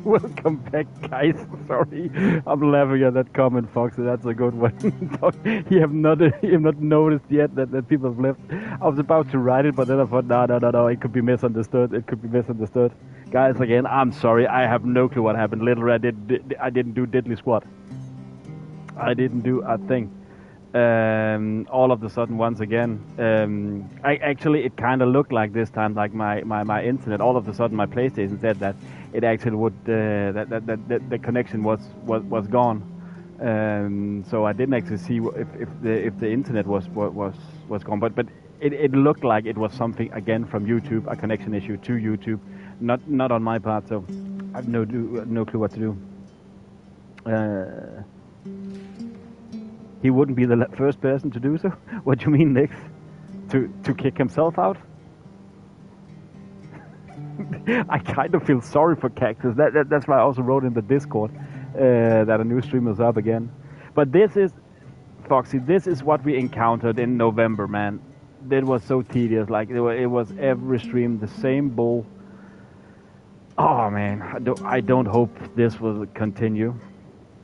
Welcome back, guys. Sorry, I'm laughing at that comment, Foxy. That's a good one. you have not noticed yet that people have left. I was about to write it, but then I thought, no. It could be misunderstood. It could be misunderstood. Guys, again, I'm sorry. I have no clue what happened. Literally, I didn't do diddly squat. I didn't do a thing. All of a sudden, once again, it kind of looked like this time, like my internet. All of a sudden, my PlayStation said that it actually would that the connection was gone. So I didn't actually see if the internet was gone, but it looked like it was something again from YouTube, a connection issue to YouTube, not on my part. So I have no clue what to do. He wouldn't be the first person to do so. What do you mean, Nix? To kick himself out? I kind of feel sorry for Cactus. That's why I also wrote in the Discord that a new stream is up again. But this is, Foxy, this is what we encountered in November, man. That was so tedious. Like it was every stream the same bull. Oh man, I don't hope this will continue,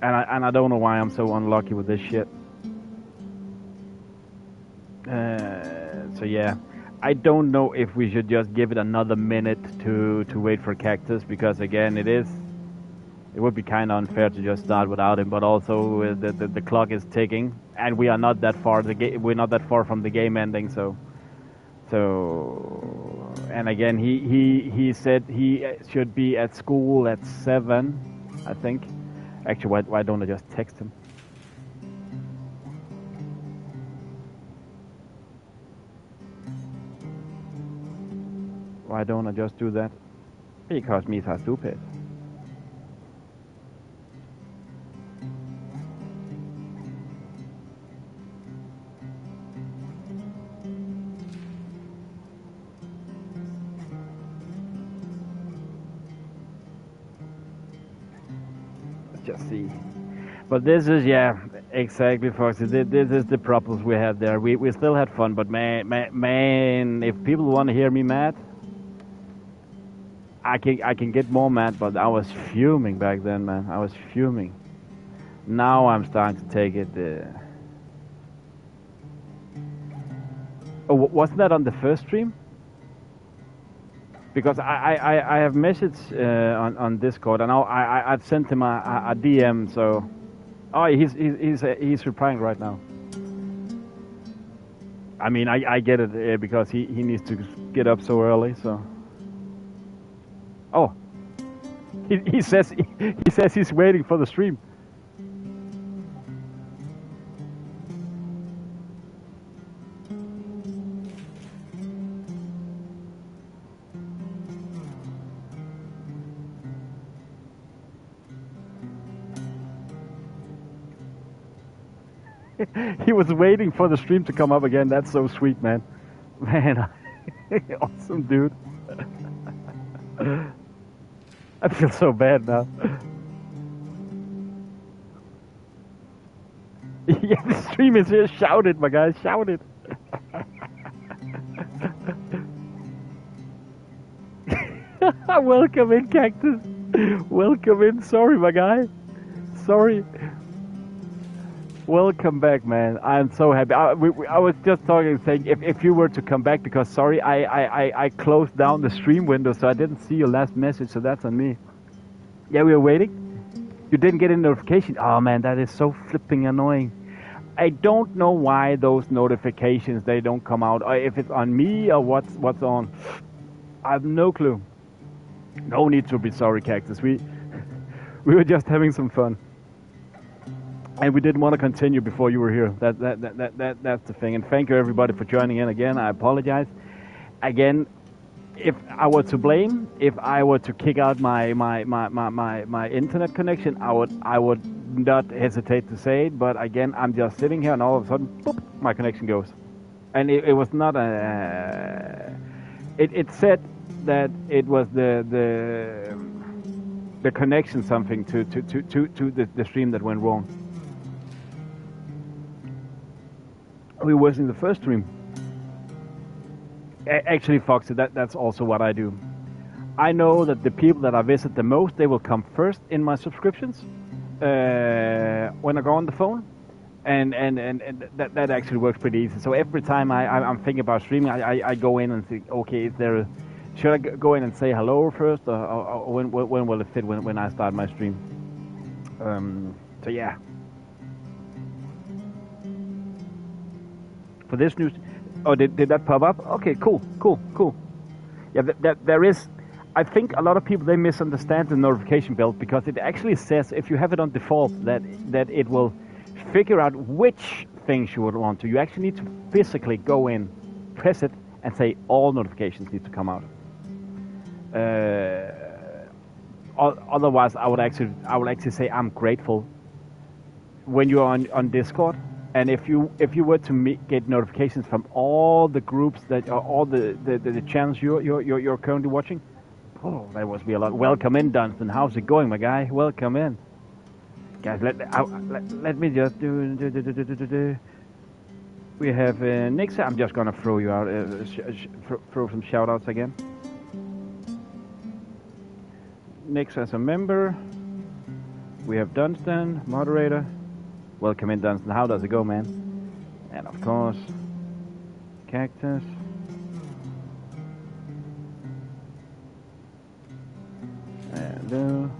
and I don't know why I'm so unlucky with this shit. So yeah, I don't know if we should just give it another minute to wait for Cactus, because again, it would be kind of unfair to just start without him. But also the clock is ticking, and we are not that far. We're not that far from the game ending. So and again, he said he should be at school at 7, I think. Actually, why don't I just text him? Why don't I just do that? Because me are stupid. Let's just see. But this is, yeah, exactly, Foxy. This is the problems we had there. We still had fun, but man, if people want to hear me mad, I can get more mad, but I was fuming back then, man. I was fuming. Now I'm starting to take it. Oh, wasn't that on the first stream? Because I have messaged on Discord, and I've sent him a DM. So, oh, he's replying right now. I mean, I get it because he needs to get up so early. So. Oh, he says he's waiting for the stream. He was waiting for the stream to come up again. That's so sweet, man. Man, awesome, dude. I feel so bad now. Yeah, the stream is here. Shout it, my guys. Shout it. Welcome in, Cactus. Welcome in. Sorry, my guy. Sorry. Welcome back, man. I'm so happy. I was just talking, saying if you were to come back, because sorry, I closed down the stream window, so I didn't see your last message, so that's on me. Yeah, we were waiting. You didn't get a notification. Oh man, that is so flipping annoying. I don't know why those notifications, they don't come out, or if it's on me or what's on. I have no clue. No need to be sorry, Cactus. We were just having some fun. And we didn't want to continue before you were here. That's the thing. And thank you everybody for joining in again. I apologize. Again, if I were to blame, if I were to kick out my internet connection, I would not hesitate to say it. But again, I'm just sitting here, and all of a sudden, boop, my connection goes. And it was not a. It said that it was the connection something to the stream that went wrong. We was in the first stream. Actually, Foxy, that's also what I do. I know that the people that I visit the most, they will come first in my subscriptions when I go on the phone, and that actually works pretty easy. So every time I'm thinking about streaming, I go in and think, okay, is there should I go in and say hello first, or when will it fit when I start my stream? So yeah. For this news, oh, did that pop up? Okay, cool. Yeah, there is. I think a lot of people they misunderstand the notification bell because it actually says if you have it on default that it will figure out which things you would want to. You actually need to physically go in, press it, and say all notifications need to come out. Otherwise, I would actually say I'm grateful when you're on Discord, and if you were to get notifications from all the groups that are all the channels you're currently watching, oh, that must be a lot. Welcome in, Dunstan. How's it going, my guy? Welcome in, guys. Let me just do. We have Nixa. I'm just gonna throw you out, throw some shout outs again. Nixa as a member. We have Dunstan, moderator. Welcome in, Dunstan. How does it go, man? And of course, Cactus. Hello.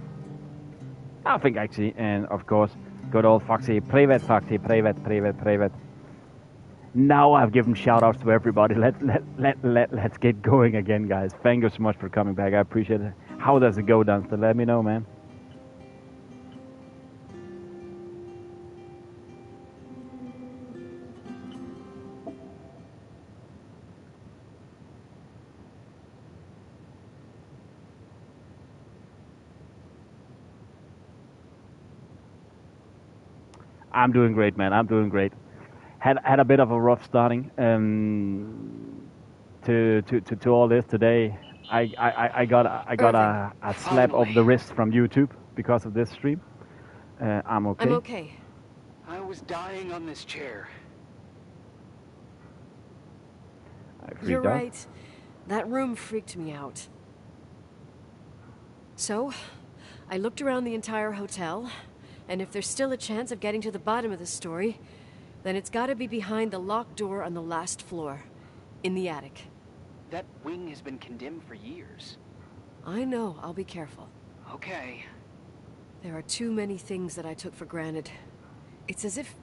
I think actually, and of course, good old Foxy. Privet. Now I've given shout outs to everybody. Let's get going again, guys. Thank you so much for coming back. I appreciate it. How does it go, Dunstan? Let me know, man. I'm doing great, man. I'm doing great. Had a bit of a rough starting to all this today. I got a slap of the wrist from YouTube because of this stream. I'm okay. I'm okay. I was dying on this chair. You're right. That room freaked me out. So, I looked around the entire hotel, and if there's still a chance of getting to the bottom of the story, then it's gotta be behind the locked door on the last floor, in the attic. That wing has been condemned for years. I know, I'll be careful. Okay. There are too many things that I took for granted. It's as if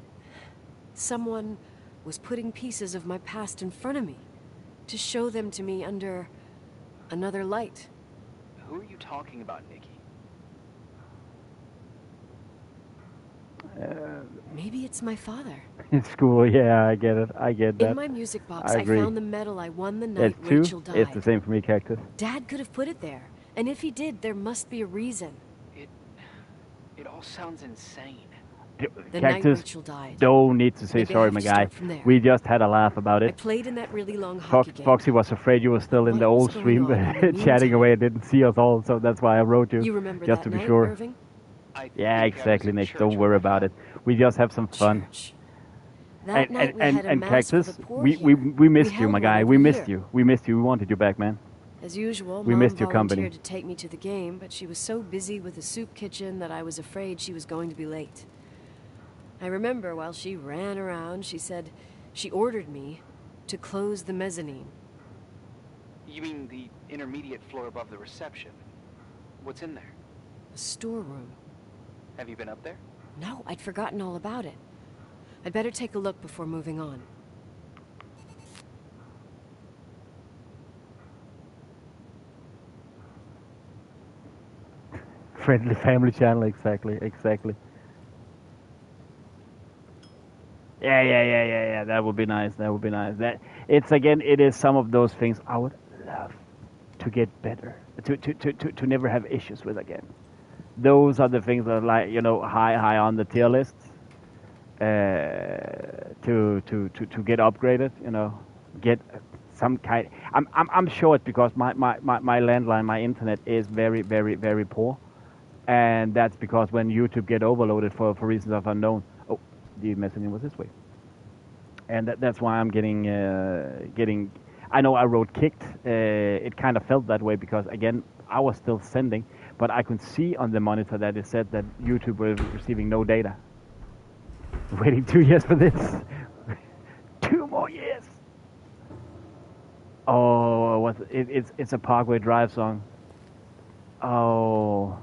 someone was putting pieces of my past in front of me to show them to me under another light. Who are you talking about, Nikki? Maybe it's my father. It's cool, yeah, I get it. I get that. In my music box, I I agree. found the medal I won the night It's two. Rachel died. It's the same for me, Cactus. Dad could have put it there, and if he did, there must be a reason. It all sounds insane. The night Cactus, Rachel died. don't need to say Maybe I sorry, have my to guy. start from there. We just had a laugh about I it. played in that really long hockey game. Foxy was afraid you were still in What the old was going stream, on in the chatting meantime? away and didn't see us all, so that's why I wrote you, You remember just that to be night, sure. Irving? Yeah, exactly, in Nick. church Don't with worry my about it. father. We just have some fun. Church. That night we had a And mass for Cactus, the poor we here. missed you, held my one guy. every We missed year. you. We missed you. We wanted you back, man. As usual, We Mom missed your company. volunteered to take me to the game, but she was so busy with the soup kitchen that I was afraid she was going to be late. I remember while she ran around, she said she ordered me to close the mezzanine. You mean the intermediate floor above the reception? What's in there? A storeroom. Have you been up there? No, I'd forgotten all about it. I'd better take a look before moving on. Friendly family channel, exactly. Yeah. That would be nice. It is some of those things I would love to get better, to never have issues with again. Those are the things that are like, high on the tier list. To get upgraded, get some kind. I'm sure it's because my landline, my internet is very poor, and that's because when YouTube get overloaded for reasons of unknown. Oh, the messaging was this way, and that's why I'm getting. I know I wrote kicked. It kind of felt that way because again I was still sending, but I could see on the monitor that it said that YouTube was receiving no data. Waiting 2 years for this. 2 more years. Oh, it's a Parkway Drive song. Oh,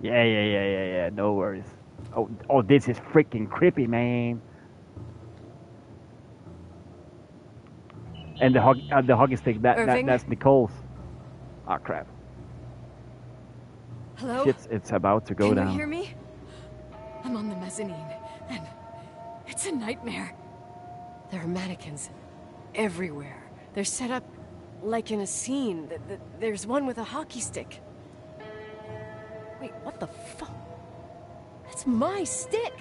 yeah. No worries. Oh, this is freaking creepy, man. And the hockey stick, that's Nicole's. Ah, crap. Hello? It's about to go Can down. you hear me? I'm on the mezzanine, and it's a nightmare. There are mannequins everywhere. They're set up like in a scene. There's one with a hockey stick. Wait, what the fuck? That's my stick!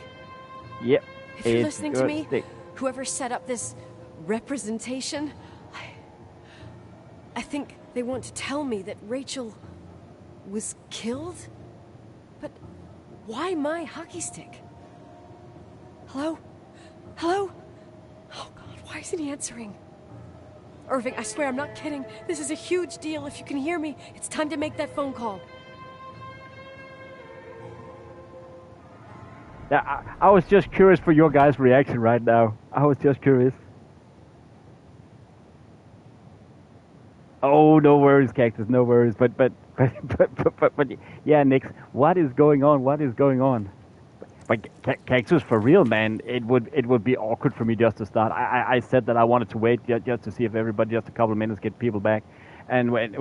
Yep. If you're listening to me, stick. whoever set up this representation, I think they want to tell me that Rachel was killed? But why my hockey stick? Hello? Hello? Oh God, why isn't he answering? Irving, I swear I'm not kidding. This is a huge deal. If you can hear me, it's time to make that phone call. Yeah, I was just curious for your guys' reaction right now. I was just curious. Oh, no worries, Cactus, no worries. But yeah, Nix, what is going on? What is going on? But Cactus, for real, man, it would be awkward for me just to start. I said that I wanted to wait just to see if everybody, just a couple of minutes, get people back. And when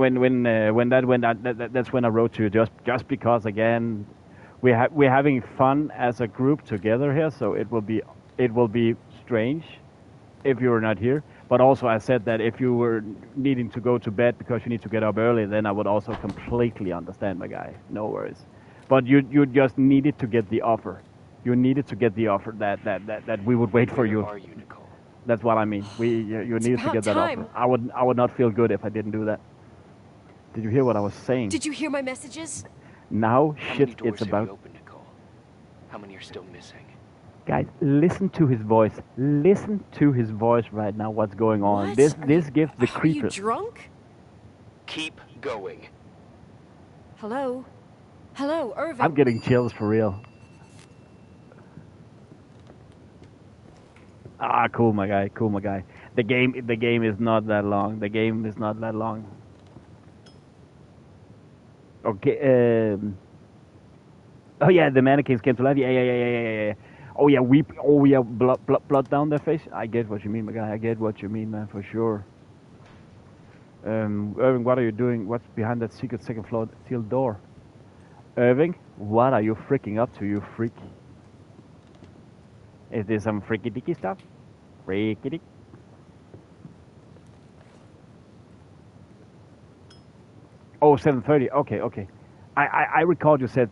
that went out, that's when I wrote to you, just because, again, we're having fun as a group together here, so it will be strange if you were not here. But also I said that if you were needing to go to bed because you need to get up early, then I would also completely understand, my guy. No worries. But you just needed to get the offer. You needed to get the offer that we would wait for you. Where are you, Nicole? That's what I mean. You needed to get that time. offer. I would not feel good if I didn't do that. Did you hear what I was saying? Did you hear my messages? Now How shit many doors it's have about. you opened, Nicole? How many are still missing? Guys, listen to his voice. Listen to his voice right now. What's going on? What? This Are gives the you creepers. drunk? Keep going. Hello? Hello, Irving. I'm getting chills for real. Ah, cool, my guy. Cool, my guy. The game is not that long. The game is not that long. Okay. Oh yeah, the mannequins came to life. Yeah. Oh yeah, blood down their face. I get what you mean, my guy. I get what you mean, man, for sure. Irving, what are you doing? What's behind that secret second floor sealed door? Irving, what are you freaking up to, you freak? Is this some freaky dicky stuff? Freaky dick. Oh, 7:30. Okay. I recalled you said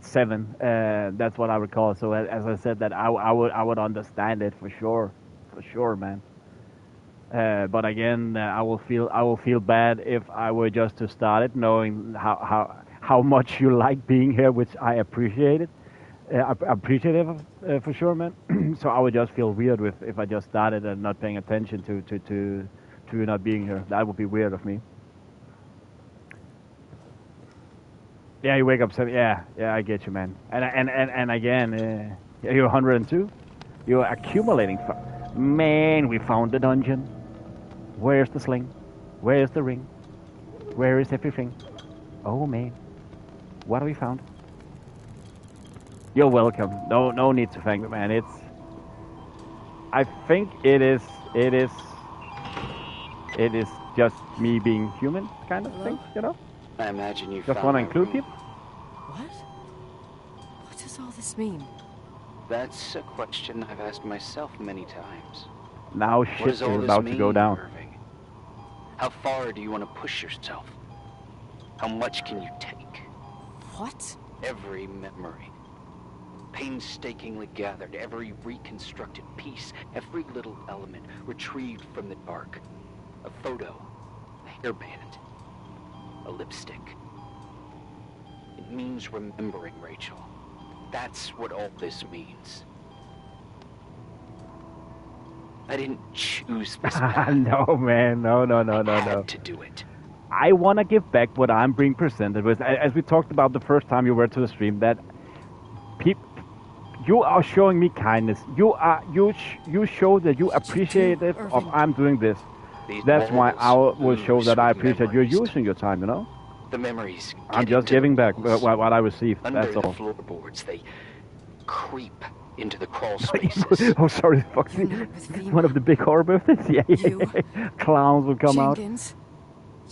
7. That's what I recall. So as I said that I would understand it for sure, man. But again, I will feel bad if I were just to start it, knowing how much you like being here, which I appreciate it. Appreciative of, for sure, man. So I would just feel weird if I just started and not paying attention to you not being here. That would be weird of me. Yeah, you wake up 7. Yeah, I get you, man. And again, you're 102. You're accumulating. Man, we found the dungeon. Where's the sling? Where's the ring? Where is everything? Oh man, what have we found? You're welcome. No need to thank me, man. I think it is just me being human, kind of thing, you know. I imagine you Just found want to my include room. people. What? What does all this mean? That's a question I've asked myself many times. Now What shit does is all this about mean, to go down. Irving? How far do you want to push yourself? How much can you take? What? Every memory, painstakingly gathered, every reconstructed piece, every little element retrieved from the dark. A photo, a hairband, a lipstick. It means remembering, Rachel. That's what all this means. I didn't choose this path. No, man. No. I had to do it. I want to give back what I'm being presented with. As we talked about the first time you were to the stream, that you are showing me kindness. You show that you appreciate it of I'm doing this. That's why I will show that I appreciate you using your time, you know? The memories. I'm just giving back what I received, Under that's the all. floorboards, they creep into the crawl spaces. Oh, sorry, fucking one of the big horror movies? Yeah. Clowns will come Jenkins. out.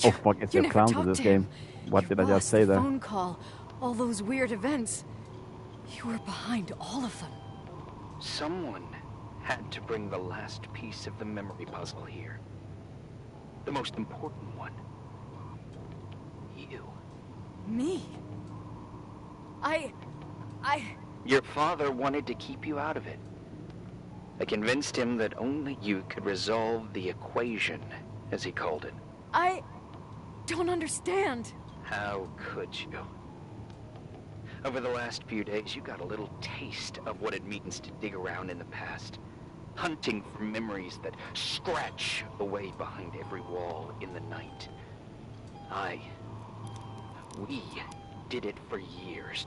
Oh, fuck, it's You your never clowns in talked this to game. him. What Your did I just boss, say the there? phone call, all those weird events. You were behind all of them. Someone had to bring the last piece of the memory puzzle here. The most important one. You. Me? Your father wanted to keep you out of it. I convinced him that only you could resolve the equation, as he called it. I don't understand. How could you? Over the last few days, you got a little taste of what it means to dig around in the past. Hunting for memories that scratch away behind every wall in the night. We did it for years.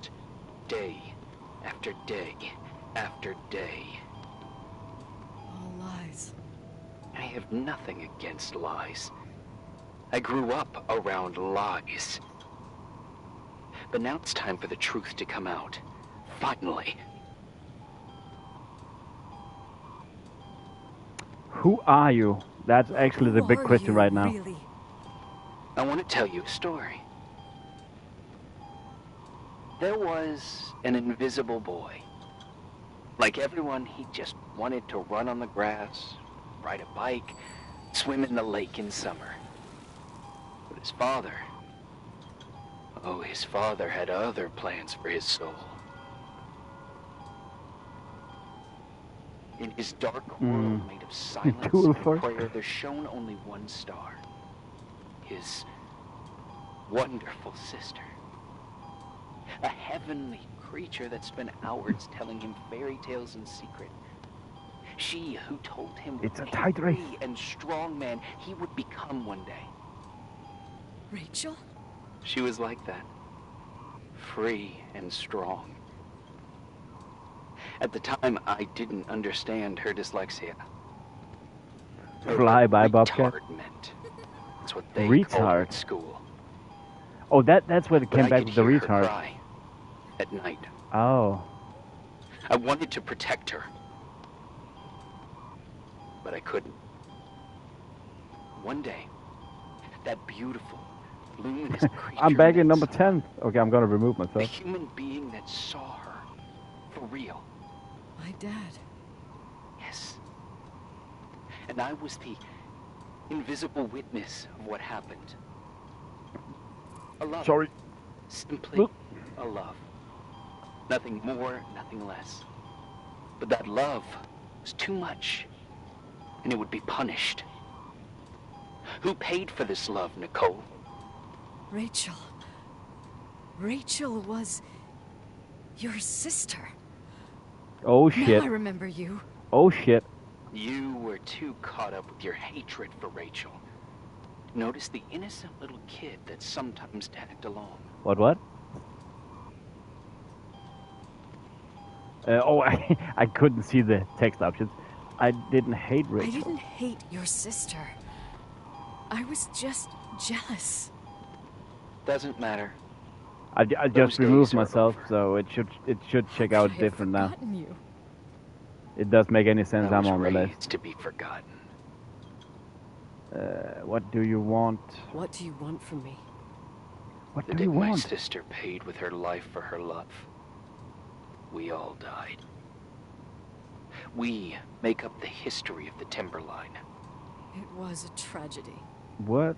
Day after day after day. All lies. I have nothing against lies. I grew up around lies. But now it's time for the truth to come out. Finally. Who are you? That's actually the big question right now. Really? I want to tell you a story. There was an invisible boy. Like everyone, he just wanted to run on the grass, ride a bike, swim in the lake in summer. But his father... oh, his father had other plans for his soul. In his dark world made of silence and prayer, there shone only one star. His wonderful sister. A heavenly creature that spent hours telling him fairy tales in secret. She who told him It's a what tight race. free and strong man he would become one day. Rachel? She was like that. Free and strong. At the time, I didn't understand her dyslexia. Fly by Bobcat. Retard meant. That's what they called her at school. Oh, that's what it But came I back could to the hear her retard. cry at night. Oh. I wanted to protect her. But I couldn't. One day, that beautiful, luminous creature I'm back in met number 10. Okay, I'm gonna remove a myself. human being that saw her. For real. My dad. Yes. And I was the invisible witness of what happened. A love. Sorry. Simply a love. Nothing more, nothing less. But that love was too much, and it would be punished. Who paid for this love, Nicole? Rachel. Rachel was your sister. Oh Now shit. I remember you. Oh shit. You were too caught up with your hatred for Rachel. Notice the innocent little kid that sometimes tagged along. What? I couldn't see the text options. I didn't hate Rachel. I didn't hate your sister. I was just jealous. Doesn't matter. I just Those removed days are myself, over. so it should check out I had different now. forgotten you. It does make any sense. I I'm was on the list. raised to be forgotten. What do you want? What do you want from me? What The do day you my want? sister paid with her life for her love, we all died. We make up the history of the Timberline. It was a tragedy. What?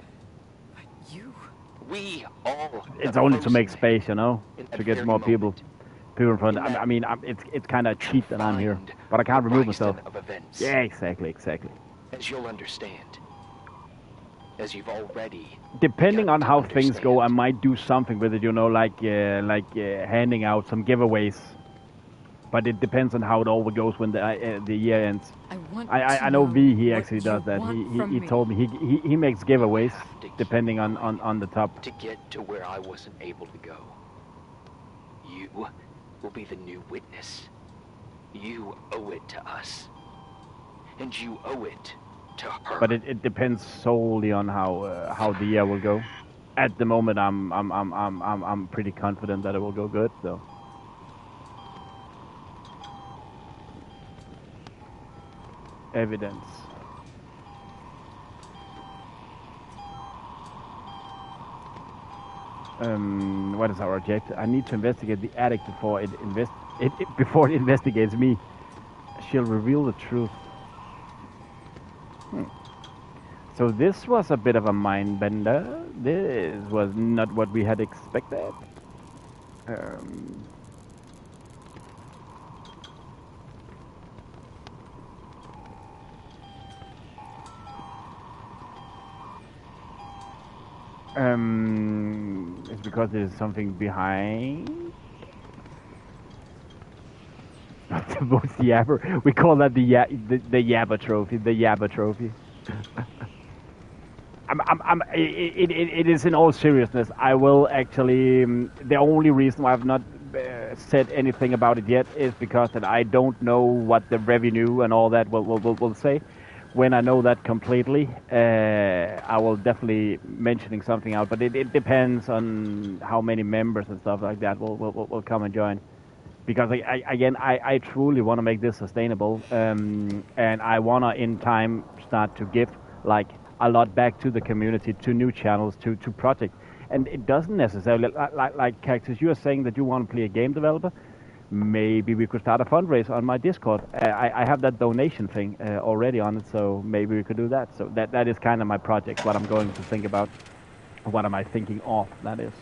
But you... We all It's got only to make frozen space, you know, in that to get very more people in front. In that I mean, it's kind of cheap that I'm here, confined but I can't remove myself. horizon of events. Yeah, exactly. As you'll understand. As you've already Depending begun on to how things go, I understand. might do something with it, you know, like handing out some giveaways But it depends on how it all goes when the year ends. I want I to know V. He what actually you does that. want He from me. told me he makes giveaways Have to keep depending on going the top. to get to where I wasn't able to go. You will be the new witness. You owe it to us. And you owe it to her. But it depends solely on how the year will go. At the moment, I'm pretty confident that it will go good. So. Evidence. What is our objective? I need to investigate the attic before before it investigates me. She'll reveal the truth. So this was a bit of a mind bender. This was not what we had expected. It's because there's something behind. What's the Yabber? We call that the Yabba trophy. The Yabba trophy. It is in all seriousness. I will actually. The only reason why I've not said anything about it yet is because that I don't know what the revenue and all that will say. When I know that completely, I will definitely mentioning something out. But it depends on how many members and stuff like that will come and join. Because I truly want to make this sustainable, and I want to in time start to give like a lot back to the community, to new channels, to projects. And it doesn't necessarily like Cactus. You are saying that you want to play a game developer. Maybe we could start a fundraiser on my Discord. I have that donation thing already on it, so maybe we could do that. So that is kind of my project, what I'm going to think about. What am I thinking of, that is.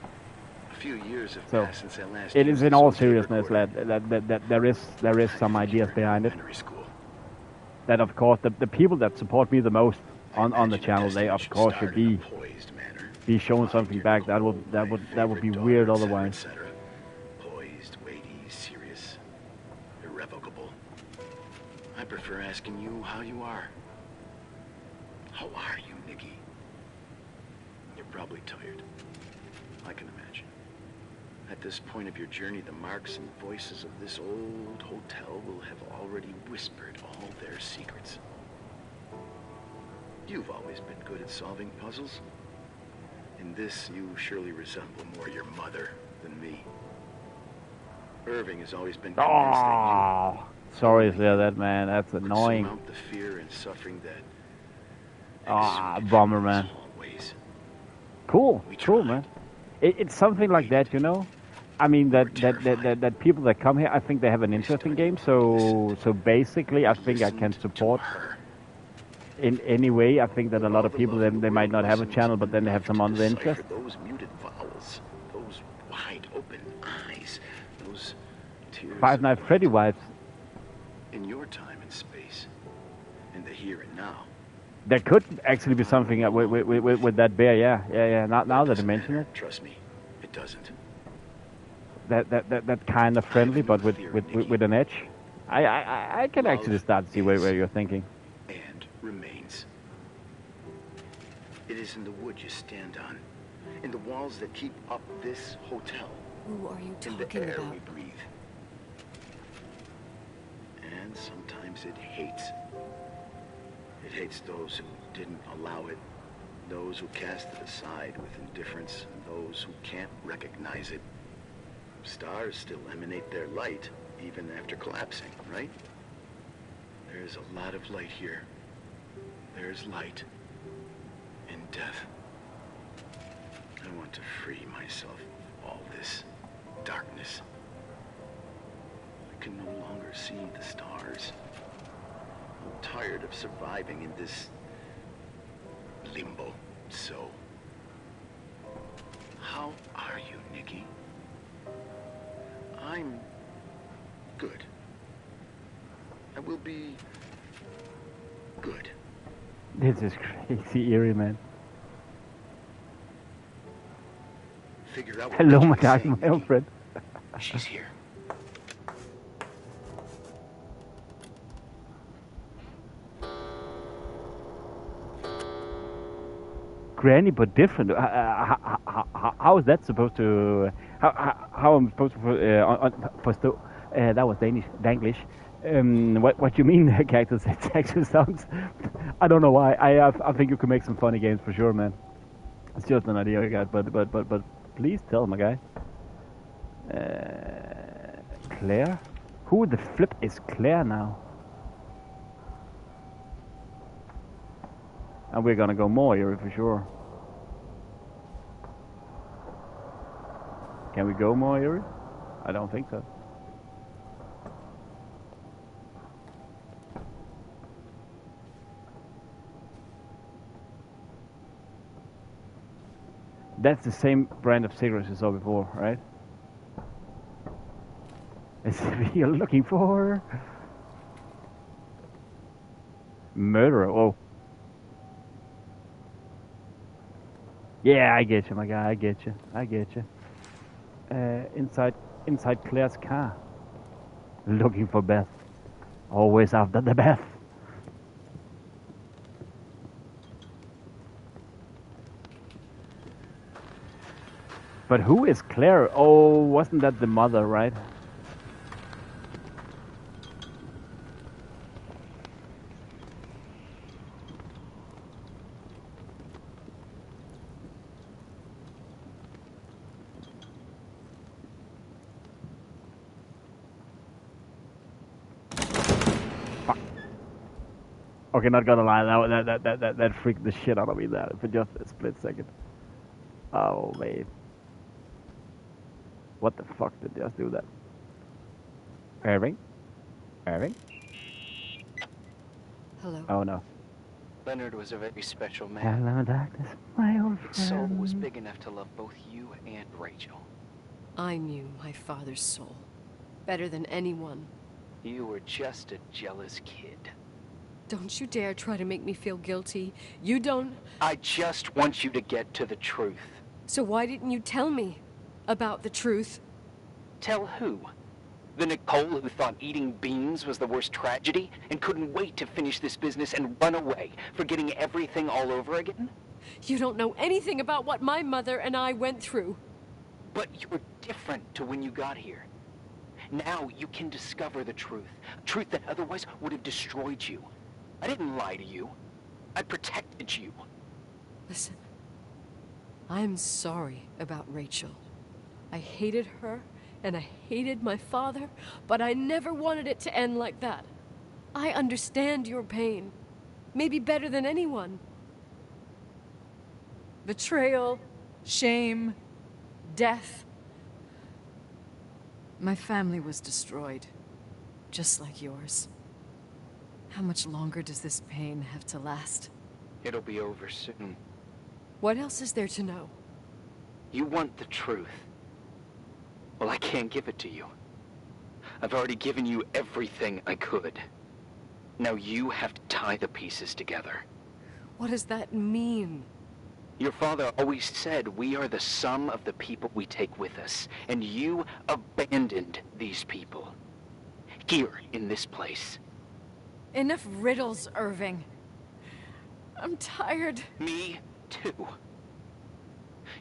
A few years have So passed since I last it used is in this all old tape seriousness recorder. that there is some ideas behind it. Elementary school. That of course the people that support me the most on the Imagine channel, they destiny of course should start in a be poised manner. shown Behind something your back. goal, That my would be favorite weird daughter, otherwise. etc. Poised, weighty, serious, irrevocable. I prefer asking you how you are. How are you, Nikki? You're probably tired. I can imagine. At this point of your journey, the marks and voices of this old hotel will have already whispered all their secrets. You've always been good at solving puzzles. In this, you surely resemble more your mother than me. Irving has always been convinced that Oh, sorry to hear that, man. That's you could annoying. surmount the fear and suffering that exuded bummer, from man. these hallways. Cool, We cool, tried. man. It's something like that, you know. I mean that people that come here, I think they have an interesting game. So basically, I think I can Listened to support her. in any way. I think that a lot of All the people love in they the might world not have a wasn't channel, but then they have enough some to other interest. decipher those muted vowels, those wide open eyes, those tears. Five of Nights light. Freddy vibes. In your time and space, in the here and now. There could actually be something with that bear. Yeah. Now that I mention it, Trust me, it doesn't. that kind of friendly, but with an edge. I can actually start to see where you're thinking. And remains. It is in the wood you stand on, in the walls that keep up this hotel, Who are you in the talking air about? we breathe. And sometimes it hates. It hates those who didn't allow it, those who cast it aside with indifference, and those who can't recognize it. Stars still emanate their light, even after collapsing, right? There's a lot of light here. There's light in death. I want to free myself of all this darkness. I can no longer see the stars. I'm tired of surviving in this limbo. So, how are you, Nikki? I'm good. I will be good. This is crazy eerie, man. Figure out what Hello, makes my me dark, sing, my old Nikki. friend. She's here. Granny but different. How is that supposed to? How am I supposed to forstå? That was Danglish. What you mean, Cactus? It actually sounds. I don't know why. I think you could make some funny games for sure, man. It's just an idea I got, but please tell my guy. Claire? Who the flip is Claire now? And we're gonna go more here for sure. Can we go more here? I don't think so. That's the same brand of cigarettes you saw before, right? Is it you're looking for? Murderer, oh. Yeah, I get you, my guy, I get you. Inside Claire's car. Looking for Beth. Always after the Beth. But who is Claire? Oh, wasn't that the mother, right? Okay, not gonna lie, that freaked the shit out of me there for just a split second. Oh man. What the fuck did just do that? Irving? Hello. Oh no. Leonard was a very special man. Hello, darkness, my old friend. His soul was big enough to love both you and Rachel. I knew my father's soul better than anyone. You were just a jealous kid. Don't you dare try to make me feel guilty. You don't... I just want you to get to the truth. So why didn't you tell me about the truth? Tell who? The Nicole who thought eating beans was the worst tragedy and couldn't wait to finish this business and run away, forgetting everything all over again? You don't know anything about what my mother and I went through. But you're different to when you got here. Now you can discover the truth. A truth that otherwise would have destroyed you. I didn't lie to you. I protected you. Listen, I'm sorry about Rachel. I hated her, and I hated my father, but I never wanted it to end like that. I understand your pain, maybe better than anyone. Betrayal, shame, death. My family was destroyed, just like yours. How much longer does this pain have to last? It'll be over soon. What else is there to know? You want the truth. Well, I can't give it to you. I've already given you everything I could. Now you have to tie the pieces together. What does that mean? Your father always said we are the sum of the people we take with us, and you abandoned these people. Here, in this place. Enough riddles, Irving. I'm tired. Me, too.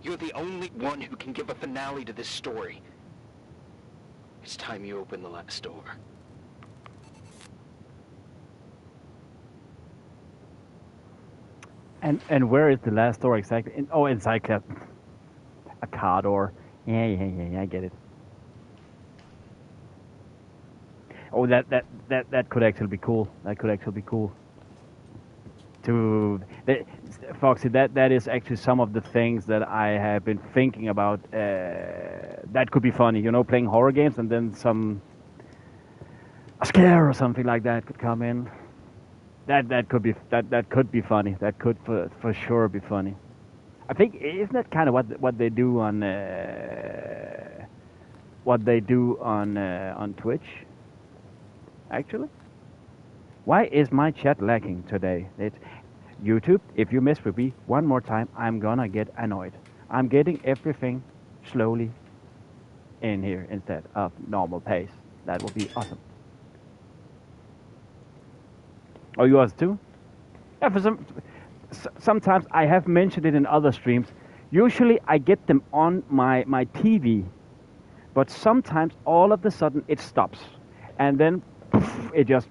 You're the only one who can give a finale to this story. It's time you open the last door. And where is the last door exactly? Inside a car door. Yeah, I get it. Oh, that could actually be cool. That could actually be cool. Foxy, that is actually some of the things that I have been thinking about. That could be funny, you know, playing horror games and then a scare or something like that could come in. That could be funny. That could for sure be funny. I think isn't that kind of what they do on Twitch? Actually, why is my chat lacking today? It's YouTube. If you mess with me one more time, I'm gonna get annoyed. I'm getting everything slowly in here instead of normal pace. That would be awesome. Oh, yours too? Yeah, sometimes I have mentioned it in other streams. Usually I get them on my TV, but sometimes all of a sudden it stops, and then poof, it just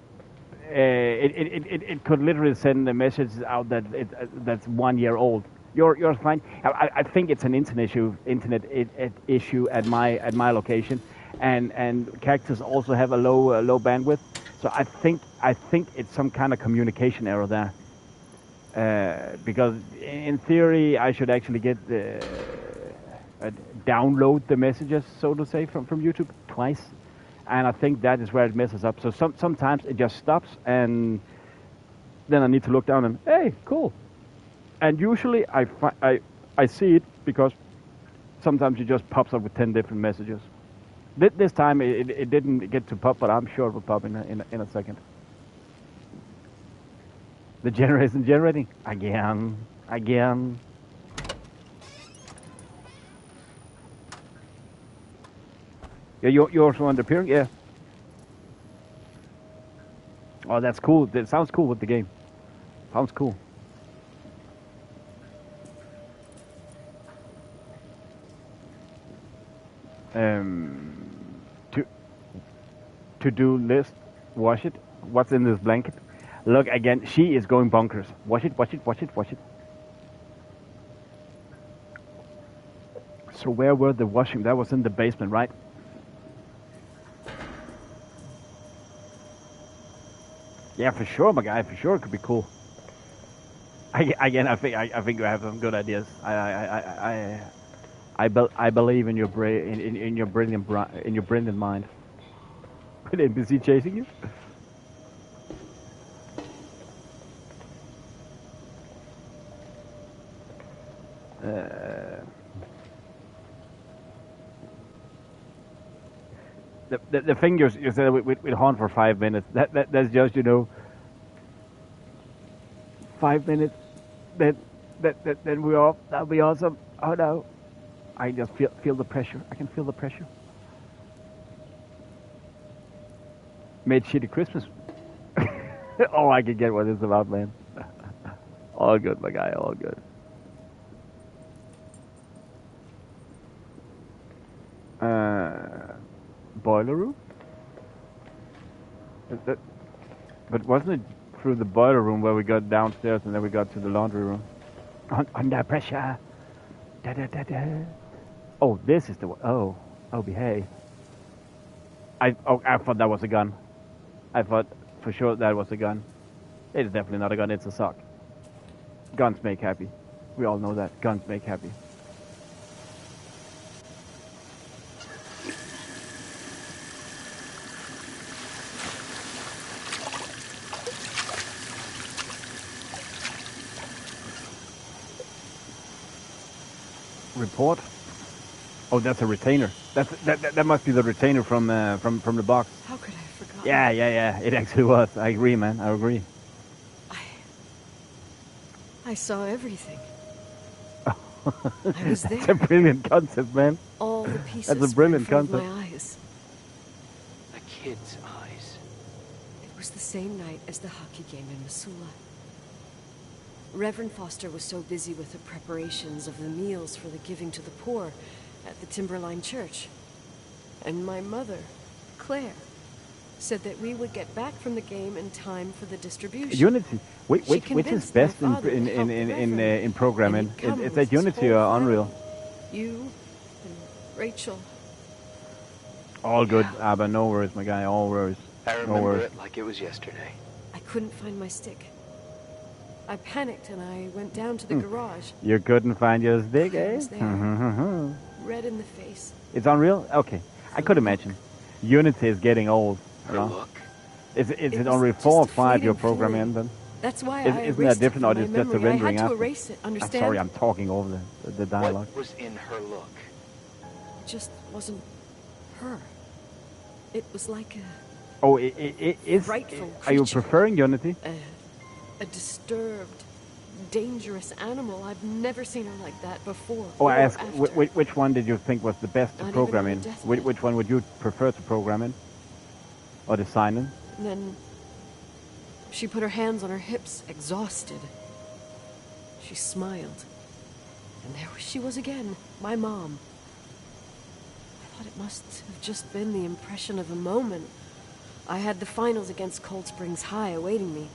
it could literally send a message out that that's 1 year old. You're fine. I think it's an internet issue at my location, and characters also have a low bandwidth. So I think it's some kind of communication error there. Because in theory I should actually get download the messages, so to say, from YouTube twice, and I think that is where it messes up. So sometimes it just stops, and then I need to look down and hey, cool. And usually I see it because sometimes it just pops up with 10 different messages. This time it didn't get to pop, but I'm sure it will pop in a second. The generator isn't generating again. Yeah, you're also underappearing. Yeah. Oh, that's cool. That sounds cool with the game. Sounds cool. To do list. Wash it. What's in this blanket? Look again. She is going bonkers. Wash it. Wash it. Wash it. Wash it. So where were the washing? That was in the basement, right? Yeah, for sure, my guy. For sure, it could be cool. Again, I think you have some good ideas. I believe in your in your brilliant mind. An NPC chasing you? The thing you said with Haunt for 5 minutes. That's just, you know, 5 minutes. Then we're off. That'll be awesome. Oh no, I just feel the pressure. I can feel the pressure. Made shitty Christmas. Oh, I can get what it's about, man. All good, my guy. All good. Boiler room? But wasn't it through the boiler room where we got downstairs and then we got to the laundry room? Under pressure. Da, da, da, da. Oh, this is the one. Oh, behave. I thought that was a gun. I thought for sure that was a gun. It is definitely not a gun. It's a sock. Guns make happy. We all know that. Guns make happy. Report. Oh, that's a retainer. That must be the retainer from the box. How could I have forgotten? Yeah. It actually was. I agree, man. I agree. I saw everything. I was there. That's a brilliant concept, man. All the pieces. That's a brilliant were in front concept. of my eyes. A kid's eyes. It was the same night as the hockey game in Missoula. Reverend Foster was so busy with the preparations of the meals for the giving to the poor at the Timberline Church. And my mother, Claire, said that we would get back from the game in time for the distribution. Unity. Which is best in programming? Is that Unity or Unreal? You and Rachel. All good, Abba. No worries, my guy. All worries. I No remember worries. it like it was yesterday. I couldn't find my stick. I panicked and I went down to the garage. You couldn't find your stick, Claire eh? was there. Red in the face. It's Unreal? Okay. I could imagine. Unity is getting old. Her You know? look. Is it was Unreal just 4 or a 5 you're fleeting programming feeling. then? That's why Isn't I that erased different, it or from is my just a memory. I rendering had to after? erase it, I'm understand? sorry, I'm talking over the dialogue. What was in her look? It just wasn't her. It was like Oh, it is. Frightful Are you creature. preferring Unity? a disturbed, dangerous animal. I've never seen her like that before. Oh, or I asked, after. which one did you think was the best to Not program even in? on a deathbed. Which one would you prefer to program in? Or design in? And then she put her hands on her hips, exhausted. She smiled. And there she was again, my mom. I thought it must have just been the impression of a moment. I had the finals against Cold Springs High awaiting me.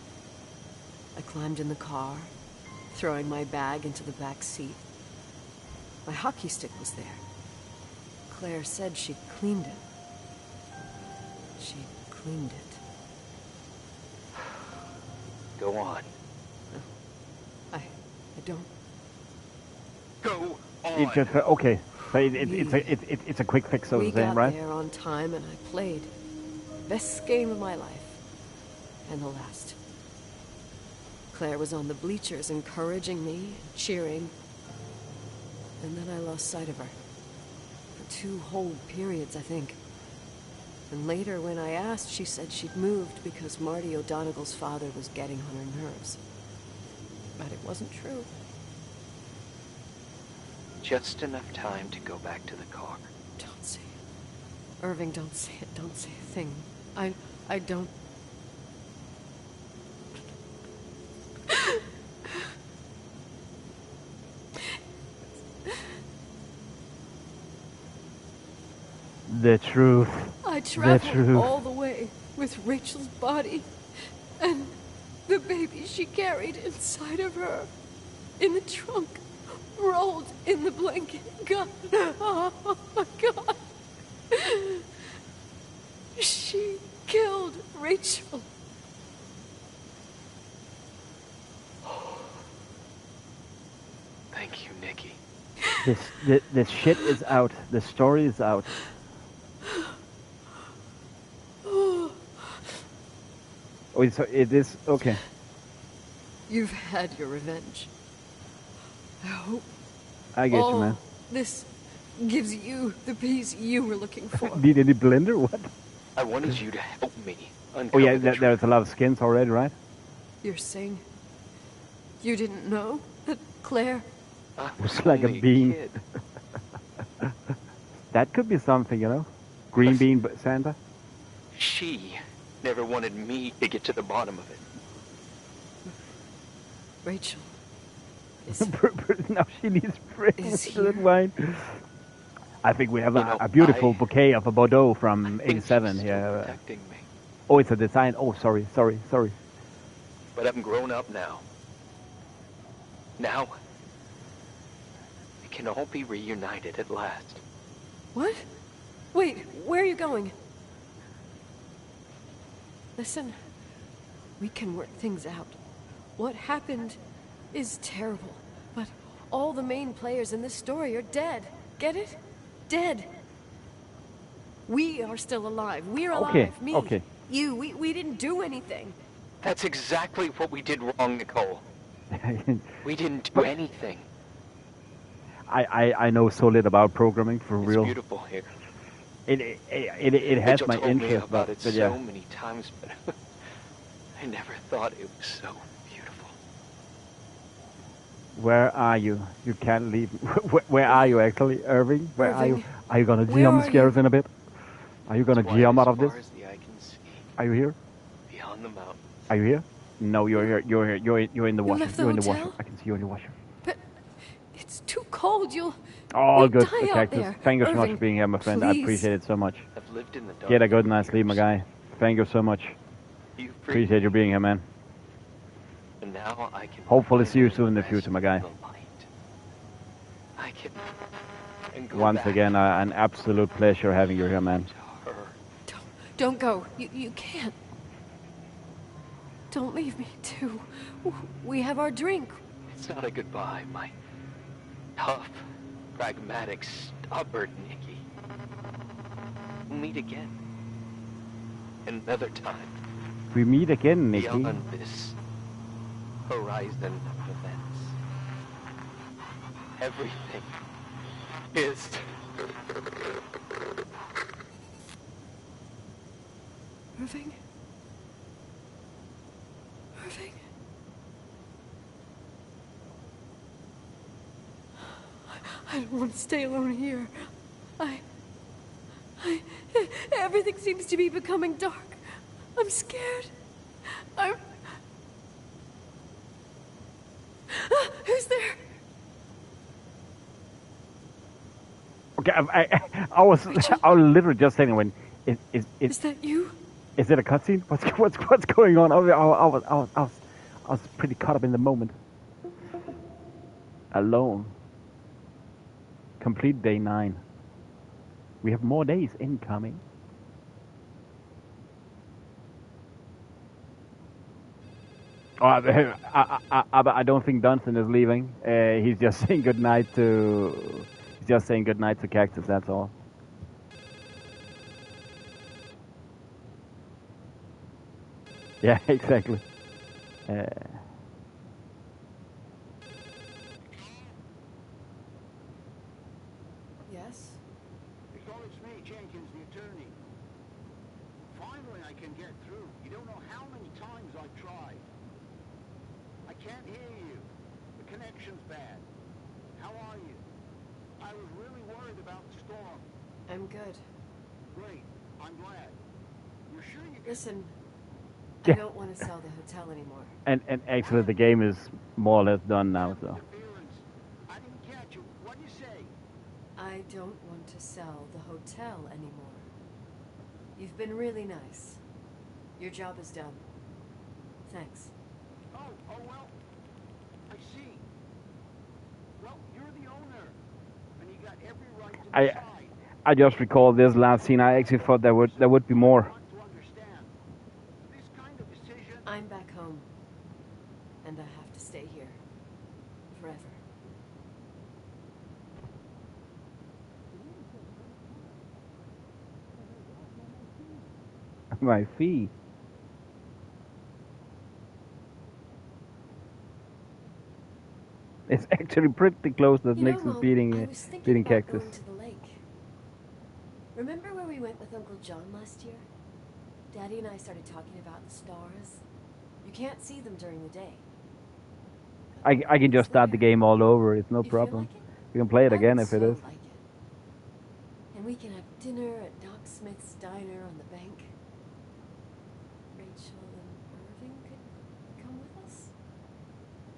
I climbed in the car, throwing my bag into the back seat. My hockey stick was there. Claire said she'd cleaned it. She'd cleaned it. Go on. I don't... Go on! You just, okay. So it's a quick fix, so to We say, got right? there on time and I played. Best game of my life. And the last. Claire was on the bleachers encouraging me and cheering. And then I lost sight of her. For 2 whole periods, I think. And later, when I asked, she said she'd moved because Marty O'Donegal's father was getting on her nerves. But it wasn't true. Just enough time to go back to the car. Don't say it. Irving, don't say it. Don't say a thing. I don't... The truth. I traveled truth. all the way with Rachel's body and the baby she carried inside of her in the trunk, rolled in the blanket. God, oh my God. She killed Rachel. Thank you, Nikki. This shit is out. The story is out. Oh, so it is okay. You've had your revenge. I hope I get you, man. this gives you the peace you were looking for. Need any blender? What? I wanted you to help me Oh uncover yeah, the there's a lot of skins already, right? You're saying you didn't know that Claire... I was like a only bean. kid. That could be something, you know? Green bean Santa? She never wanted me to get to the bottom of it. Rachel is... Now she needs Is bread here. wine. I think we have You know, a beautiful I- bouquet of a Bordeaux from I think she's '87 still here. protecting me. Oh, it's a design. Oh, sorry. But I'm grown up now. Now, we can all be reunited at last. What? Wait, where are you going? Listen, we can work things out. What happened is terrible, but all the main players in this story are dead. Get it? Dead. We are still alive. We're alive. Okay, Me. okay. You. We didn't do anything. That's exactly what we did wrong, Nicole. We didn't do anything. I know so little about programming for It's real. beautiful here. It has Rachel my told me interest, about but it so yeah. many times, but I never thought it was so beautiful. Where are you? You can't leave. Where are you actually, Irving? Where are you? Irving, Are you gonna where jump are scare you? us in a bit? Are you gonna It's wide jump as out of this? far as the eye can see, Are you here? beyond the mountain. Are you here? No, you're here. You're here. You're in the washer. left the You're in the hotel? washer. I can see you in the washer. But it's too cold. You'll Oh, good. die The out cactus. there. Thank you so much Irving, for being here, my friend. I please. appreciate it so much. I've lived in the dark. Get a good for night's sleep, my years. guy. Thank you so much. You Appreciate you being here, man. And now I can Hopefully see you finally soon in the rest future, my guy. the light. I can and go Once back again, an absolute pleasure having you here, man. to her. Don't go. You can't. Don't leave me, too. We have our drink. It's not a goodbye, my tough, pragmatic, stubborn Nikki. We'll meet again. Another time. We meet again, Nikki. Beyond this horizon of events. Everything is... Irving? Irving? I don't want to stay alone here. Everything seems to be becoming dark. I'm scared. Who's Okay, I was literally just saying when Is that you? is it a cutscene? What's going on? I was pretty caught up in the moment. Alone. Complete day 9. We have more days incoming. Oh, I don't think Dunstan is leaving. He's just saying goodnight to. He's just saying goodnight to Cactus. That's all. Yeah, exactly. Yes? It's me, Jenkins, the attorney. Finally I can get through. You don't know how many times I've tried. I can't hear you. The connection's bad. How are you? I was really worried about the storm. I'm good. Great. I'm glad. You're sure you can... Listen, Yeah. I don't want to sell the hotel anymore. And actually, the game is more or less done now. So. Interference. I didn't catch you. What'd you say? I don't want to sell the hotel anymore. You've been really nice. Your job is done. Thanks. Oh, well. I see. Well, you're the owner. And you got every right to decide. I just recalled this last scene. I actually thought there would be more. To understand. This kind of decision... I'm back home. And I have to stay here. Forever. My fee. It's actually pretty close that Nix is Mom, beating I was thinking beating about Cactus. going to the lake. Remember where we went with Uncle John last year? Daddy and I started talking about the stars. You can't see them during the day. I can just start the game all over. It's no You feel problem. like it? We can play it I again would if it so is. like it. And we can have dinner at Doc Smith's diner on the bank. Rachel and Irving could come with us.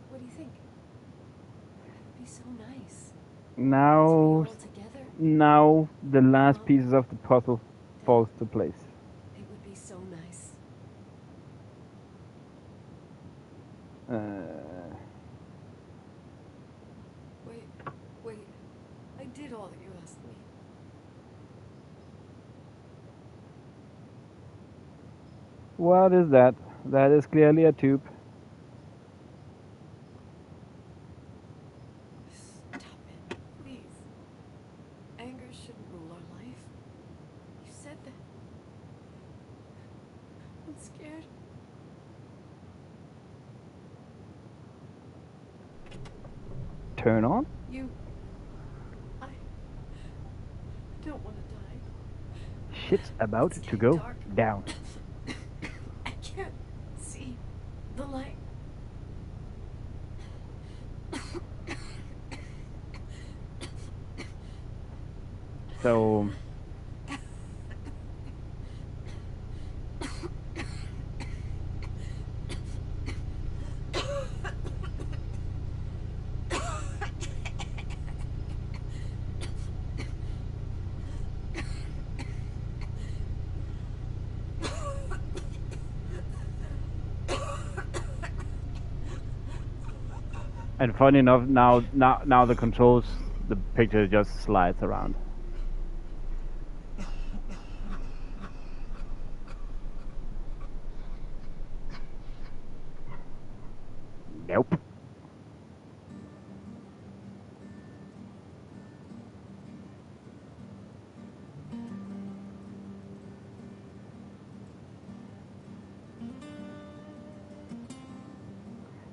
What do you think? It would be so nice. To be Now, all together. now the last pieces of the puzzle falls to place. It would be so nice. Wait. I did all that you asked me. What is that? That is clearly a tube. Stop it, please. Anger shouldn't rule our life. You said that. I'm scared. Turn on. I don't want to die. Shit's about It's to getting go dark. down. I can't see the light. So and funny enough, now the controls, the picture just slides around. Nope.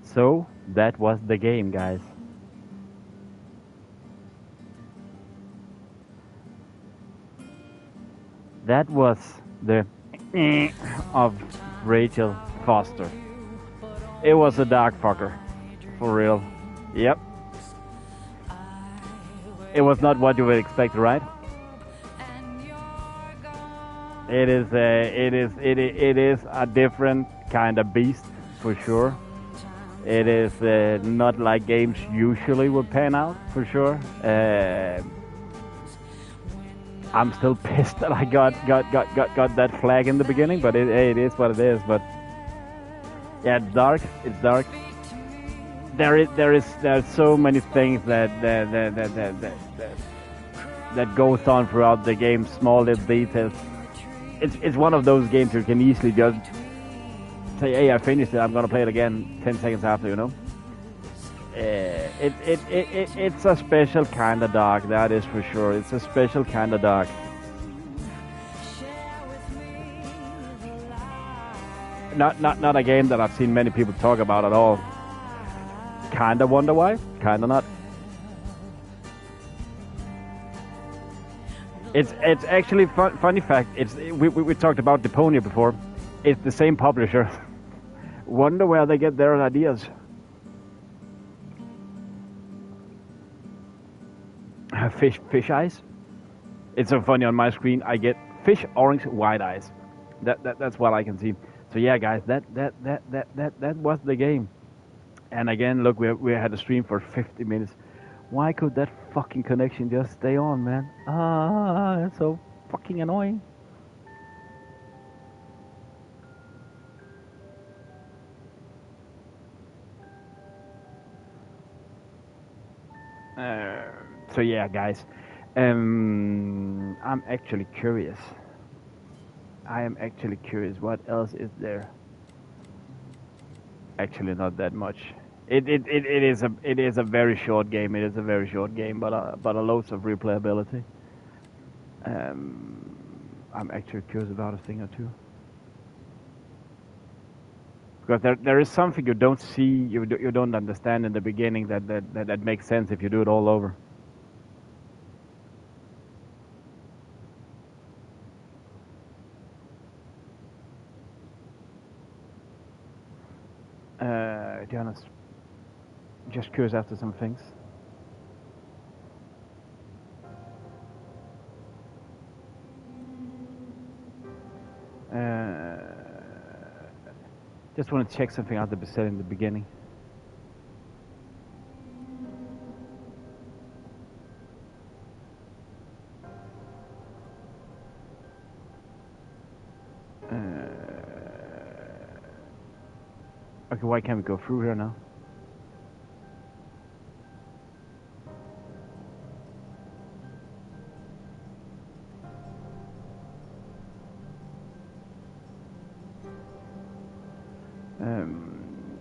So that was the game, guys. That was the of Rachel Foster. It was a dark fucker, for real. Yep. It was not what you would expect, right? It is a different kind of beast, for sure. It is not like games usually would pan out, for sure. I'm still pissed that I got that flag in the beginning, but it is what it is. But yeah, it's dark. It's dark. There's so many things that goes on throughout the game, small little details. It's one of those games you can easily just say, hey, I finished it, I'm gonna play it again 10 seconds after, you know. It's a special kind of dark, that is for sure. It's a special kind of dark. Not a game that I've seen many people talk about at all. Kinda wonder why, kinda not. It's actually funny fact. We talked about Deponia before. It's the same publisher. Wonder where they get their ideas. Fish eyes. It's so funny on my screen. I get fish orange wide eyes. That's what I can see. So yeah, guys, that was the game. And again, look, we had a stream for 50 minutes. Why could that fucking connection just stay on, man? That's so fucking annoying. So yeah, guys, I'm actually curious. I am actually curious. What else is there? Actually, not that much. It is a very short game. It is a very short game, but a loads of replayability. I'm actually curious about a thing or two. Because there is something you don't see, you don't understand in the beginning that makes sense if you do it all over. To be honest, just curious after some things. Just want to check something out that was said in the beginning. Okay, why can't we go through here now?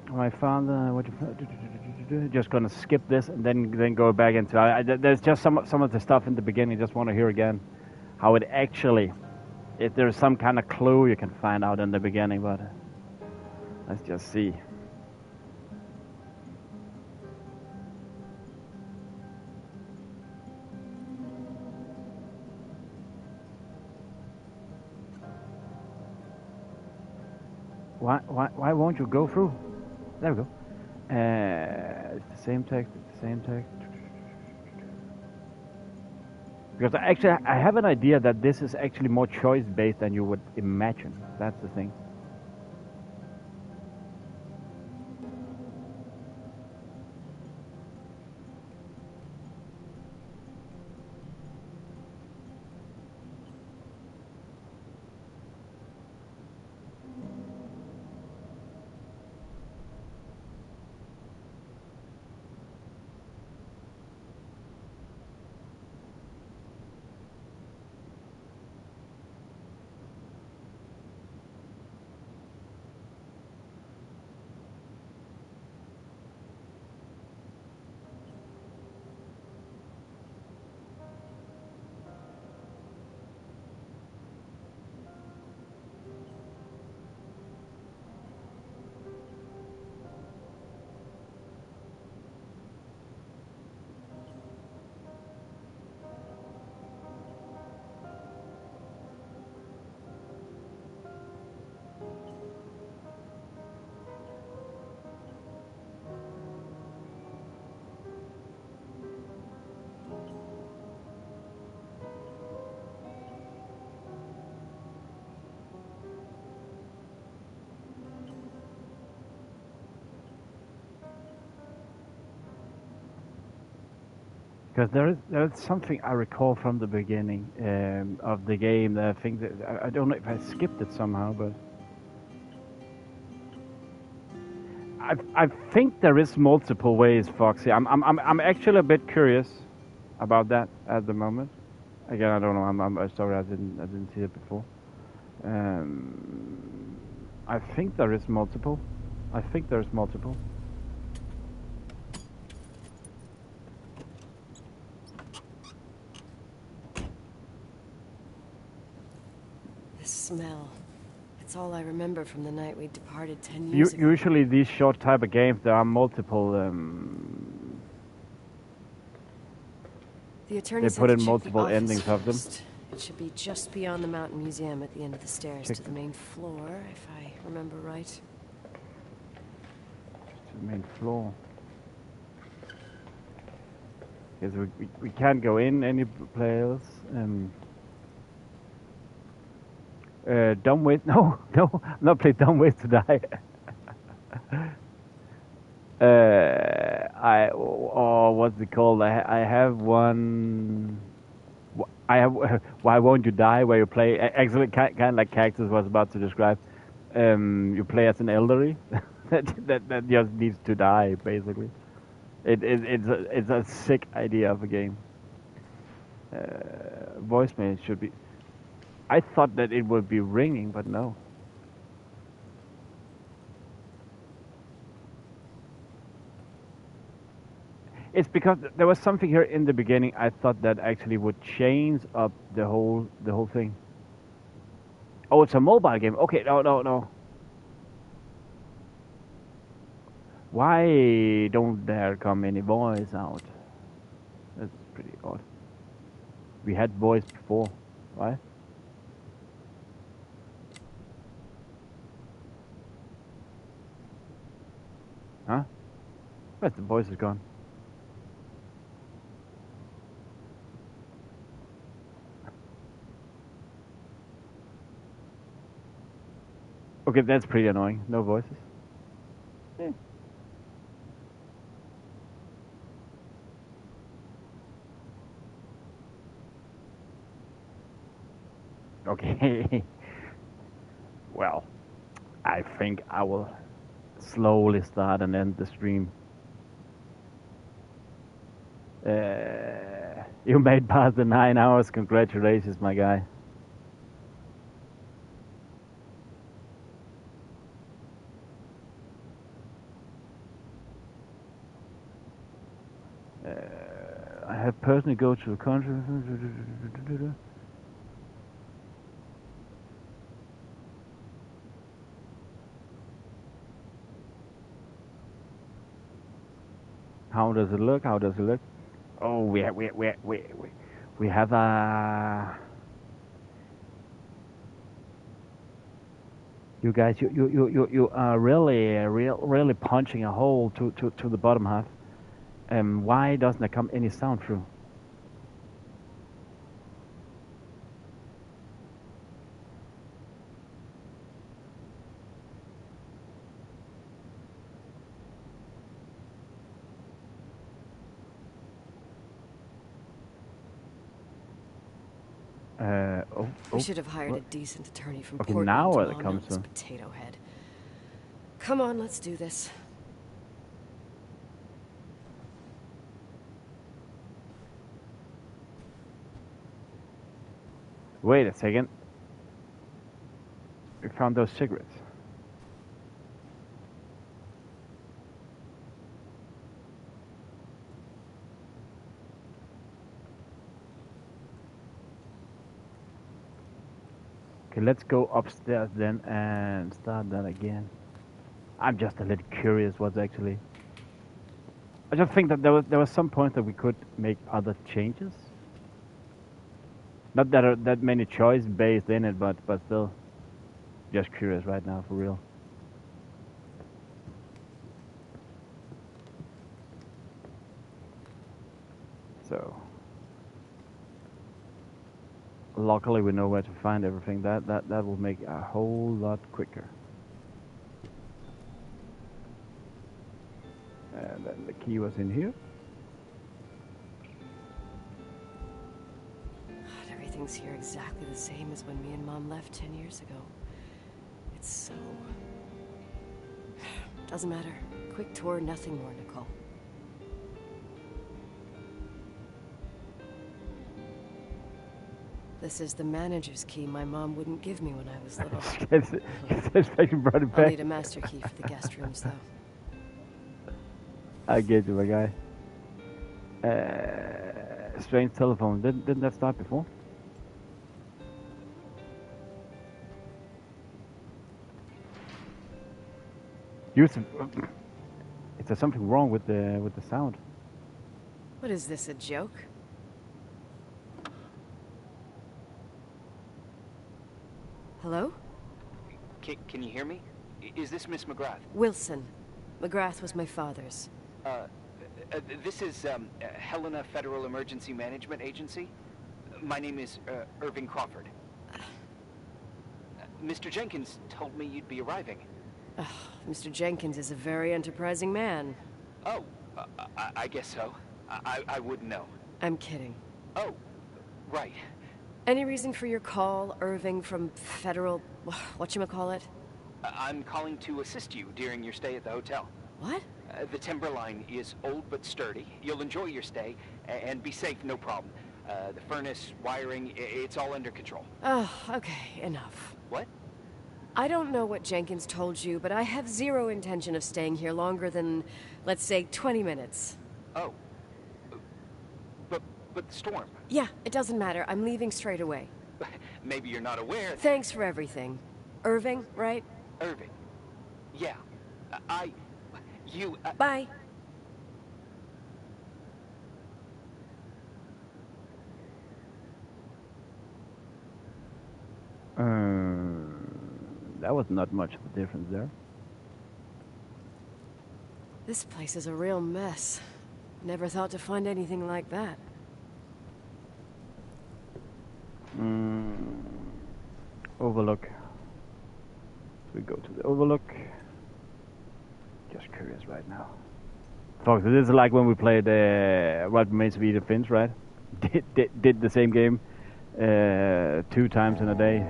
My father, what you just gonna skip this and then go back into. There's just some of the stuff in the beginning. Just want to hear again how it actually, if there's some kind of clue you can find out in the beginning, but let's just see. Why won't you go through? There we go. It's the same text. It's the same text. Because actually, I have an idea that this is actually more choice-based than you would imagine. That's the thing. Because there is something I recall from the beginning of the game that I think that I don't know if I skipped it somehow, but I think there is multiple ways, Foxy. I'm actually a bit curious about that at the moment. Again, I don't know. I'm sorry. I didn't see it before. I think there is multiple. I think there's multiple. The smell. It's all I remember from the night we departed 10 years ago. Usually these short type of games, there are multiple. The attorney They put said in to check the multiple office endings of them. first. It should be just beyond the Mountain Museum at the end of the stairs Check to the main floor, if I remember right. The main floor. Because we can't go in any place. Dumb ways. No, no, I'm not playing Dumb Ways to Die. What's it called? I have one. I have Why Won't You Die, where you play actually kind of like characters was about to describe. You play as an elderly that just needs to die, basically. It's a sick idea of a game. Voicemail should be. I thought that it would be ringing, but no. It's because there was something here in the beginning. I thought that actually would change up the whole thing. Oh, it's a mobile game. Okay, no. Why don't there come any voice out? That's pretty odd. We had voice before. Why? Huh? But the voice is gone. Okay, that's pretty annoying. No voices. Eh. Okay. Well, I think I will slowly start and end the stream. You made past the 9 hours. Congratulations, my guy. I have personally go to the country. How does it look? How does it look? Oh, we have a. You guys, you are really punching a hole to the bottom half. Why doesn't there come any sound through? We should have hired a decent attorney from Okay, Portland now to it mom comes out this to. potato head. Come on, let's do this. Wait a second. We found those cigarettes. Okay, let's go upstairs then and start that again. I'm just a little curious what's actually. I just think that there was some point that we could make other changes. Not that are that many choice based in it, but still, just curious right now for real. So, luckily we know where to find everything. That will make it a whole lot quicker. And then the key was in here. Everything's here exactly the same as when me and Mom left 10 years ago. It's so... Doesn't matter. Quick tour, nothing more, Nicole. This is the manager's key my mom wouldn't give me when I was little. I'll need a master key for the guest rooms, though. I get you, my guy. Strange telephone. Didn't that start before? Is there something wrong with the sound? What is this, a joke? Hello? Can you hear me? Is this Miss McGrath? Wilson. McGrath was my father's. This is Helena Federal Emergency Management Agency. My name is Irving Crawford. Mr. Jenkins told me you'd be arriving. Mr. Jenkins is a very enterprising man. Oh, I guess so. I wouldn't know. I'm kidding. Oh, right. Any reason for your call, Irving from Federal... whatchamacallit? I'm calling to assist you during your stay at the hotel. What? The timber line is old but sturdy. You'll enjoy your stay, and be safe, no problem. The furnace, wiring, it's all under control. Oh, okay, enough. What? I don't know what Jenkins told you, but I have zero intention of staying here longer than, let's say, 20 minutes. Oh. But the storm. Yeah, it doesn't matter. I'm leaving straight away. Maybe you're not aware. Thanks for everything. Irving, right? Irving. Yeah. You... Bye. That was not much of a difference there. This place is a real mess. Never thought to find anything like that. Overlook. We go to the Overlook. Just curious right now. Folks, this is like when we played What Remains of Edith Finch, right? Did the same game 2 times in a day.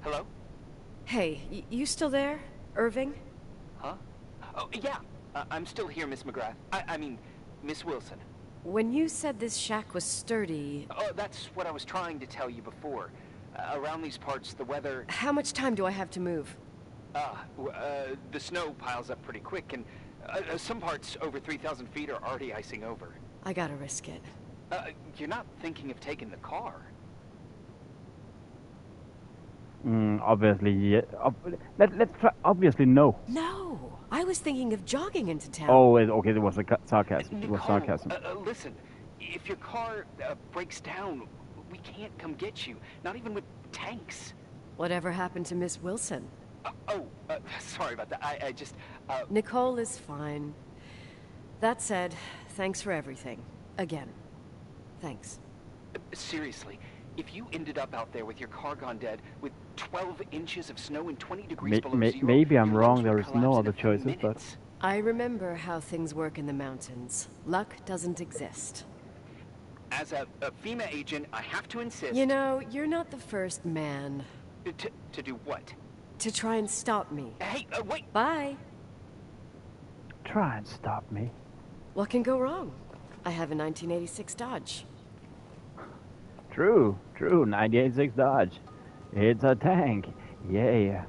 Hello? Hey, you still there, Irving? Huh? Oh, yeah. I'm still here, Miss McGrath. I mean, Miss Wilson. When you said this shack was sturdy... Oh, that's what I was trying to tell you before. Around these parts, the weather... How much time do I have to move? The snow piles up pretty quick, and some parts over 3,000 feet are already icing over. I gotta risk it. You're not thinking of taking the car? Obviously, yeah. Let's try. Obviously, no. No! I was thinking of jogging into town. Oh, okay, it was a sarcasm. It was Nicole, sarcasm. Listen, if your car breaks down, we can't come get you. Not even with tanks. Whatever happened to Miss Wilson? Sorry about that. I just... Nicole is fine. That said, thanks for everything. Again. Thanks. Seriously, if you ended up out there with your car gone dead, with 12 inches of snow and 20 degrees below zero... Maybe I'm your wrong, lungs there would is no collapse in other a few choices, but... minutes. I remember how things work in the mountains. Luck doesn't exist. As a FEMA agent, I have to insist... You know, you're not the first man. To do what? To try and stop me. Hey, wait! Bye! Try and stop me. What can go wrong? I have a 1986 Dodge. True, 98.6 Dodge. It's a tank. Yeah.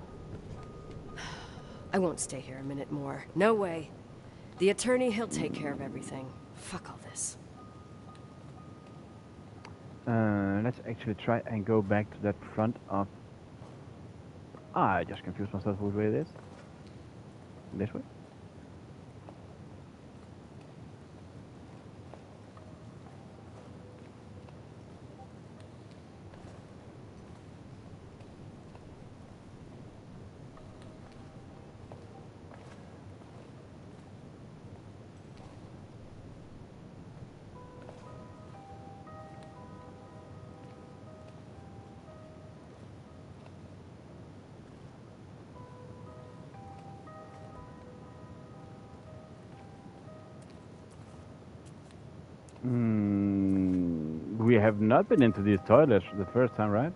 I won't stay here a minute more. No way. The attorney, he'll take care of everything. Fuck all this. Let's actually try and go back to that front of... I just confused myself which way it is. This way? We have not been into these toilets the first time, right?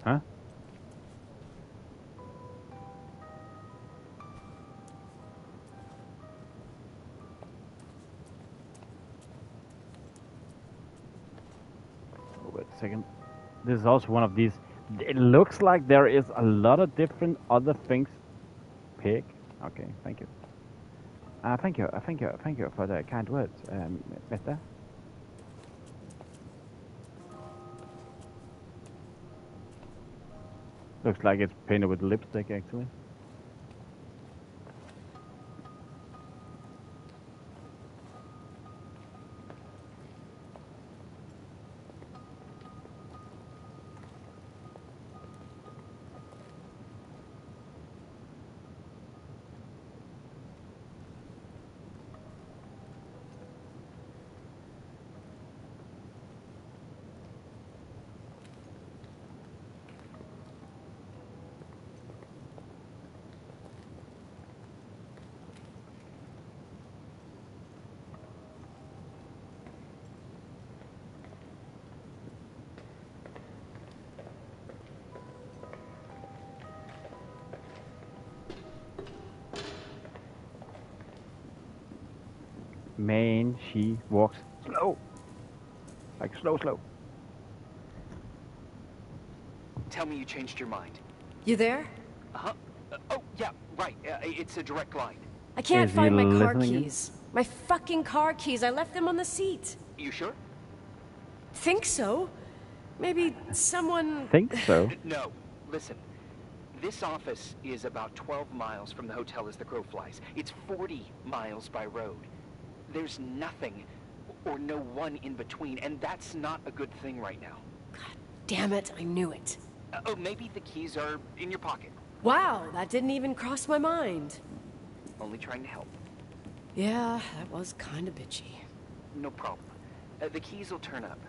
Huh? Oh, wait a second. This is also one of these. It looks like there is a lot of different other things. Pig. Okay, thank you. Thank you for the kind words, Mister. Looks like it's painted with lipstick, actually. Man, she walks slow. Like slow. Tell me you changed your mind. You there? Uh-huh. Oh, yeah, right. It's a direct line. I can't Is he find my car listening in? keys. My fucking car keys. I left them on the seat. You sure? Think so? Maybe someone... Think so. No. Listen. This office is about 12 miles from the hotel as the crow flies. It's 40 miles by road. There's nothing or no one in between, and that's not a good thing right now. God damn it, I knew it. Oh, maybe the keys are in your pocket. Wow, that didn't even cross my mind. Only trying to help. Yeah, that was kind of bitchy. No problem. The keys will turn up.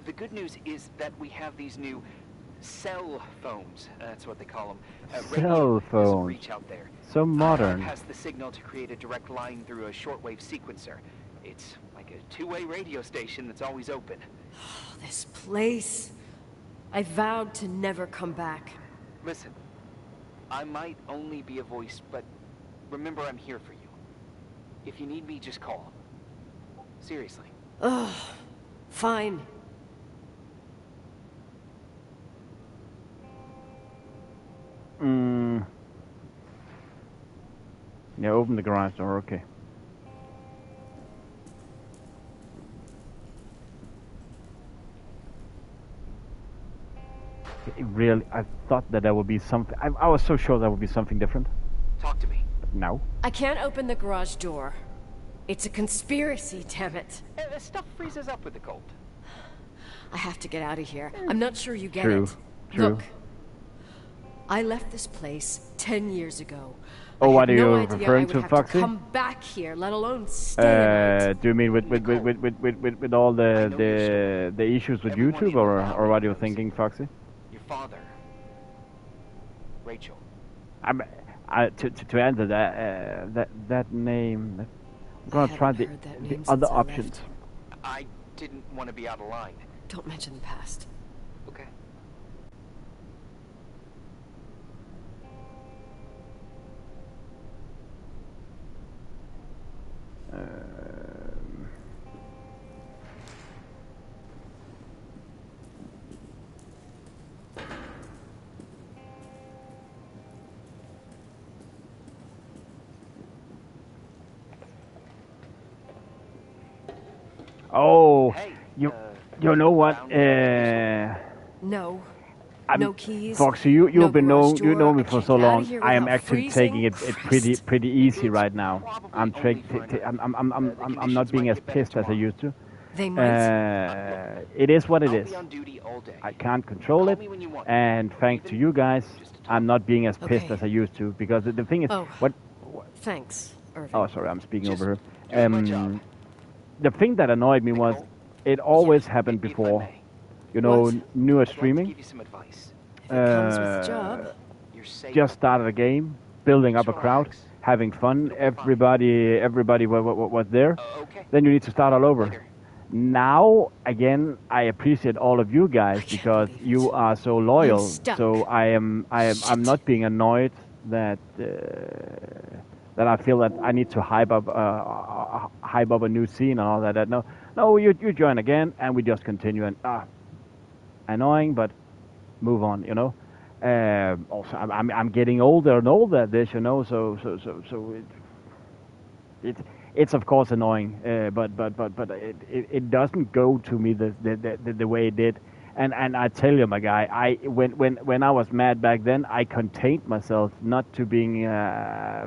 The good news is that we have these new cell phones. That's what they call them. Cell phones. Reach out there. So modern. It has the signal to create a direct line through a shortwave sequencer. It's like a two-way radio station that's always open. Oh, this place. I vowed to never come back. Listen, I might only be a voice, but remember I'm here for you. If you need me, just call. Seriously. Ugh, fine. Yeah, open the garage door, okay. Really, I thought that there would be something. I was so sure there would be something different. Talk to me. But no. I can't open the garage door. It's a conspiracy, damn it. Stuff freezes up with the cold. I have to get out of here. I'm not sure you get True, it. true. Look, I left this place 10 years ago. Oh, I what had are you no idea referring I would to, have Foxy? come back here, let alone stay a night. Do you mean with all the issues with YouTube, or what are you thinking, Foxy? Your father. Rachel. To answer that name, I'm gonna try the heard that name other since I options. left. I didn't want to be out of line. Don't mention the past. Okay. Oh, Hey, you know what? No. I'm, No keys. Foxy, you've no been garage you know door. me I for can't so get out of long. here I am without actually freezing. taking it Christ. pretty easy It's right now. probably I'm only for an I'm not being as pissed as I used to. They might. It is what it I'll is. be on duty all day. I can't control it, Call me when you want. and thanks to Even you guys, just to talk. I'm not being as pissed Okay. as I used to, because the thing is, Oh. what? Thanks, Irving. Oh, sorry, I'm speaking Just over doing her. my job. The thing that annoyed me was, Nicole? it always Yeah, happened If I before. may, You know, What? newer I'd like to streaming. give you some advice. If it comes with the job. You're safe. Just started a game. building up Just a crowd, relax. having fun. It'll be fine. Everybody was there. Okay. Then you need to start all over. Later. Now, again, I appreciate all of you guys I can't because believe you it. are so loyal. stuck. So I'm Shit. not being annoyed that I feel that I need to hype up a new scene and all that. No, you join again and we just continue and annoying, but move on. Also, I'm getting older and older at this. So it's of course annoying, but it doesn't go to me the way it did. And I tell you, my guy, when I was mad back then, I contained myself not to being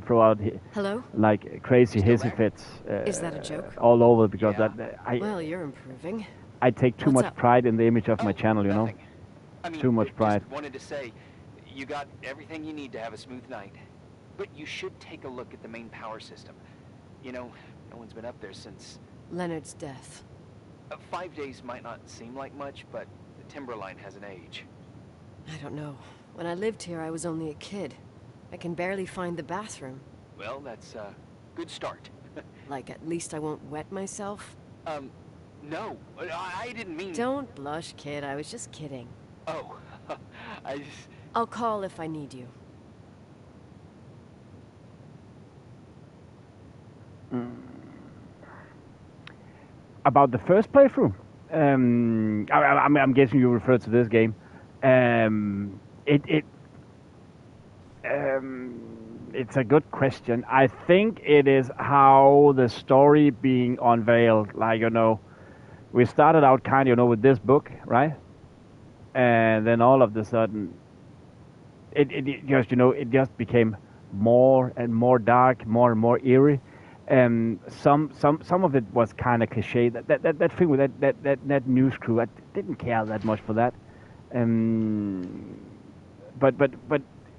throw out Hello? like crazy Still hissy there? fits Is that a joke? all over because Yeah. Well, you're improving. I take too What's much up? pride in the image of my channel. Nothing. I mean, Too much pride. Just wanted to say, you got everything you need to have a smooth night. But you should take a look at the main power system. No one's been up there since... Leonard's death. 5 days might not seem like much, but the timberline has an age. I don't know. When I lived here, I was only a kid. I can barely find the bathroom. Well, that's a good start. Like, at least I won't wet myself. No, I didn't mean... Don't blush, kid. I was just kidding. Oh, I just... I'll call if I need you. About the first playthrough, I'm guessing you refer to this game. It's a good question. I think it is how the story being unveiled. Like we started out kind of with this book, right? And then all of a sudden, it just became more and more dark, more and more eerie. Some of it was kind of cliche. That thing with that news crew, I didn't care that much for that. But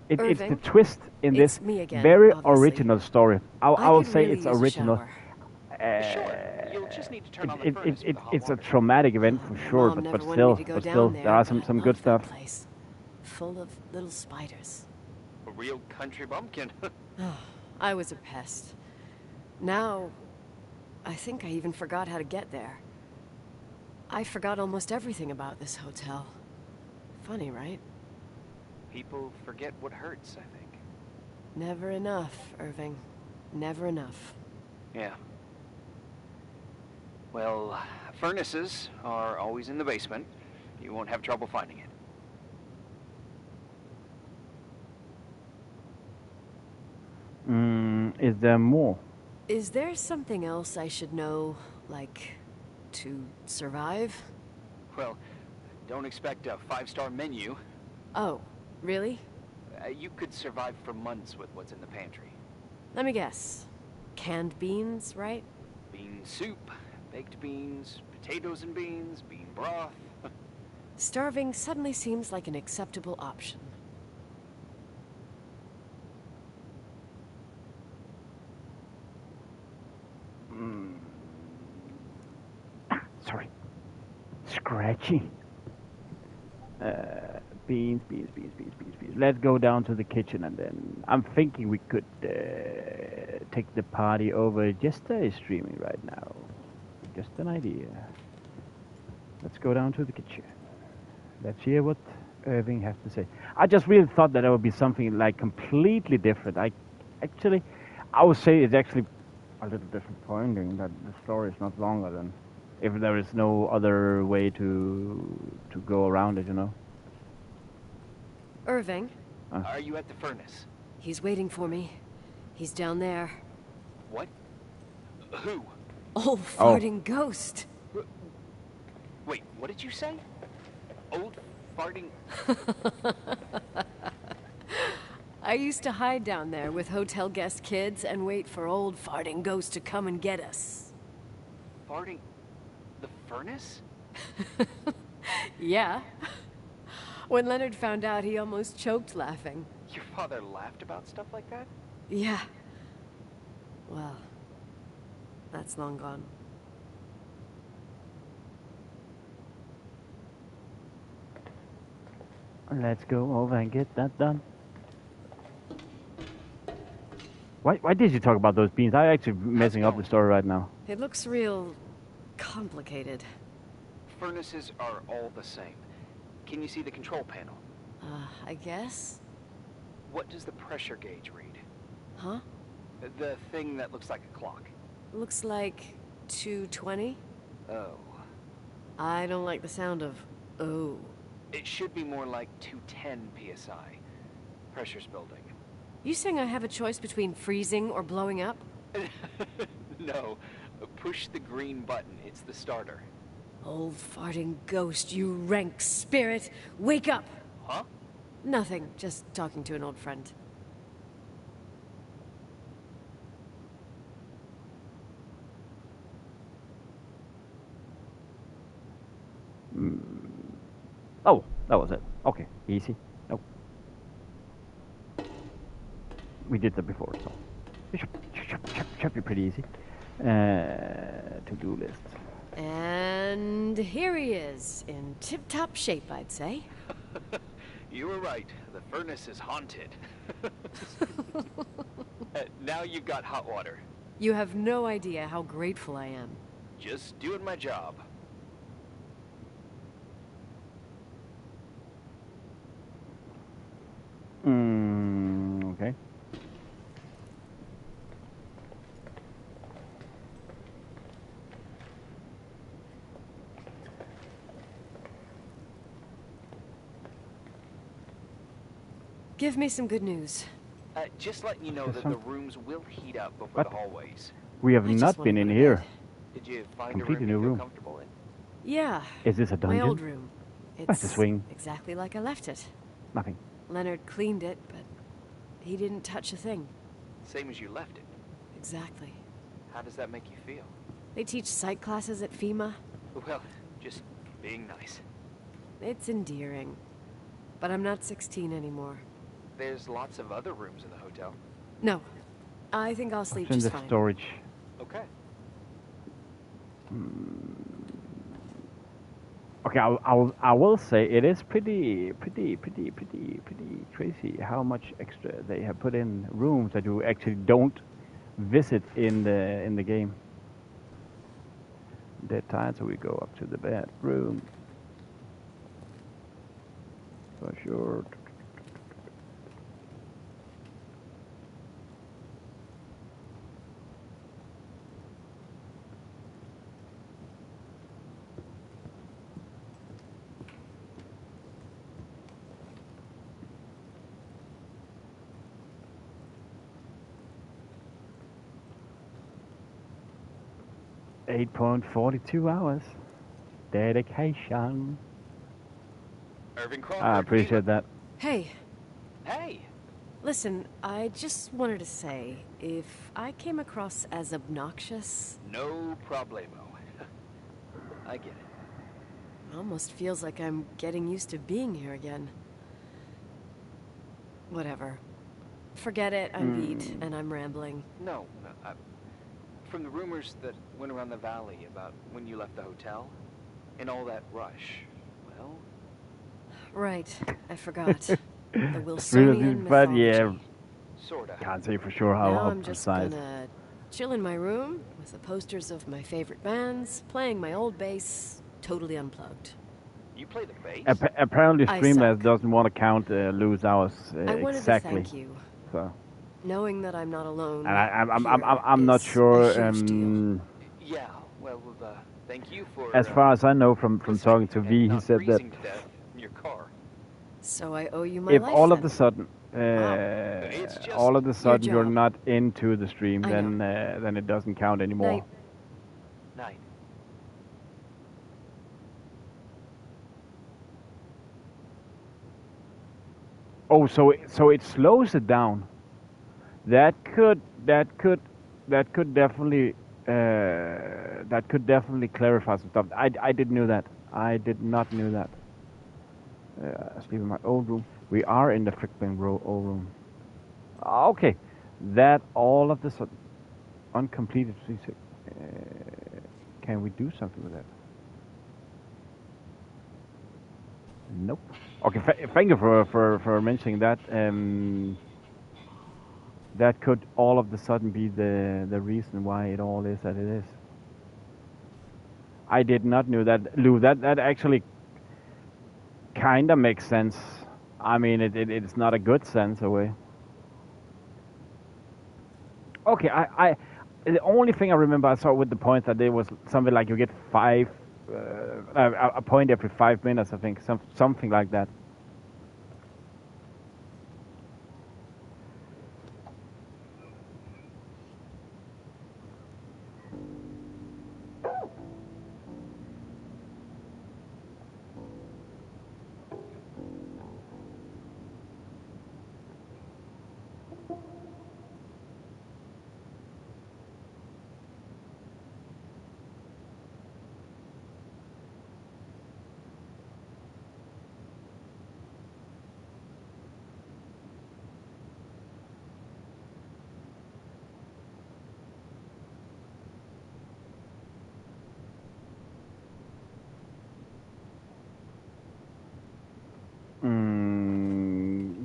it's the Irving, twist in it's this me again, very obviously. original story. I I will could say really it's use a original. shower. Sure, you'll just need to turn on the furnace with the hot It's a water. traumatic event for My sure, Mom never but wanted still, me to go down there are some but I good love that stuff. place. Full of little spiders. A real country bumpkin. I was a pest. Now, I think I even forgot how to get there. I forgot almost everything about this hotel. Funny, right? People forget what hurts, I think. Never enough, Irving. Never enough. Yeah. Well, furnaces are always in the basement. You won't have trouble finding it. Is there more? Is there something else I should know, like, to survive? Well, don't expect a 5-star menu. Oh, really? You could survive for months with what's in the pantry. Let me guess. Canned beans, right? Bean soup, baked beans, potatoes and beans, bean broth. Starving suddenly seems like an acceptable option. Sorry. Scratchy. Beans. Let's go down to the kitchen and then I'm thinking we could take the party over. Jester is streaming right now. Just an idea. Let's go down to the kitchen. Let's hear what Irving has to say. I just really thought that it would be something like completely different. I would say it's actually a little disappointing that the story is not longer than if there is no other way to go around it, Irving, Are you at the furnace? he's waiting for me. He's down there. What? Who? Old farting ghost. Wait, what did you say? Old farting... I used to hide down there with hotel guest kids and wait for old farting ghost to come and get us. Farting... the furnace? Yeah. When Leonard found out, he almost choked laughing. Your father laughed about stuff like that? Yeah. Well, that's long gone. Let's go over and get that done. Why did you talk about those beans? I'm actually messing up the story right now. It looks real complicated. Furnaces are all the same. Can you see the control panel? I guess? What does the pressure gauge read? Huh? The thing that looks like a clock. Looks like 220. Oh. I don't like the sound of oh. It should be more like 210 psi. Pressure's building. You saying I have a choice between freezing or blowing up? No. Push the green button. It's the starter. Old farting ghost, you rank spirit. Wake up! Huh? Nothing. Just talking to an old friend. Oh, that was it. Okay, easy. Nope. We did that before, so should be pretty easy. To-do list. And here he is, in tip-top shape, I'd say. You were right. The furnace is haunted. Now you've got hot water. You have no idea how grateful I am. Just doing my job. Okay. Give me some good news. Just letting you know that the rooms will heat up before What? the hallways. We have I just not wanna been go in to here. bed. Did you find Completely a new room you room. feel comfortable in? Yeah. Is this a dungeon? My old room. That's the swing. Exactly like I left it. Nothing. Leonard cleaned it, but he didn't touch a thing. Same as you left it. Exactly. How does that make you feel? They teach psych classes at FEMA. Well, just being nice. It's endearing. But I'm not 16 anymore. There's lots of other rooms in the hotel. No. I think I'll sleep It's in just the fine. storage. Okay. Okay, I will say it is pretty crazy how much extra they have put in rooms that you actually don't visit in the game. Dead tired, so we go up to the bedroom. For sure. .42 hours. Dedication. Irving Crawford. I appreciate that. Hey, Hey. listen, I just wanted to say, if I came across as obnoxious, No problemo. I get it. it almost feels like I'm getting used to being here again. Whatever. Forget it, I'm beat, and I'm rambling. No. From the rumors that went around the valley about when you left the hotel, and all that rush, well... Right, I forgot. The Wilsonian But mythology. yeah, Sorta. can't say for sure Now how I'm just precise. gonna chill in my room with the posters of my favorite bands, playing my old bass, totally unplugged. You play the bass? Apparently, I Streamlabs suck. doesn't want to count lose hours I wanted exactly. to thank you. So, Knowing that I'm not alone. and I'm here not is sure. a huge deal. Yeah, well, thank you for... As far as I know from talking to and V, he not said that freezing to death in your car. So I owe you my if life all then. of the sudden, It's just all of the sudden you're job. not into the stream, I then it doesn't count anymore. Night. Night. Oh, so it slows it down. That could definitely clarify some stuff. I didn't know that. I did not know that. Sleep in my old room. We are in the freaking old room. Okay, that all of the sudden uncompleted. Can we do something with that? Nope. Okay, thank you for mentioning that. that could all of the sudden be the reason why it all is as it is. I did not know that, Lou. That actually kind of makes sense. I mean, it's not a good sense away. Okay, the only thing I remember I saw with the points that there was something like you get a point every 5 minutes, I think, something like that.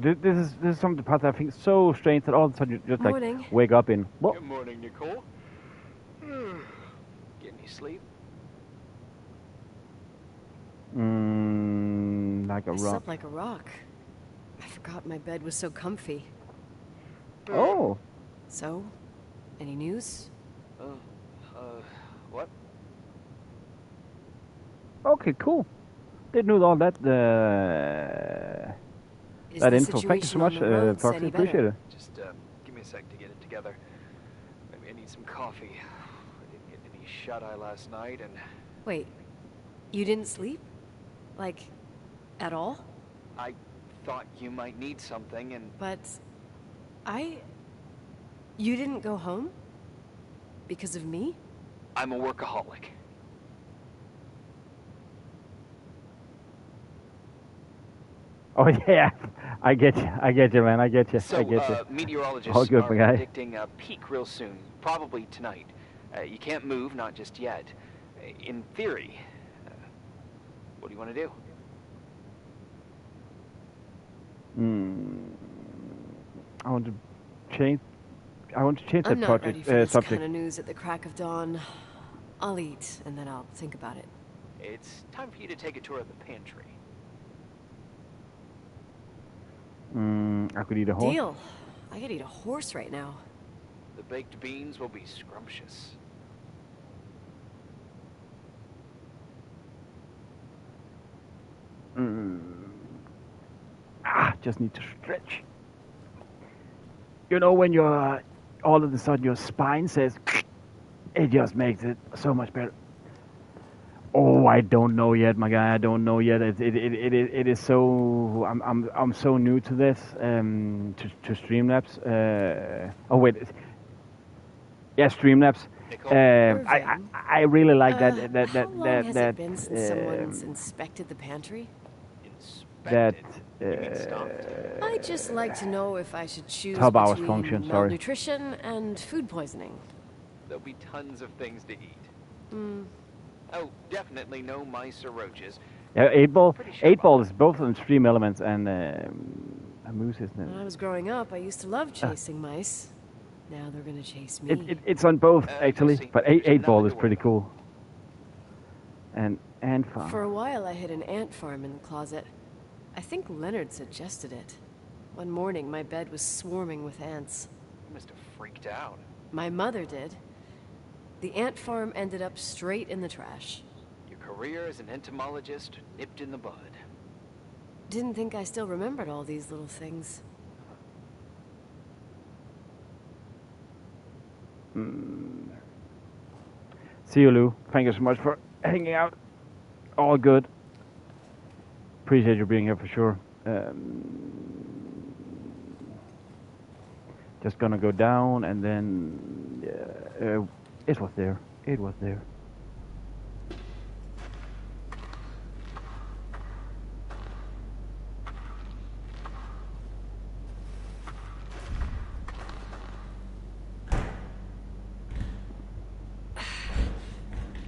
This is some of the parts I think so strange that all of a sudden you just Morning. like wake up in. What? Good morning, Nicole. Get any sleep? Like a I rock. slept like a rock. I forgot my bed was so comfy. Oh, So, any news? What? okay, cool. Didn't know all that. Is That the info. Thank you so situation on much, the roads Foxy. any Appreciate better? it. Just give me a sec to get it together. Maybe I need some coffee. I didn't get any shut-eye last night, and Wait, you didn't sleep? Like, at all? I thought you might need something, and But you didn't go home? Because of me? I'm a workaholic. Oh yeah, I get you. I get you, man. I get you. So, I get you. meteorologists All good, are my guy. predicting a peak real soon, probably tonight. You can't move, not just yet. In theory, what do you want to do? I want to change. I want to change I'm that not project ready for this subject. kind of news at the crack of dawn. I'll eat, and then I'll think about it. It's time for you to take a tour of the pantry. I could eat a horse. Deal. I could eat a horse right now. The baked beans will be scrumptious. Just need to stretch. You know when you're all of a sudden your spine says, it just makes it so much better. Oh, I don't know yet, my guy. I don't know yet. It is so. I'm so new to this. To Streamlabs. Oh wait. Yeah, Streamlabs. I really like How long has it been since someone's inspected the pantry? that You mean stopped? I'd just like to know if I should choose Top hours between function, sorry. malnutrition and food poisoning. There'll be tons of things to eat. Oh, definitely no mice or roaches. Yeah, 8-ball. Pretty sure 8-ball about is both on Stream Elements and a moose, isn't When I it? was growing up, I used to love chasing mice. Now they're gonna chase me. It's on both You'll actually, see. but There's 8-ball nothing is to pretty worry cool. And For farm. a while, I hid an ant farm in the closet. I think Leonard suggested it. One morning, my bed was swarming with ants. You must have freaked out. My mother did. The ant farm ended up straight in the trash. Your career as an entomologist nipped in the bud. Didn't think I still remembered all these little things. See you, Lou. Thank you so much for hanging out. All good. Appreciate you being here for sure. Just gonna go down and then it was there. It was there.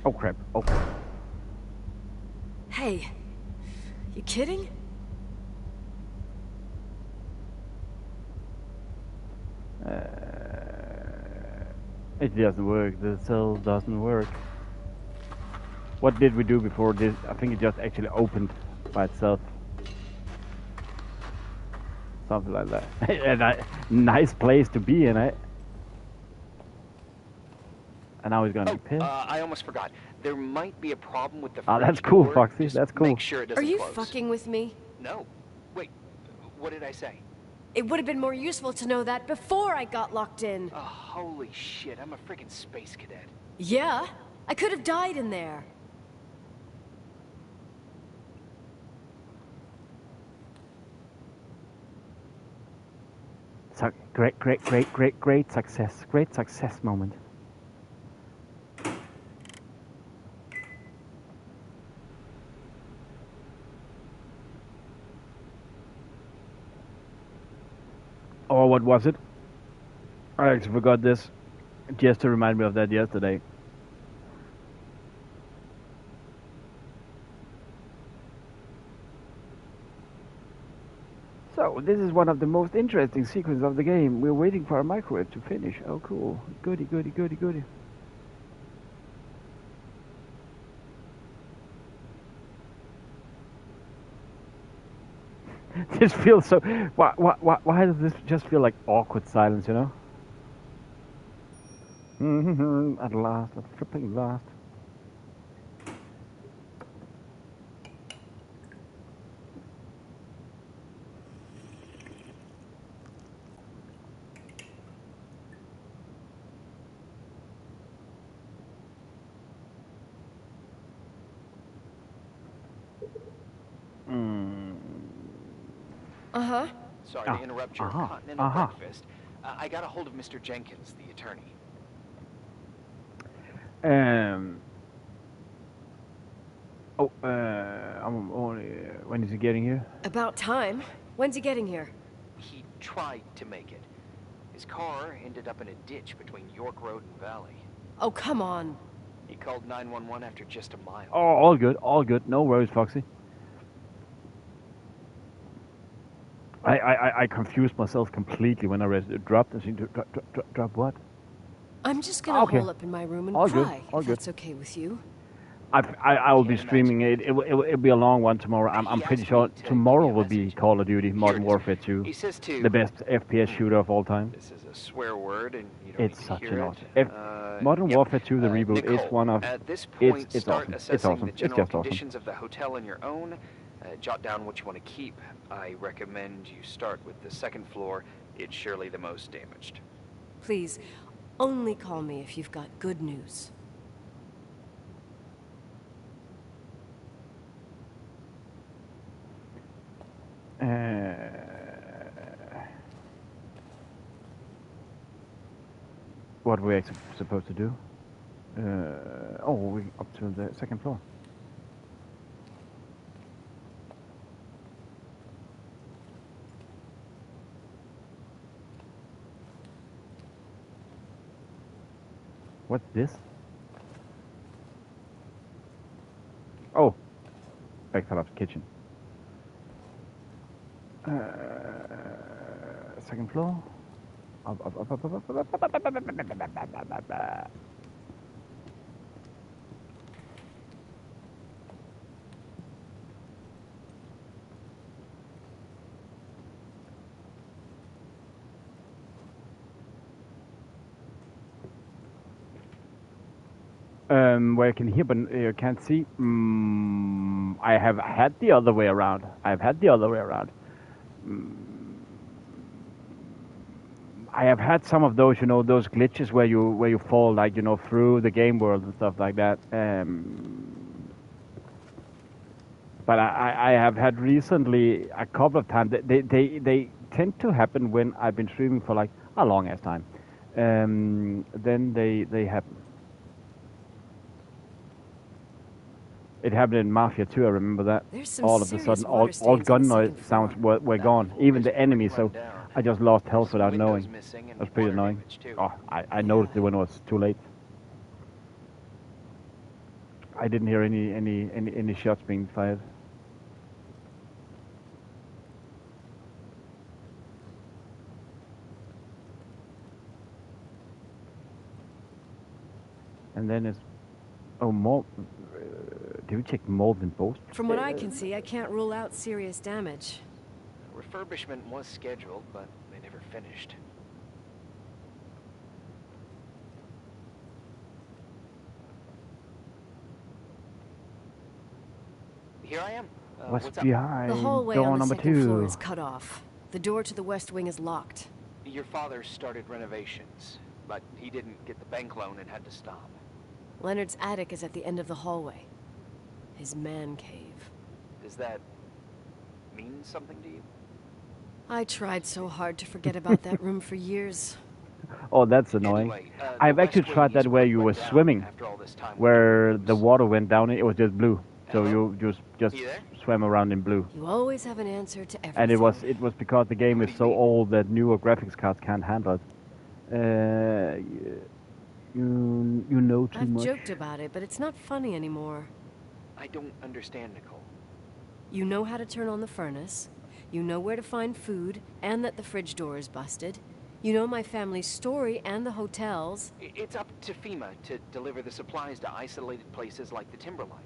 Oh crap. Oh. Hey, you kidding? It doesn't work. The cell doesn't work. What did we do before this? I think it just actually opened by itself. Something like that. And nice place to be in, eh? And now he's gonna be pissed. I almost forgot. There might be a problem with the Oh, fridge that's cool, door. Foxy. Just That's cool. Make sure it doesn't Are you close. fucking with me? No. Wait. What did I say? It would have been more useful to know that before I got locked in. Oh, holy shit! I'm a freaking space cadet. Yeah, I could have died in there. So, great success. Great success moment. Oh, what was it? I actually forgot this. Just to remind me of that yesterday. So, this is one of the most interesting sequences of the game. We're waiting for our microwave to finish. Oh, cool. Goody, goody, goody, goody. This feels so... Why does this just feel like awkward silence, you know? At last, at flipping last. Uh-huh. Sorry to interrupt your continental breakfast. I got a hold of Mr. Jenkins, the attorney. I'm only... when is he getting here? About time. When's he getting here? He tried to make it. His car ended up in a ditch between York Road and Valley. Oh, come on. He called 911 after just a mile. Oh, all good, all good. No worries, Foxy. I confused myself completely when I read it. Dropped. I seemed to drop what? I'm just gonna hole up in my room and cry, if that's okay with you. I will be streaming it. It'll be a long one tomorrow. I'm pretty sure tomorrow will be Call of Duty Modern Warfare 2. He says the best FPS shooter of all time. This is a swear word, and you don't It's need to such hear an it. awesome. Modern Warfare 2, the reboot, Nicole, is one of. At this point, It's start awesome. assessing It's awesome. the It's general just awesome. conditions of the hotel on your own. Jot down what you want to keep. I recommend you start with the second floor. It's surely the most damaged. Please, only call me if you've got good news. What we're supposed to do? We're up to the second floor. What's this? Oh, back to the kitchen. Second floor. Up. Where you can hear but you can't see. I have had the other way around. I have had some of those, those glitches where you fall, like, through the game world and stuff like that. But I have had recently a couple of times. They tend to happen when I've been streaming for like a long ass time. Then they happen. It happened in Mafia 2, I remember that. All of a sudden, all gun noise sounds were gone, even the enemies, so I just lost health without knowing. That was pretty annoying. Oh, I noticed it when it was too late. I didn't hear any shots being fired. And then it's... Oh, more... did we check mold in both? From what I can see, I can't rule out serious damage. Refurbishment was scheduled, but they never finished. Here I am. What's what's up? behind The hallway door on the number second floor 2? is cut off. The door to the west wing is locked. Your father started renovations, but he didn't get the bank loan and had to stop. Leonard's attic is at the end of the hallway. His man cave. Does that mean something to you? I tried so hard to forget about that room for years. Oh, that's annoying. Anyway, I've the actually West tried Wing that is where what you went were down swimming, after all this time where with the water went down, it was just blue. So Hello? you just You there? swam around in blue. You always have an answer to everything. And it was because the game What is do so you mean? old that newer graphics cards can't handle it. You know too I've much. joked about it, but it's not funny anymore. I don't understand, Nicole. You know how to turn on the furnace. You know where to find food, and that the fridge door is busted. You know my family's story and the hotels. It's up to FEMA to deliver the supplies to isolated places like the Timberline.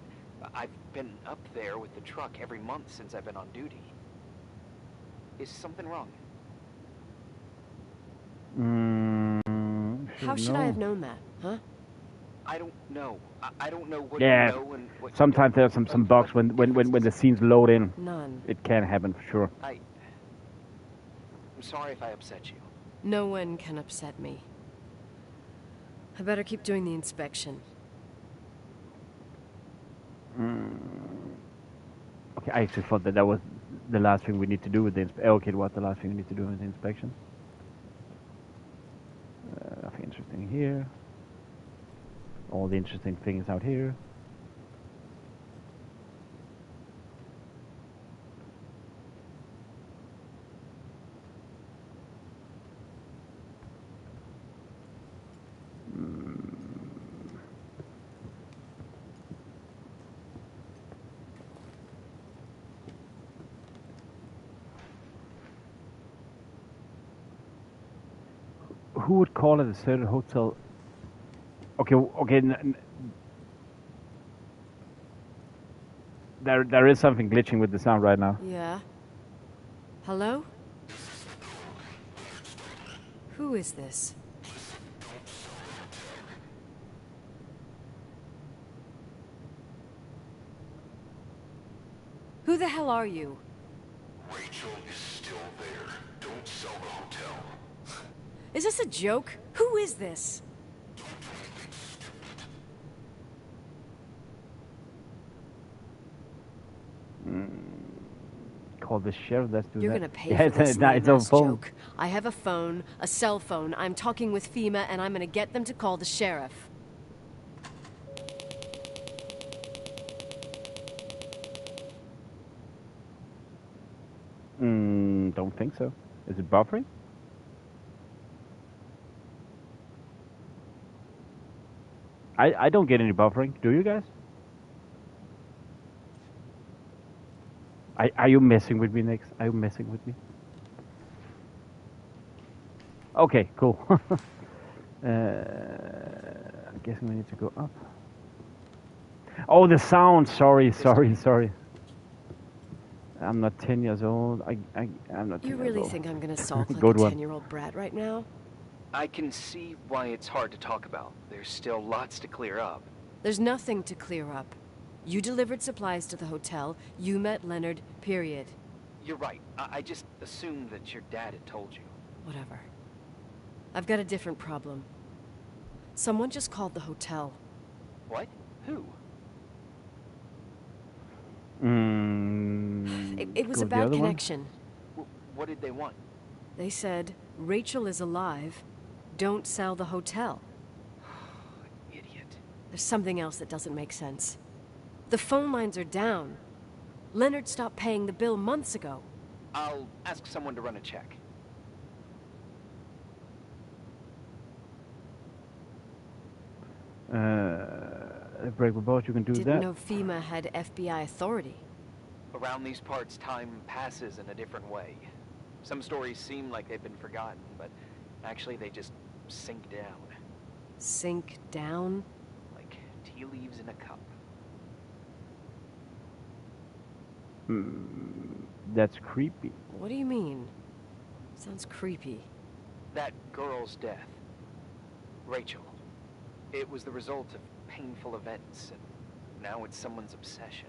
I've been up there with the truck every month since I've been on duty. Is something wrong? How should I have known that, huh? I don't know. I don't know what Yeah, you know and what you sometimes don't there's know. some bugs when the scenes load in. None. It can happen for sure. I'm sorry if I upset you. No one can upset me. I better keep doing the inspection. Okay, I actually thought that was the last thing we need to do with the inspection. Okay, it was the last thing we need to do with the inspection. Nothing interesting here. All the interesting things out here. Who would call it a certain hotel? Okay, okay. There is something glitching with the sound right now. Yeah? Hello? Who is this? Who the hell are you? Rachel is still there. Don't sell the hotel. Is this a joke? Who is this? Call the sheriff. Let's do You're that. gonna pay for this it's on lame-ass phone. joke. I have a phone, a cell phone. I'm talking with FEMA, and I'm gonna get them to call the sheriff. Don't think so. Is it buffering? I don't get any buffering. Do you guys? Are you messing with me, Nix? Are you messing with me? Okay, cool. I'm guessing we need to go up. Oh, the sound. Sorry. I'm not 10 years old. I'm not 10 You years really old. think I'm gonna sulk like Good a one. 10-year-old brat right now? I can see why it's hard to talk about. There's still lots to clear up. There's nothing to clear up. You delivered supplies to the hotel. You met Leonard, period. You're right. I just assumed that your dad had told you. Whatever. I've got a different problem. Someone just called the hotel. What? Who? It was go a with the other bad one? connection. What did they want? They said, Rachel is alive. Don't sell the hotel. Idiot. There's something else that doesn't make sense. The phone lines are down. Leonard stopped paying the bill months ago. I'll ask someone to run a check. Break the boat. You can do Didn't that. know FEMA had FBI authority. Around these parts, time passes in a different way. Some stories seem like they've been forgotten, but actually they just sink down. Sink down? tea leaves in a cup. That's creepy. What do you mean? Sounds creepy. That girl's death. Rachel. It was the result of painful events, and now it's someone's obsession.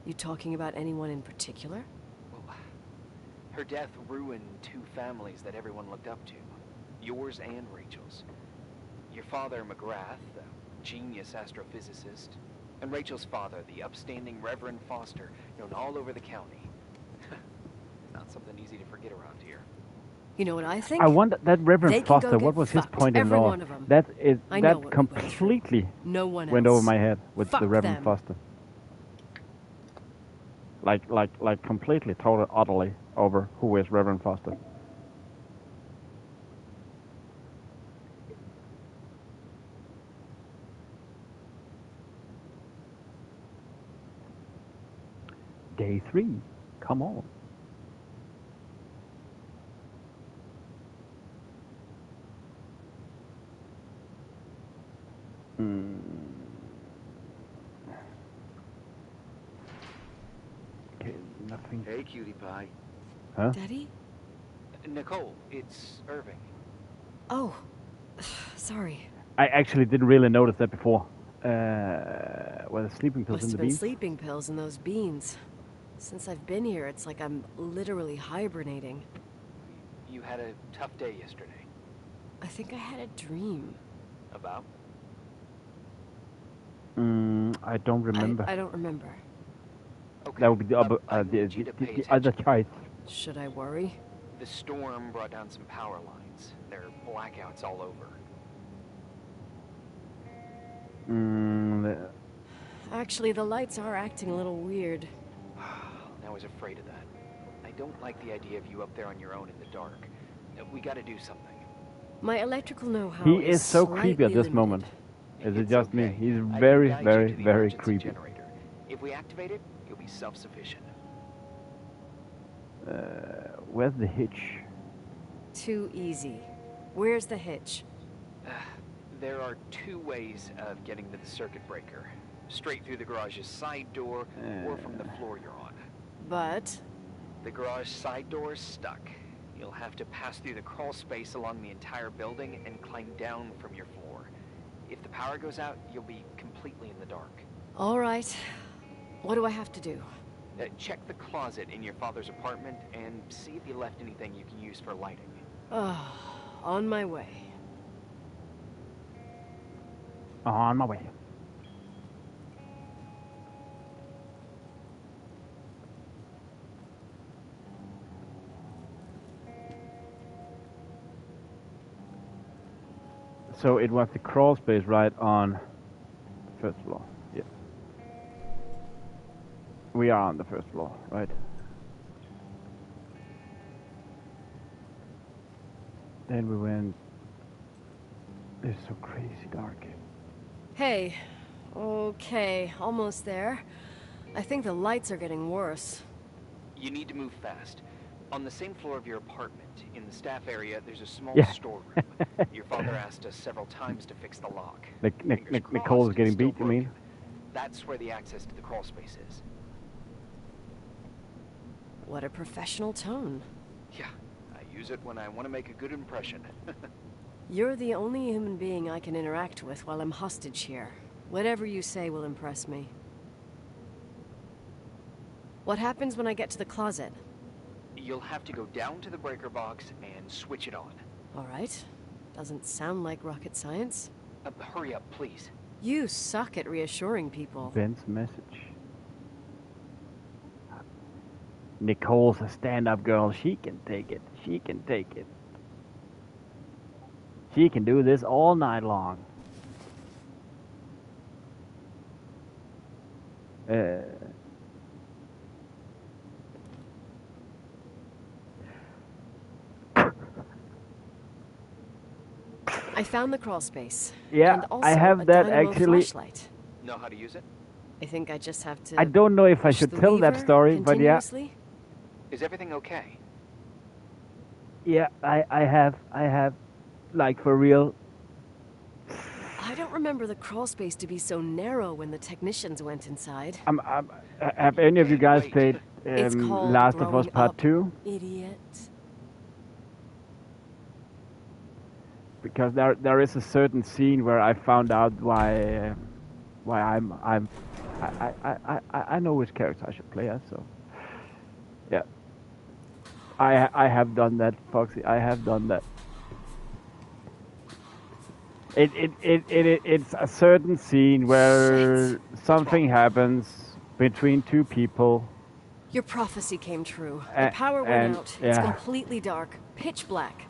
You talking about anyone in particular? Well, her death ruined two families that everyone looked up to. Yours and Rachel's. Your father, McGrath, a genius astrophysicist, and Rachel's father, the upstanding Reverend Foster, known all over the county. Not something easy to forget around here. You know what I think? I wonder that They Reverend can go Foster. get What was his fucked, point in it every all? one of 'em. That I know that what we went through. completely No one went else. over my head with Fuck the Reverend them. Foster. Like completely, totally, utterly over who is Reverend Foster. Day 3. Come on. Okay, nothing. Hey, cutie pie. Huh? Daddy? Nicole, it's Irving. Oh, sorry. I actually didn't really notice that before. Were the sleeping pills Must in the have been beans? sleeping pills in those beans. Since I've been here, it's like I'm literally hibernating. You had a tough day yesterday. I think I had a dream. About? I don't remember. I don't remember. Okay. That would be the I need you to pay the other attention. choice. Should I worry? The storm brought down some power lines. There are blackouts all over. Actually, the lights are acting a little weird. I was afraid of that. I don't like the idea of you up there on your own in the dark. We gotta do something. My electrical know-how He is so creepy at slightly this limited. moment. Is it It's just okay. me? He's I can very, guide you very, to the very emergency creepy. generator. If we activate it, you'll be self-sufficient. Where's the hitch? Too easy. Where's the hitch? There are two ways of getting to the circuit breaker. Straight through the garage's side door, or from the floor you're on. But The garage side door is stuck. You'll have to pass through the crawl space along the entire building and climb down from your floor. If the power goes out, you'll be completely in the dark. all right. What do I have to do? Check the closet in your father's apartment and see if you left anything you can use for lighting. On my way. On my way. So it was the crawl space right on the first floor. Yes. We are on the first floor, right? Then we went. It's so crazy dark. Hey. Okay, almost there. I think the lights are getting worse. You need to move fast. On the same floor of your apartment, in the staff area, there's a small Yeah. storeroom. Your father asked us several times to fix the lock. Fingers Nicole's crossed, getting it's still beat, you mean? broken. That's where the access to the crawl space is. What a professional tone. Yeah, I use it when I want to make a good impression. You're the only human being I can interact with while I'm hostage here. Whatever you say will impress me. What happens when I get to the closet? You'll have to go down to the breaker box and switch it on. All right. Doesn't sound like rocket science. Hurry up, please. You suck at reassuring people. Ben's message. Nicole's a stand-up girl. She can take it. She can take it. She can do this all night long. I found the crawl space. Yeah, and also I have a that dynamo actually. flashlight. Know how to use it? I think I just have to. I don't know if I push should the tell that lever story, but yeah. continuously. Is everything okay? Yeah, I have, like for real. I I don't remember the crawl space to be so narrow when the technicians went inside. Have any of you guys played It's called Last of Us growing Part up, 2? idiot. Because there is a certain scene where I found out why I know which character I should play as. So yeah, I have done that, Foxy. I have done that. It's a certain scene where something happens between two people. Your prophecy came true. The power went out. It's completely dark, pitch black.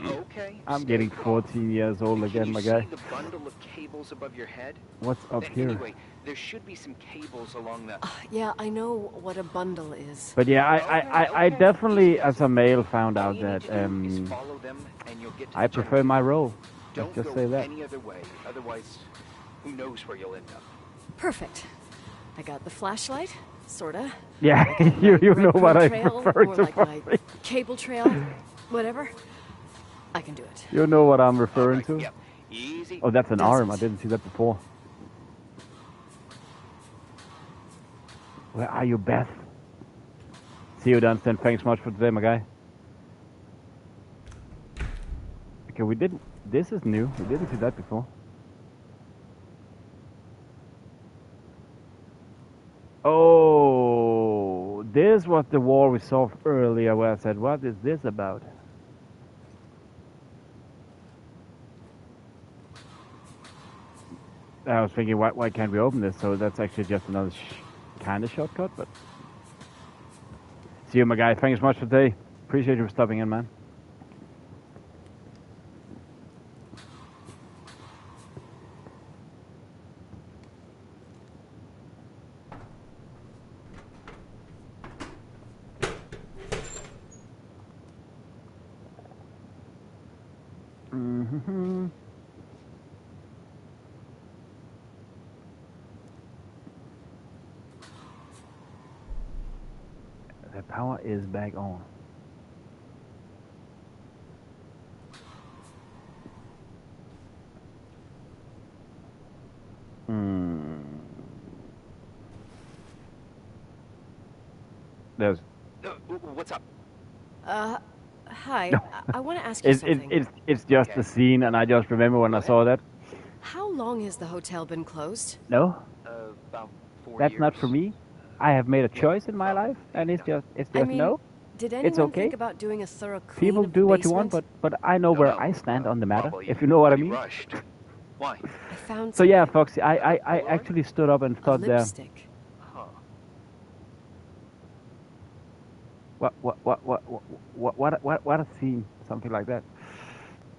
Okay. I'm getting 14 years old again, my guy. Can you see the bundle of cables above your head? What's up here? Anyway, there should be some cables along the... Yeah, I know what a bundle is. But yeah, I definitely, as a male, found All out you need that to do is follow them and you'll get to I the prefer my role. Don't Let's just go say that. any other way. Otherwise, who knows where you'll end up. Perfect. I got the flashlight, sorta. Yeah, you know what I trail, prefer or to like my find. cable trail, whatever. I can do it. You know what I'm referring Right, to? yep. Easy. Oh, that's an Does arm. it? I didn't see that before. Where are you, Beth? See you, Dunstan. Thanks much for today, my guy. Okay, we didn't... This is new. We didn't see that before. Oh, this was the war we saw earlier where I said, what is this about? I was thinking, why can't we open this? So that's actually just another kind of shortcut, but... See you, my guy. Thanks so much for today. Appreciate you for stopping in, man. Mm-hmm. The power is back on. There's... What's up? Hi. I want to ask you something. It's just a scene, and I just remember when I saw that. How long has the hotel been closed? No, About 4 that's years. not for me. I have made a choice in my life, and it's just I mean, no. did It's anyone okay. think about doing a thorough clean People of the do what you want, basement? but I know where I stand on the matter, if you know what I mean. Rushed. Why? I found So yeah, something. Foxy, I actually stood up and A thought there. lipstick. Huh. What a scene, something like that.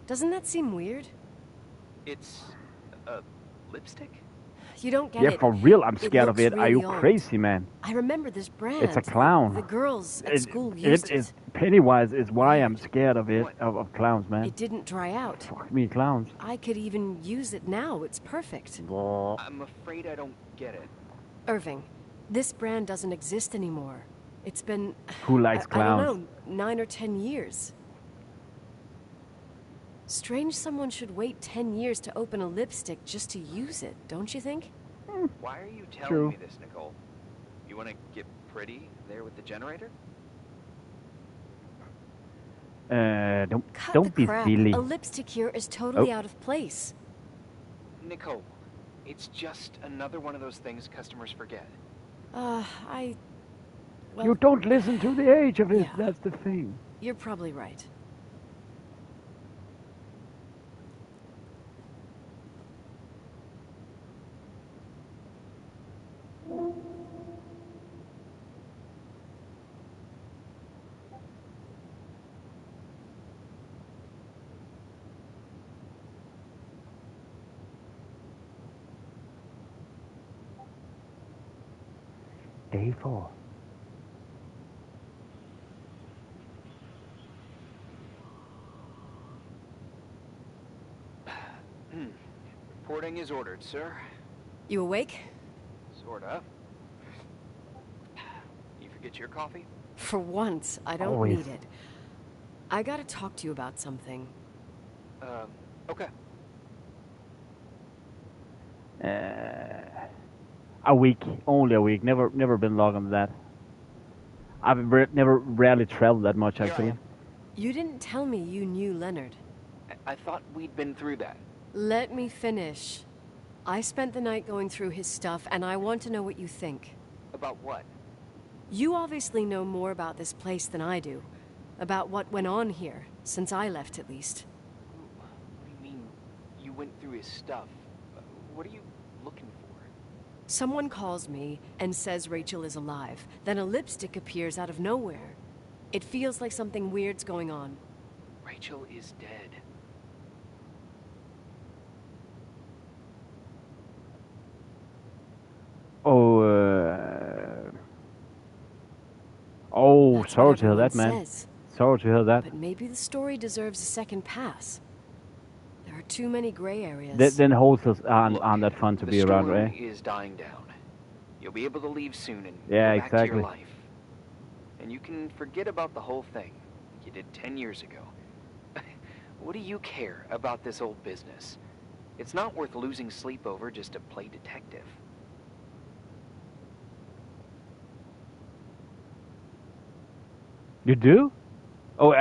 Doesn't that seem weird? It's a lipstick? You don't get Yeah, it. for real, I'm It scared of looks it. Are you really old. crazy, man? I remember this brand. It's a clown. The girls at school used It is Pennywise is why I'm scared of it, of clowns, man. It didn't dry out. Fuck me, clowns. I could even use it now. It's perfect. I'm afraid I don't get it. Irving, this brand doesn't exist anymore. It's been... Who likes I don't clowns? know, 9 or 10 years. Strange someone should wait 10 years to open a lipstick just to use it, don't you think? Why are you telling True. me this, Nicole? You want to get pretty there with the generator? Cut Don't the be crap. silly. A lipstick here is totally Oh. out of place. Nicole, it's just another one of those things customers forget. Well, You don't listen to the age of it. Yeah. That's the thing. you're probably right. Day 4. Reporting is ordered, sir. You awake? Sorta. You forget your coffee? For once, I don't Always. need it. I gotta talk to you about something. Okay. A week, only a week. Never been longer than that. I've never rarely traveled that much Here I actually. am. You didn't tell me you knew Leonard. I thought we'd been through that. Let me finish. I spent the night going through his stuff, and I want to know what you think. About what? You obviously know more about this place than I do. About what went on here, since I left at least. What do you mean, you went through his stuff? What are you looking for? Someone calls me and says Rachel is alive. Then a lipstick appears out of nowhere. It feels like something weird's going on. Rachel is dead. Oh, oh, That's sorry what to hear that, everyone man. says. Sorry to hear that. But maybe the story deserves a second pass. There are too many gray areas. Then hostels Look, aren't that fun to the be around, storm right? is dying down. You'll be able to leave soon and Yeah, go back to your exactly. life. And you can forget about the whole thing like you did 10 years ago. What do you care about this old business? It's not worth losing sleep over just to play detective. You do? Oh,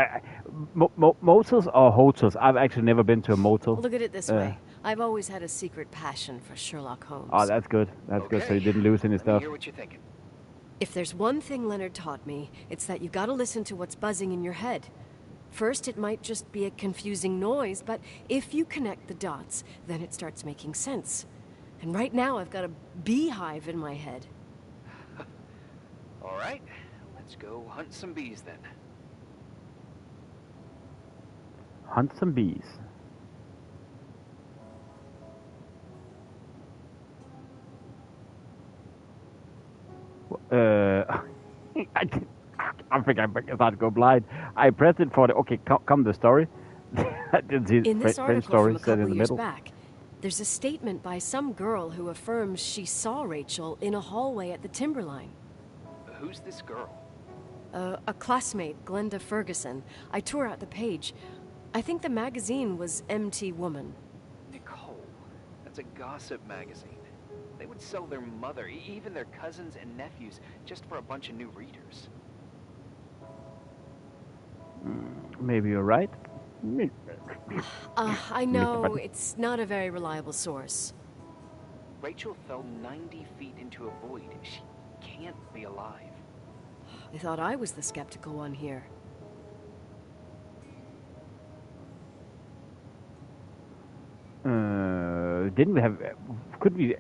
motels or hotels? I've actually never been to a motel. Look at it this way. I've always had a secret passion for Sherlock Holmes. Oh, that's good. That's good. So you didn't lose any Let me stuff. hear what you're thinking. If there's one thing Leonard taught me, it's that you gotta listen to what's buzzing in your head. First, it might just be a confusing noise, but if you connect the dots, then it starts making sense. And right now, I've got a beehive in my head. All right, let's go hunt some bees then. Hunt some bees. I think I'm about to go blind. I pressed it for the... Okay, come the story. I didn't see In this French article story from a set in couple the years middle. back, there's a statement by some girl who affirms she saw Rachel in a hallway at the Timberline. Who's this girl? A classmate, Glenda Ferguson. I tore out the page. I think the magazine was MT Woman. Nicole. That's a gossip magazine. They would sell their mother, even their cousins and nephews, just for a bunch of new readers. Maybe you're right. I know it's not a very reliable source. Rachel fell 90 feet into a void. She can't be alive. I thought I was the skeptical one here. Didn't we have... Could we...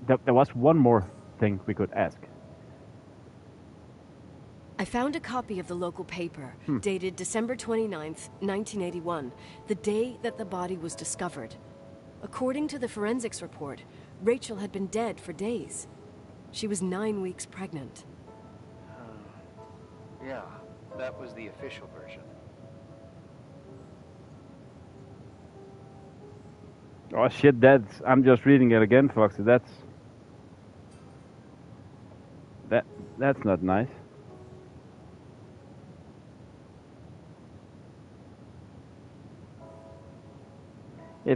There was one more thing we could ask. I found a copy of the local paper, dated December 29th, 1981, the day that the body was discovered. According to the forensics report, Rachel had been dead for days. She was 9 weeks pregnant. Yeah, that was the official version. Oh shit, that's... I'm just reading it again, Foxy. That's not nice. Yeah,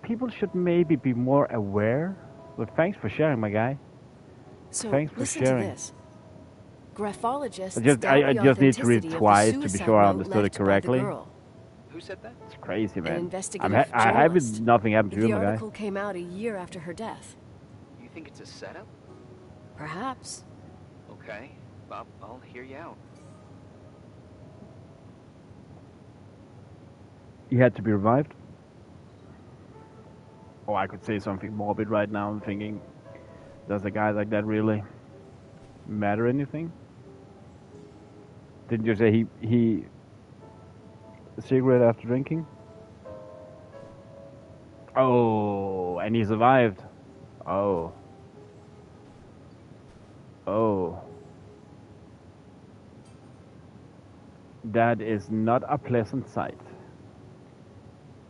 people should maybe be more aware. But thanks for sharing, my guy. So Thanks for listen sharing. to this. Graphologists I just need to read doubt the twice authenticity to be of the sure I suicide understood note it left by the correctly. girl. Who said that? It's crazy, man. investigative I haven't... journalist. Nothing happened to The you, my guy. article came out a year after her death. You think it's a setup? Perhaps. Okay, I'll hear you out. He had to be revived. Oh, I could say something morbid right now. I'm thinking, does a guy like that really matter anything? Didn't you say he a cigarette after drinking? Oh, and he survived. Oh. Oh. That is not a pleasant sight.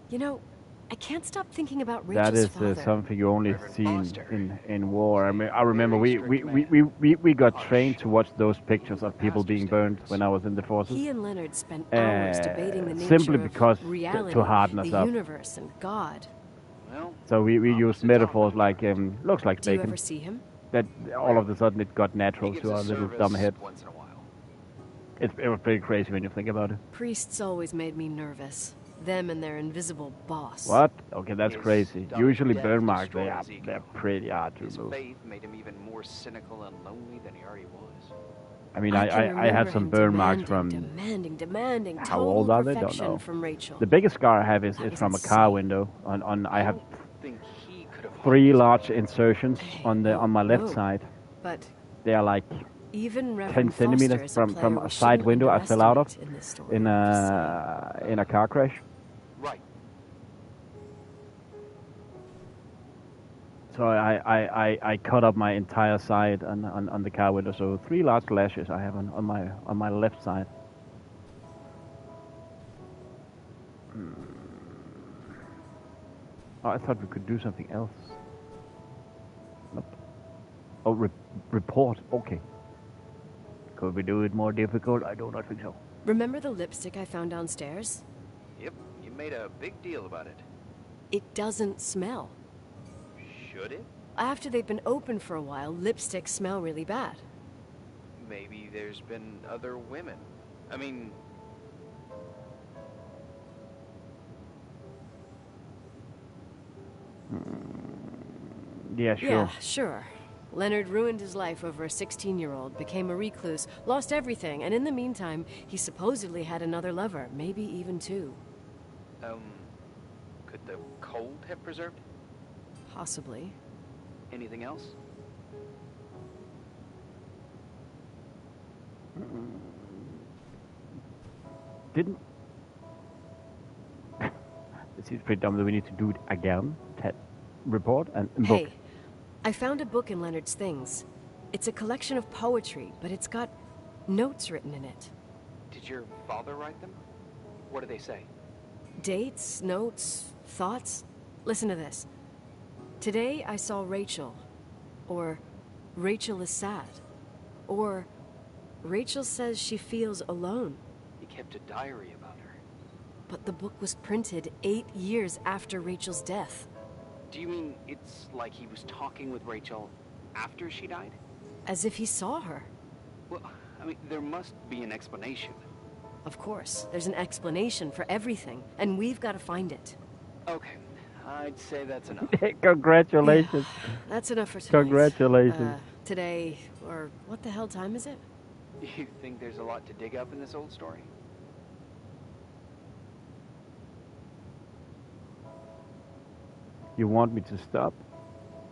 You know, I can't stop thinking about That Rachel's is father. something you only Reverend see Foster. in war. I remember Very we strict got Hush. trained to watch those pictures of people being burned when I was in the forces. He and Leonard spent hours debating the nature simply because of reality, to harden us the up. universe, and God. Well, So we use opposites metaphors often like attract. looks like Do you bacon. ever see him? That all of a sudden it got natural He gives to a our little service dumb heads. once in a while. It was pretty crazy when you think about it. Priests always made me nervous. Them and their invisible boss. What? Okay, that's His crazy. stomach Usually death burn marks, destroyed his ego. they're pretty hard to His remove. faith made him even more cynical and lonely than he already was. I mean, I can I remember have some him burn marks demanding from how total old are they? Don't perfection know. from Rachel. The biggest scar I have is That was from a car insane. window. I have don't think he could have 3 hoped. large insertions Hey, on my left no. side. But They are like even 10 Reverend centimeters Foster is from a a side window I fell out of in this story. in a car crash. Right. So I cut up my entire side on the car window. So 3 large lashes I have on my left side. Oh, I thought we could do something else. Nope. Oh, report. Okay. Could we do it more difficult? I do not think so. Remember the lipstick I found downstairs? Yep, you made a big deal about it. It doesn't smell. Should it? After they've been open for a while, lipsticks smell really bad. Maybe there's been other women. I mean, Yeah, sure. Yeah, sure. Leonard ruined his life over a 16-year-old, became a recluse, lost everything, and in the meantime, he supposedly had another lover, maybe even 2. could the cold have preserved? Possibly. Anything else? Didn't. It seems pretty dumb that we need to do it again. Report and book. Hey, I found a book in Leonard's things. It's a collection of poetry, but it's got notes written in it. Did your father write them? What do they say? Dates, notes, thoughts. Listen to this. Today I saw Rachel. Or Rachel is sad. Or Rachel says she feels alone. He kept a diary about her. But the book was printed 8 years after Rachel's death. Do you mean it's like he was talking with Rachel after she died? As if he saw her. Well, I mean, there must be an explanation. Of course, there's an explanation for everything, and we've got to find it. Okay, I'd say that's enough. Congratulations. That's enough for tonight. Congratulations. Today, or what the hell time is it? You think there's a lot to dig up in this old story? You want me to stop?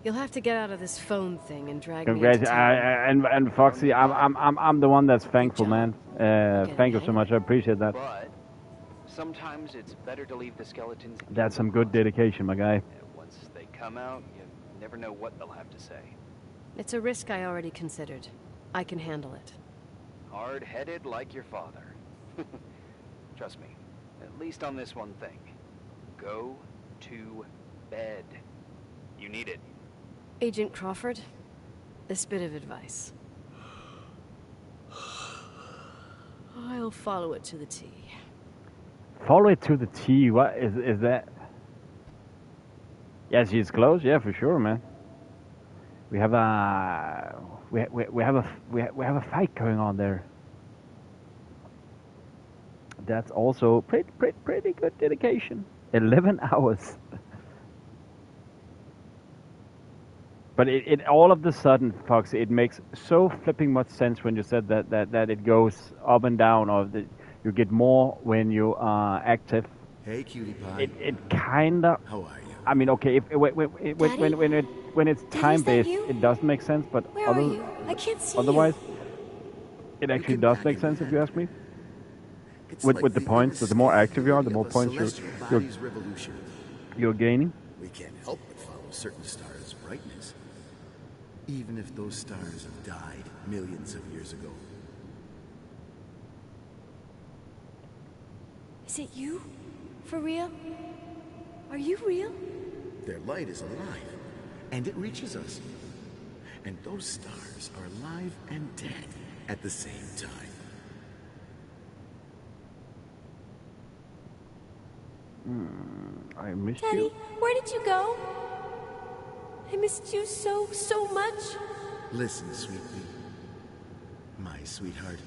You'll have to get out of this phone thing and drag me Congrats. into town. And Foxy, I'm the one that's thankful, job. man. Thank you so much. I appreciate that. But sometimes it's better to leave the skeletons. That's some good dedication, my guy. Once they come out, you never know what they'll have to say. It's a risk I already considered. I can handle it. Hard-headed like your father. Trust me, at least on this one thing. Go to bed. You need it. Agent Crawford, this bit of advice. I'll follow it to the T. Follow it to the T. What is that? Yeah, she's close. Yeah, for sure, man. We have a we have a fight going on there. That's also pretty good dedication. 11 hours. But it all of the sudden, Fox, it makes so flipping much sense when you said that it goes up and down, or that you get more when you are active. Hey, cutie pie. It kinda. How are you? I mean, okay, when it's time based, you? it does make sense. But Where are you? I can't see otherwise, it actually can does back make into sense if you ask me. It's With like the points, the more active you are, the more of a points celestial body's revolution. you're gaining. We can't help but follow certain stars' brightness, even if those stars have died millions of years ago. Is it you? For real? Are you real? Their light is alive, and it reaches us. And those stars are alive and dead at the same time. I missed Daddy, you. where did you go? I missed you so much. Listen, sweet pea. My sweetheart.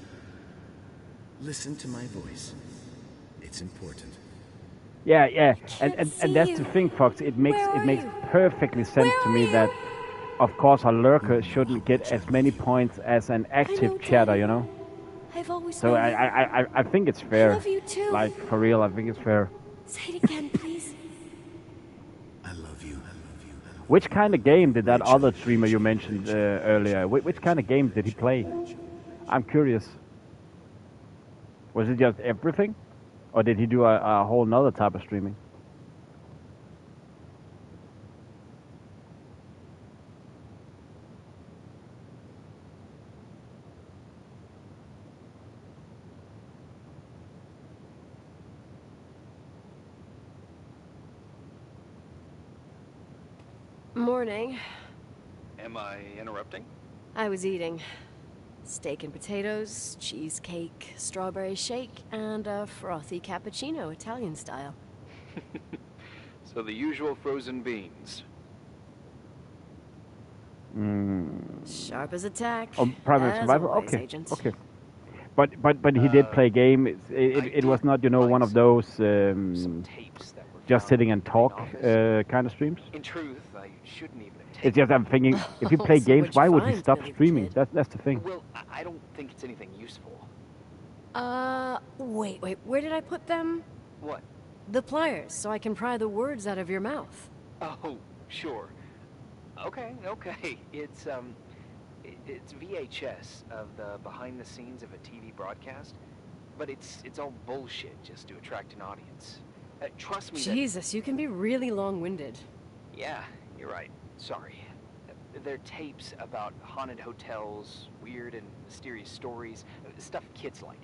Listen to my voice. It's important. Yeah, yeah, can't and that's see the you. thing, Fox. It makes Where are makes you? perfectly sense Where to are me that, you? of course, a lurker You know shouldn't how get much I as many love you. points as an I active know, chatter, Daddy. you know. I've always So known you. I think it's I fair. love you too. Like for real, I think it's fair. Say it again, please. I love you. I love you. I love Which kind of game did that Rachel, other streamer you mentioned earlier? Which kind of game did he play? I'm curious. Was it just everything, or did he do a whole nother type of streaming? Morning. Am I interrupting? I was eating steak and potatoes, cheesecake, strawberry shake, and a frothy cappuccino, Italian style. So the usual frozen beans. Sharp as a tack. Oh, Private as Survivor. always, Okay, Agent. okay. But he did play game. It was not, you know, one of those Some tapes that were just found sitting in and my talk office. kind of streams. In truth, I shouldn't even have It's taken just I'm thinking, if he Oh, played so games, what'd you why would he find, stop Billy the streaming? Kid? That's the thing. Well, I don't think it's anything useful. Wait, where did I put them? What? The pliers, so I can pry the words out of your mouth. Oh, sure. Okay. It's VHS of the behind the scenes of a TV broadcast, but it's all bullshit just to attract an audience. Trust me. Jesus, you can be really long-winded. Yeah, you're right. Sorry. They're tapes about haunted hotels, weird and mysterious stories, stuff kids like.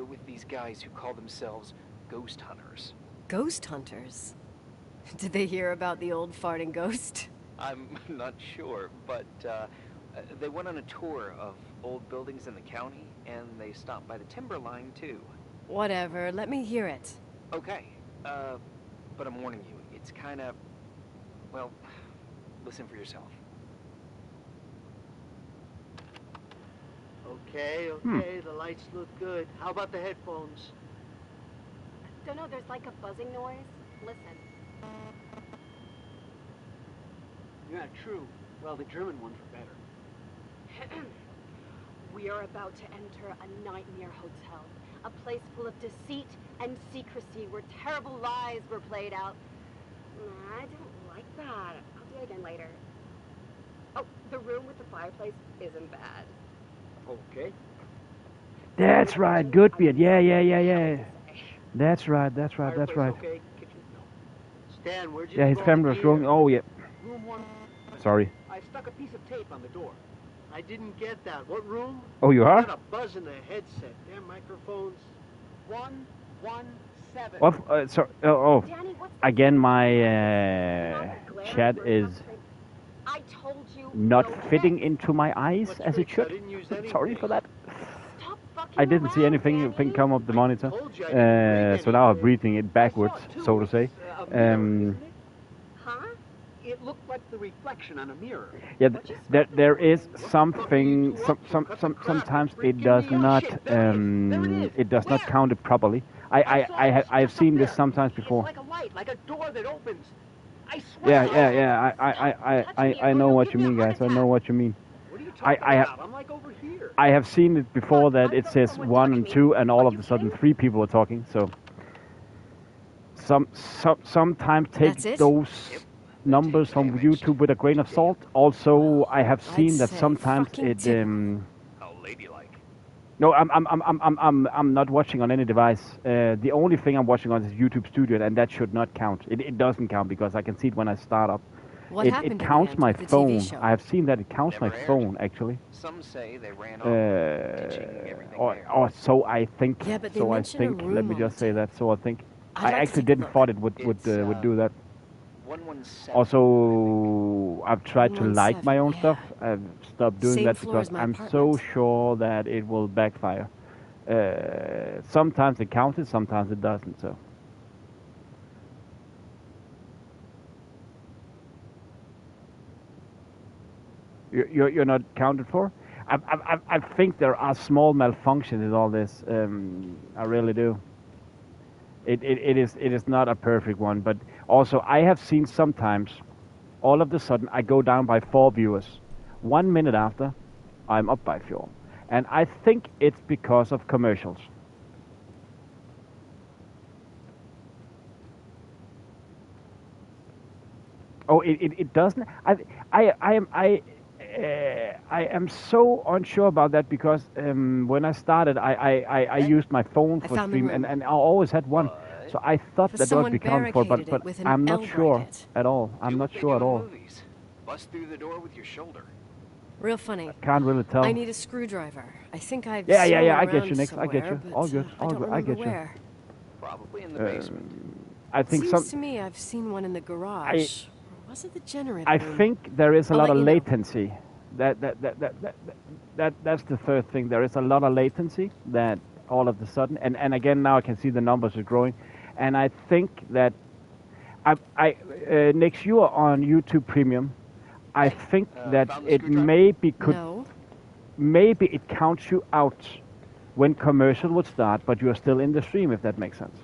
With these guys who call themselves ghost hunters. Ghost hunters? Did they hear about the old farting ghost? I'm not sure, but they went on a tour of old buildings in the county, and they stopped by the timber line, too. Whatever, let me hear it. Okay, but I'm warning you, it's kind of... Well, listen for yourself. Okay, the lights look good. How about the headphones? Don't know, there's like a buzzing noise. Listen. Yeah, true. Well, the German ones were better. We are about to enter a nightmare hotel. A place full of deceit and secrecy where terrible lies were played out. Nah, I don't like that. I'll do it again later. Oh, the room with the fireplace isn't bad. Okay. That's right, Goodbeard. Yeah. That's right. Fireplace okay. Kitchen, no. Stan, where'd you Yeah, leave his all family the was gear? growing. Oh yeah. Room one. Sorry. I stuck a piece of tape on the door. I didn't get that. What room? Oh, you are? Got a buzz in the headset. Damn microphones. 117. What? Sorry. Oh. Danny, what's the Again, my glare chat for is I told you not no fitting text. into my eyes What's as it tricks? I should. didn't use Sorry anything. for that. Stop fucking I didn't see around, anything Danny. come up the monitor. told you I didn't read So now I'm anything. reading it backwards, I saw it too. so to say. It's a mirror, isn't it? Huh? It looked like the reflection on a mirror. Yeah, there is something. Sometimes it does not. It does not count it properly. I've seen this sometimes before. It's like a light, like a door that opens. I swear. Yeah. I know what you mean, guys. I know what you mean. What are you talking about? I'm like over here. I have seen it before that it says 1 and 2, and all of a sudden 3 people are talking. So sometimes take That's it? those numbers from YouTube with a grain of salt. Also, I have seen I'd that say sometimes fucking it. typical. How ladylike. No, I'm not watching on any device. The only thing I'm watching on is YouTube Studio, and that should not count. It doesn't count because I can see it when I start up. What happened It in the counts end my with the phone. TV show? I have seen that it counts Never my aired. phone actually. Some say they ran off, ditching everything there. Or so I think. Yeah, but they so I mention a think. room Let me on just the say tape. that. So I think. I'd I like to actually take a didn't look. thought it would do that. 117. Also, I've tried to like my own 117, stuff. I've stopped doing Same that floor as because my I'm so apartment. sure that it will backfire. Sometimes it counts it, sometimes it doesn't. So You're not counted for. I think there are small malfunctions in all this. I really do. It is not a perfect one, but also I have seen sometimes, all of a sudden I go down by 4 viewers. 1 minute after, I'm up by 4, and I think it's because of commercials. Oh, it doesn't. I am so unsure about that because when I started, I used my phone I for found the stream, room. and I always had one. So I thought But that would someone be counted for, barricaded but it with an I'm not L sure bracket. at all. I'm Do not what they sure do at in all. movies. Bust through the door with your shoulder. Real funny. Can't really tell. I need a screwdriver. I think I've Yeah, seen yeah, yeah. one I get around you, Nix. I get somewhere, you. but All good. I All don't good. I remember get you. where. Probably in the basement. I think Seems some. to me I've seen one in the garage. Or was it the generator I room? think there is a I'll lot let of you know. latency. That's the third thing. There is a lot of latency that all of a sudden, and again now I can see the numbers are growing, and I think that Nix, you are on YouTube Premium. I think that found the it screwdriver? No. maybe it counts you out when commercial would start, but you are still in the stream, if that makes sense.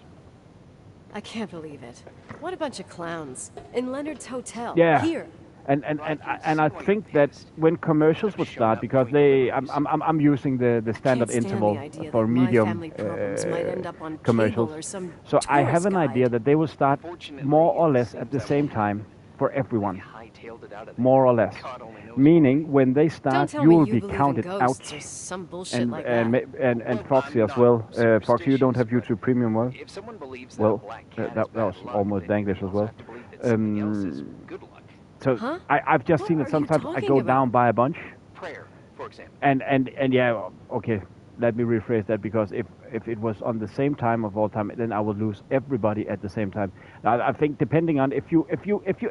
I can't believe it. What a bunch of clowns. In Leonard's hotel. Yeah. Here. And I think that when commercials would start, because I'm using the standard Can't stand interval the idea for that my medium family problems might end up on commercials. cable or some So I have tourist an idea guide. that they will start Fortunately, more or it less seems at the that same way. time for everyone, Hightailed it out of there. more or less. God only knows Meaning when they Don't start, tell you me will you be believe counted in out. ghosts or some bullshit like that. And Foxy I'm as not well. Foxy, you don't have superstitious, YouTube Premium, well? If someone believes that Well, a black cat that is bad was luck, almost then Danglish you as also well. have to believe that something else is good luck. So Huh? I've just What seen are it you sometimes. I talking go about? down by a bunch, Prayer, for example. and yeah, okay. Let me rephrase that, because if it was on the same time of all time, then I would lose everybody at the same time. I think depending on if you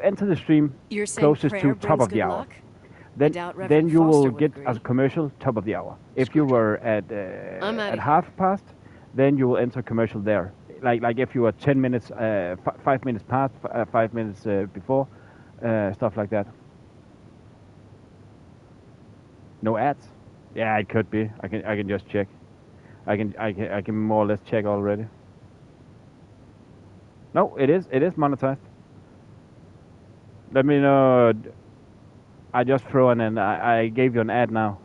enter the stream You're saying closest prayer to top brings of the good hour, luck? then doubt then Reverend you will Foster would get agree. a commercial top of the hour. If you were at I'm outta here. half past, then you will enter commercial there. Like if you were 10 minutes, 5 minutes past, 5 minutes before, stuff like that. No ads? Yeah, it could be. I can just check. I can more or less check already. No, it is monetized. Let me know. I just throw in, and I gave you an ad now.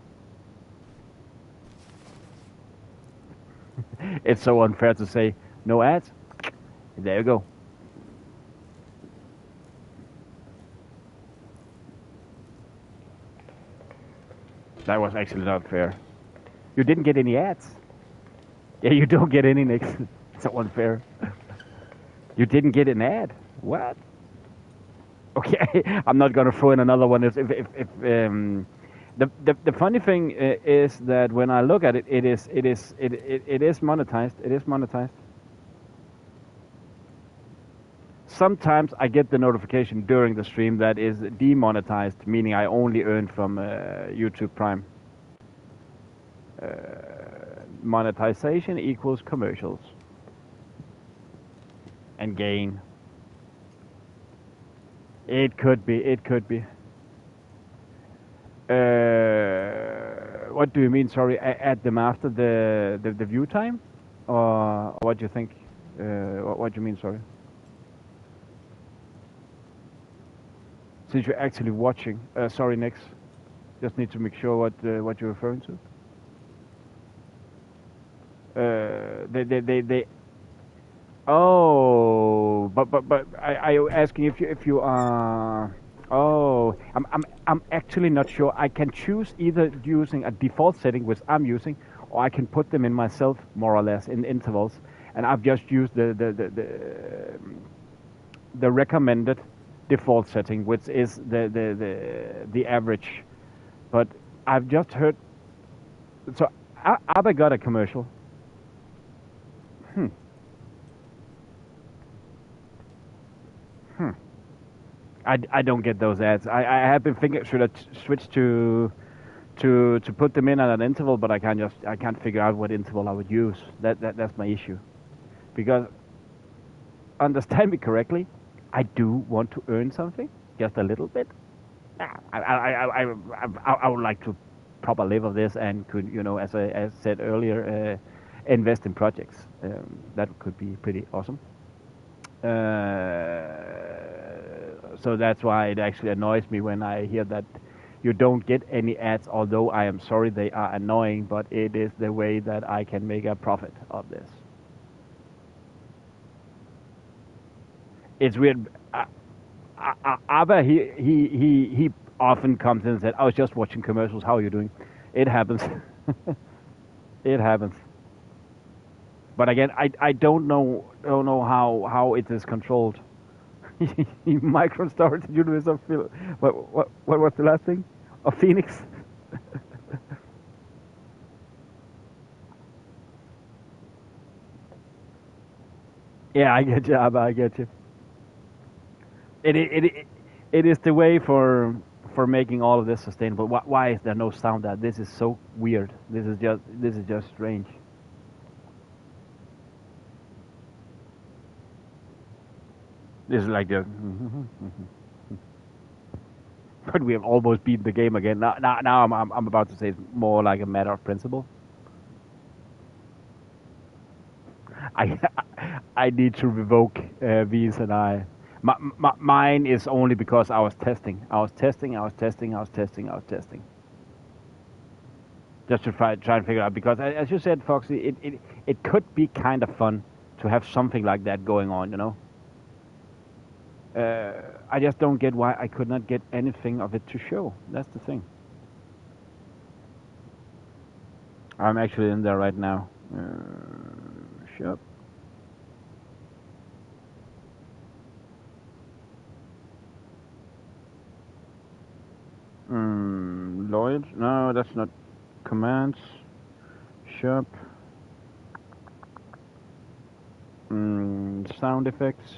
It's so unfair to say no ads. There you go. That was actually not fair. You didn't get any ads. Yeah, you don't get any, Nick. So unfair. You didn't get an ad. What? Okay, I'm not gonna throw in another one. If the funny thing is that when I look at it, it is monetized. It is monetized. Sometimes I get the notification during the stream that is demonetized, meaning I only earn from YouTube Prime. Monetization equals commercials and gain. It could be. It could be. What do you mean? Sorry, add them after the view time, or what do you think? What do you mean? Sorry. Since you're actually watching, sorry, Nix. Just need to make sure what you're referring to. They. Oh, but are you asking if you are? Oh, I'm actually not sure. I can choose either using a default setting, which I'm using, or I can put them in myself more or less in intervals. And I've just used the recommended default setting, which is the average. But I've just heard. So Abba got a commercial. I don't get those ads. I have been thinking, should I switch to put them in at an interval, but I can't figure out what interval I would use. That's my issue. Because understand me correctly, I do want to earn something, just a little bit. I would like to proper live of this and could, as I said earlier, invest in projects. That could be pretty awesome. So that's why it actually annoys me when I hear that you don't get any ads, although I am sorry they are annoying, but it is the way that I can make a profit of this. It's weird. Abba, he often comes in and said, I was just watching commercials, how are you doing? It happens. It happens. But again, I don't know how it is controlled. Micro storage universe of what was the last thing? Of Phoenix? Yeah, I get you, Abba, I get you. It is the way for making all of this sustainable. Why is there no sound? That this is so weird. This is just strange. This is like the. But we have almost beaten the game again. Now I'm about to say it's more like a matter of principle. I I need to revoke these and I. Mine is only because I was testing. I was testing. I was testing. I was testing. I was testing. Just to try and figure out because as you said, Foxy, it could be kind of fun to have something like that going on. I just don't get why I could not get anything of it to show. That's the thing. I'm actually in there right now. Shop. Lloyd? No, that's not commands. Shop. Sound effects.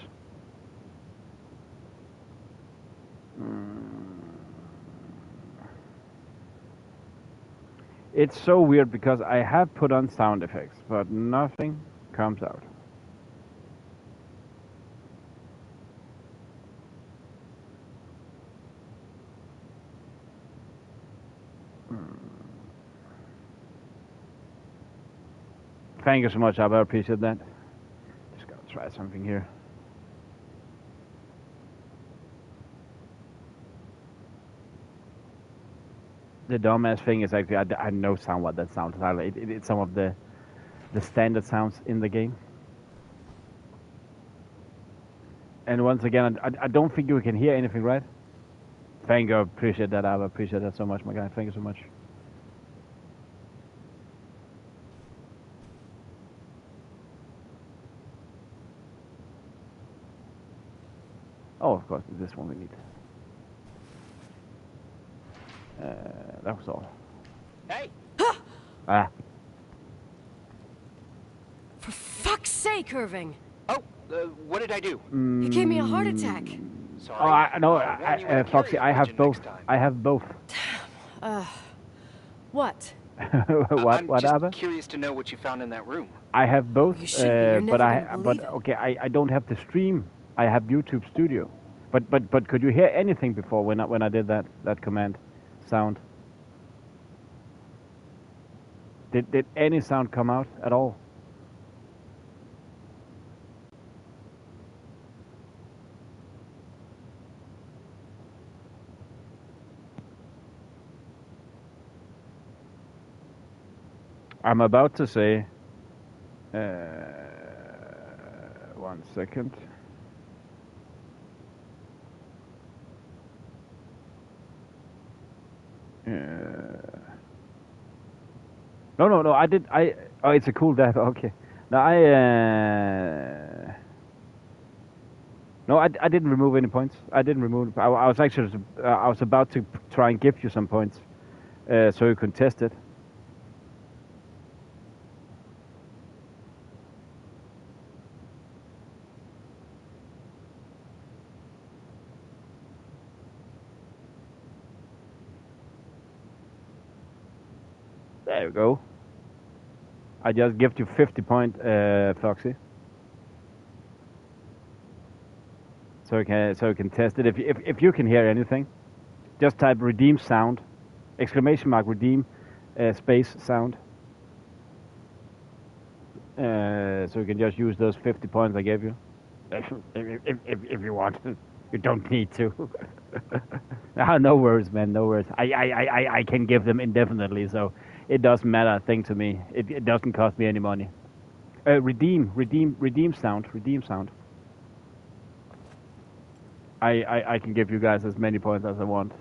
It's so weird because I have put on sound effects, but nothing comes out. Thank you so much, Abba. I appreciate that. Just gotta try something here. The dumbass thing is actually I know sound what that sounds like. It's some of the standard sounds in the game. And once again, I don't think you can hear anything, right? Thank you. I appreciate that, Abba. Appreciate that so much, my guy. Thank you so much. Oh, of course, this one we need. That was all. Hey! Ah. For fuck's sake, Irving! Oh, what did I do? You gave me a heart attack. Sorry. Oh, I no, I'll warn you when I carry Foxy, your I have pigeon both. next time. I have both. What? I'm What, just Abba? curious to know what you found in that room. I have both, You should be. You're but never gonna believe it. okay, I don't have the stream. I have YouTube Studio. But could you hear anything before when I did that command sound? Did any sound come out at all? I'm about to say. 1 second. No. I did. Oh, it's a cool death. Okay. No, No, I didn't remove any points. I didn't remove. I was actually. I was about to try and give you some points, so you can test it. There you go. I just give you 50 point, Foxy. So you can test it if you can hear anything. Just type redeem sound, exclamation mark redeem, space sound. So you can just use those 50 points I gave you. If you want. You don't need to. No worries, man. No worries. I can give them indefinitely, so it doesn't matter a thing to me. It doesn't cost me any money. Redeem sound. Redeem sound. I can give you guys as many points as I want.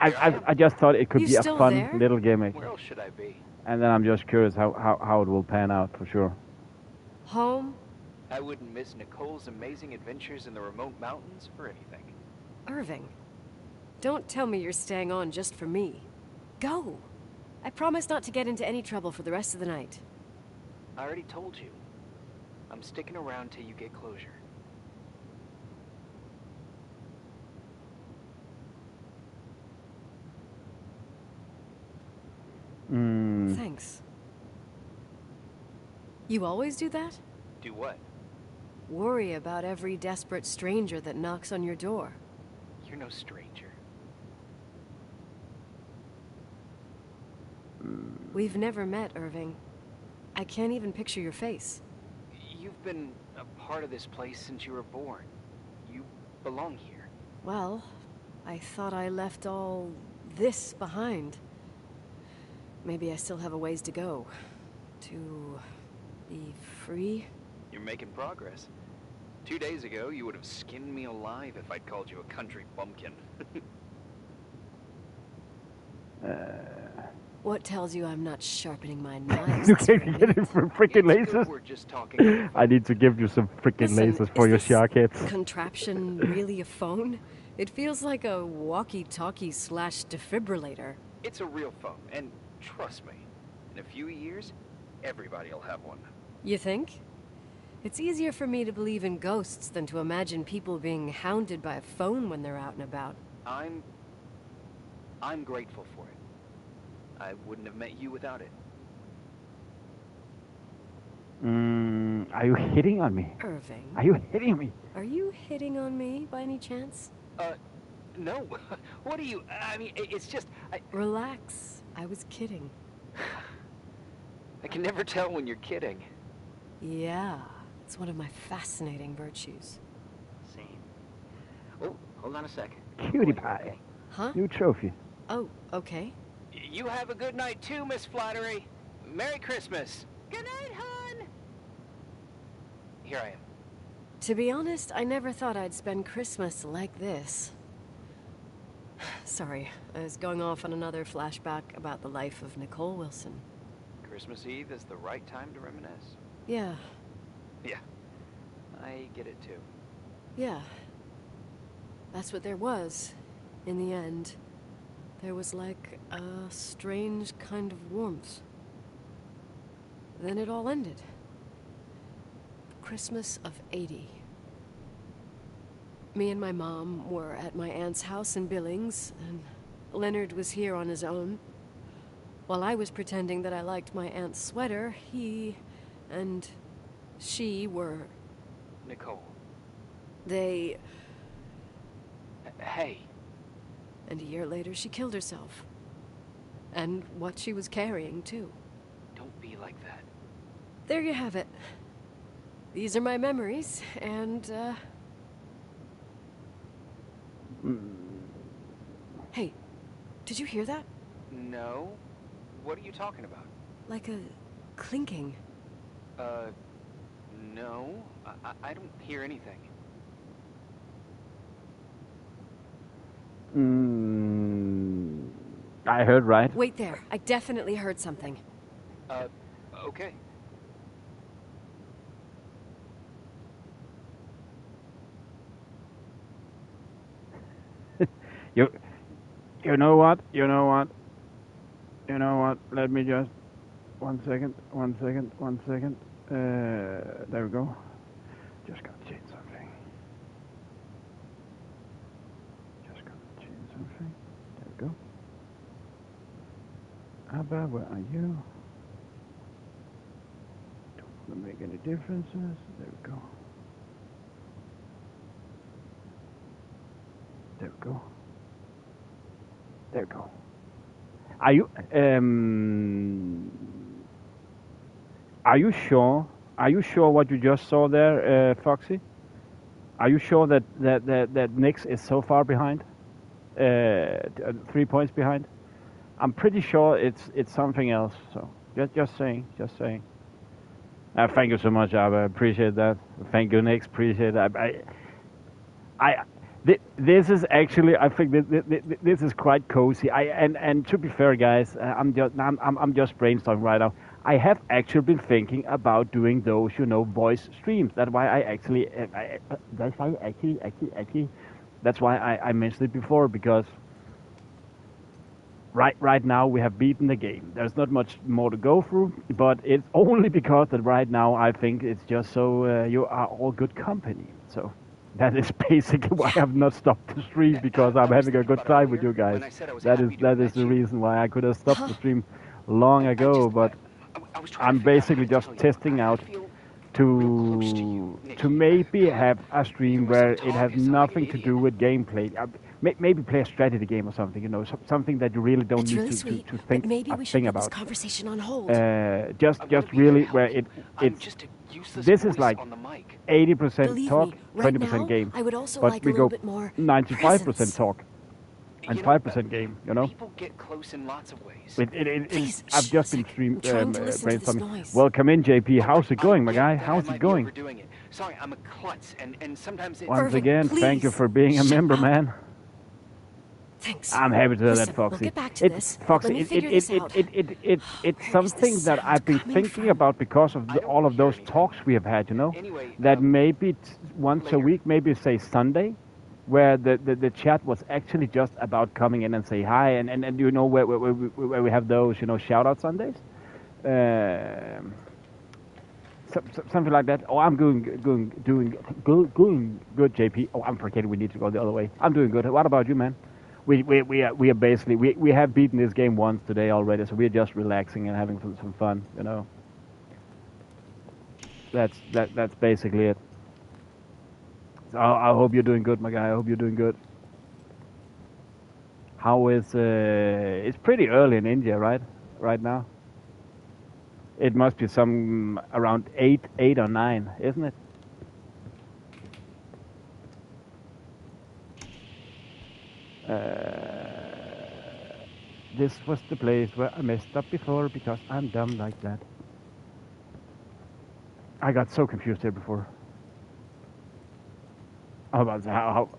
I just thought it could You be a still fun there? little gimmick. Where else should I be? And then I'm just curious how it will pan out for sure. Home? I wouldn't miss Nicole's amazing adventures in the remote mountains for anything. Irving. Don't tell me you're staying on just for me. Go. I promise not to get into any trouble for the rest of the night. I already told you. I'm sticking around till you get closure. Thanks. You always do that? Do what? Worry about every desperate stranger that knocks on your door. You're no stranger. We've never met, Irving. I can't even picture your face. You've been a part of this place since you were born. You belong here. Well, I thought I left all this behind. Maybe I still have a ways to go. To be free? You're making progress. 2 days ago, you would have skinned me alive if I'd called you a country bumpkin. What tells you I'm not sharpening my knives? You can get it for freaking It's good lasers. we're just talking. I need to give you some freaking Listen, lasers for is your this shark hits. contraption really a phone? It feels like a walkie-talkie / defibrillator. It's a real phone, and trust me, in a few years, everybody'll have one. You think? It's easier for me to believe in ghosts than to imagine people being hounded by a phone when they're out and about. I'm grateful for it. I wouldn't have met you without it. Are you hitting on me? Irving, Are you hitting me? are you hitting on me by any chance? No. What are you... I mean, it's just... Relax. I was kidding. I can never tell when you're kidding. Yeah, it's one of my fascinating virtues. Same. Oh, hold on a second. Cutie pie. Huh? New trophy. Oh, okay. You have a good night too, Miss Flattery. Merry Christmas. Good night, hon. Here I am. To be honest, I never thought I'd spend Christmas like this. Sorry, I was going off on another flashback about the life of Nicole Wilson. Christmas Eve is the right time to reminisce. Yeah, Yeah, I get it too. yeah. That's what there was, in the end. There was like a strange kind of warmth. Then it all ended. Christmas of '80. Me and my mom were at my aunt's house in Billings, and Leonard was here on his own. While I was pretending that I liked my aunt's sweater, he and she were... Nicole. They... Hey. And a year later, she killed herself. And what she was carrying, too. Don't be like that. There you have it. These are my memories, and, Hey, did you hear that? No? What are you talking about? Like a clinking. No. I don't hear anything. I heard right. Wait there. I definitely heard something. Okay. You know what? You know what? You know what? Let me just... One second. There we go. Just gotta change something. There we go. Abba, where are you? Don't want to make any differences. There we go. There we go. There you go. Are you are you sure? Are you sure what you just saw there, Foxy? Are you sure that Nix is so far behind? 3 points behind? I'm pretty sure it's something else. So just saying, just saying. Thank you so much, I appreciate that. Thank you, Nix. Appreciate that. This is actually, I think this is quite cozy. And to be fair, guys, I'm just brainstorming right now. I have actually been thinking about doing those, voice streams. That's why I actually, that's why I mentioned it before, because right now we have beaten the game. There's not much more to go through, but it's only because that right now I think it's just so you are all good company. So. That is basically why I've not stopped the stream, because I'm having a good time with you guys. That is the reason why I could have stopped the stream long ago, but I'm basically just testing out to maybe have a stream where it has nothing to do with gameplay. Maybe play a strategy game or something, something that you really don't need to think maybe we a should thing put about. this conversation on hold. Just really where it's this is like 80% Believe talk, me, right 20% now, game. I would also But like we a little go bit more 95% presence. talk and 5% game, People get close in lots of ways. Please, I've just been I'm trying to listen to this brainstorming. noise. Welcome in, JP. How's it going, my get guy? that How's I it might be going? overdoing it. Sorry, I'm a klutz, and sometimes it's... Once Irving, again, thank you please, for being a shut member, up. man. Thanks. I'm happy to hear that, Listen, Foxy. we'll get back to this, but Foxy, let me figure this out. it's Where is something this that sound I've been coming thinking from? about because of I don't all of hear those anything. talks we have had, Anyway, that maybe once a later. week, maybe say Sunday, where the chat was actually just about coming in and say hi, and where we have those, shout out Sundays. Something like that. Oh, I'm doing good, JP. Oh, I'm forgetting we need to go the other way. I'm doing good. What about you, man? We are basically we have beaten this game once today already, so we're just relaxing and having some fun, That's basically it. So I hope you're doing good, my guy. I hope you're doing good. How is it's pretty early in India, right? Right now. It must be some around 8 or 9, isn't it? This was the place where I messed up before because I'm dumb like that. I got so confused here before. How about how?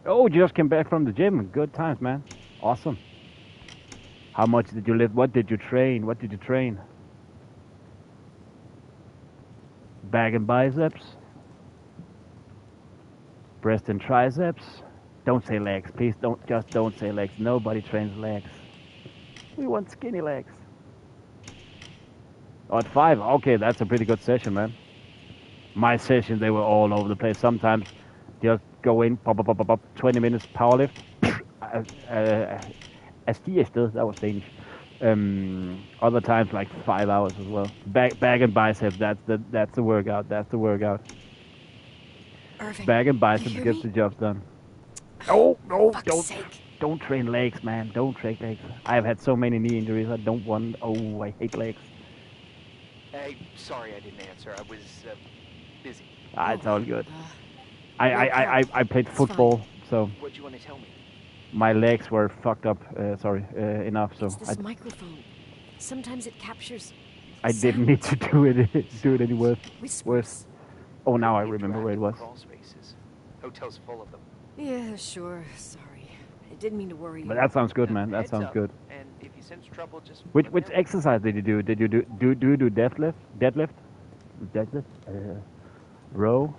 Oh, you just came back from the gym. Good times, man. Awesome. How much did you lift? What did you train? What did you train? Back and biceps. Breast and triceps. Don't say legs, please. Don't say legs. Nobody trains legs. We want skinny legs. Oh, at 5. Okay, that's a pretty good session, man. My sessions, they were all over the place. Sometimes just go in, pop, 20 minutes powerlift. That was Danish. Other times like 5 hours as well. Back and biceps. That's the workout. That's the workout. Irving, Back and biceps you hear gets me? the job done. Oh no! Fuck's sake. Don't train legs, man. Don't train legs. I've had so many knee injuries. I don't want. Oh, I hate legs. Hey, sorry I didn't answer. I was busy. It's all good. No I played It's football, so What do you want to tell me? my legs were fucked up. Enough. So It's this microphone. Sometimes it captures I didn't need to do it any worse. whispers. Oh, now I You remember dragged where it in was. Crawl spaces. Hotel's full of them. Yeah, sure. Sorry. I didn't mean to worry you. But that sounds good, man. That Heads sounds up, good. And if you sense trouble, just Which let me know. exercise did you do? Did you do deadlift? Deadlift? Row?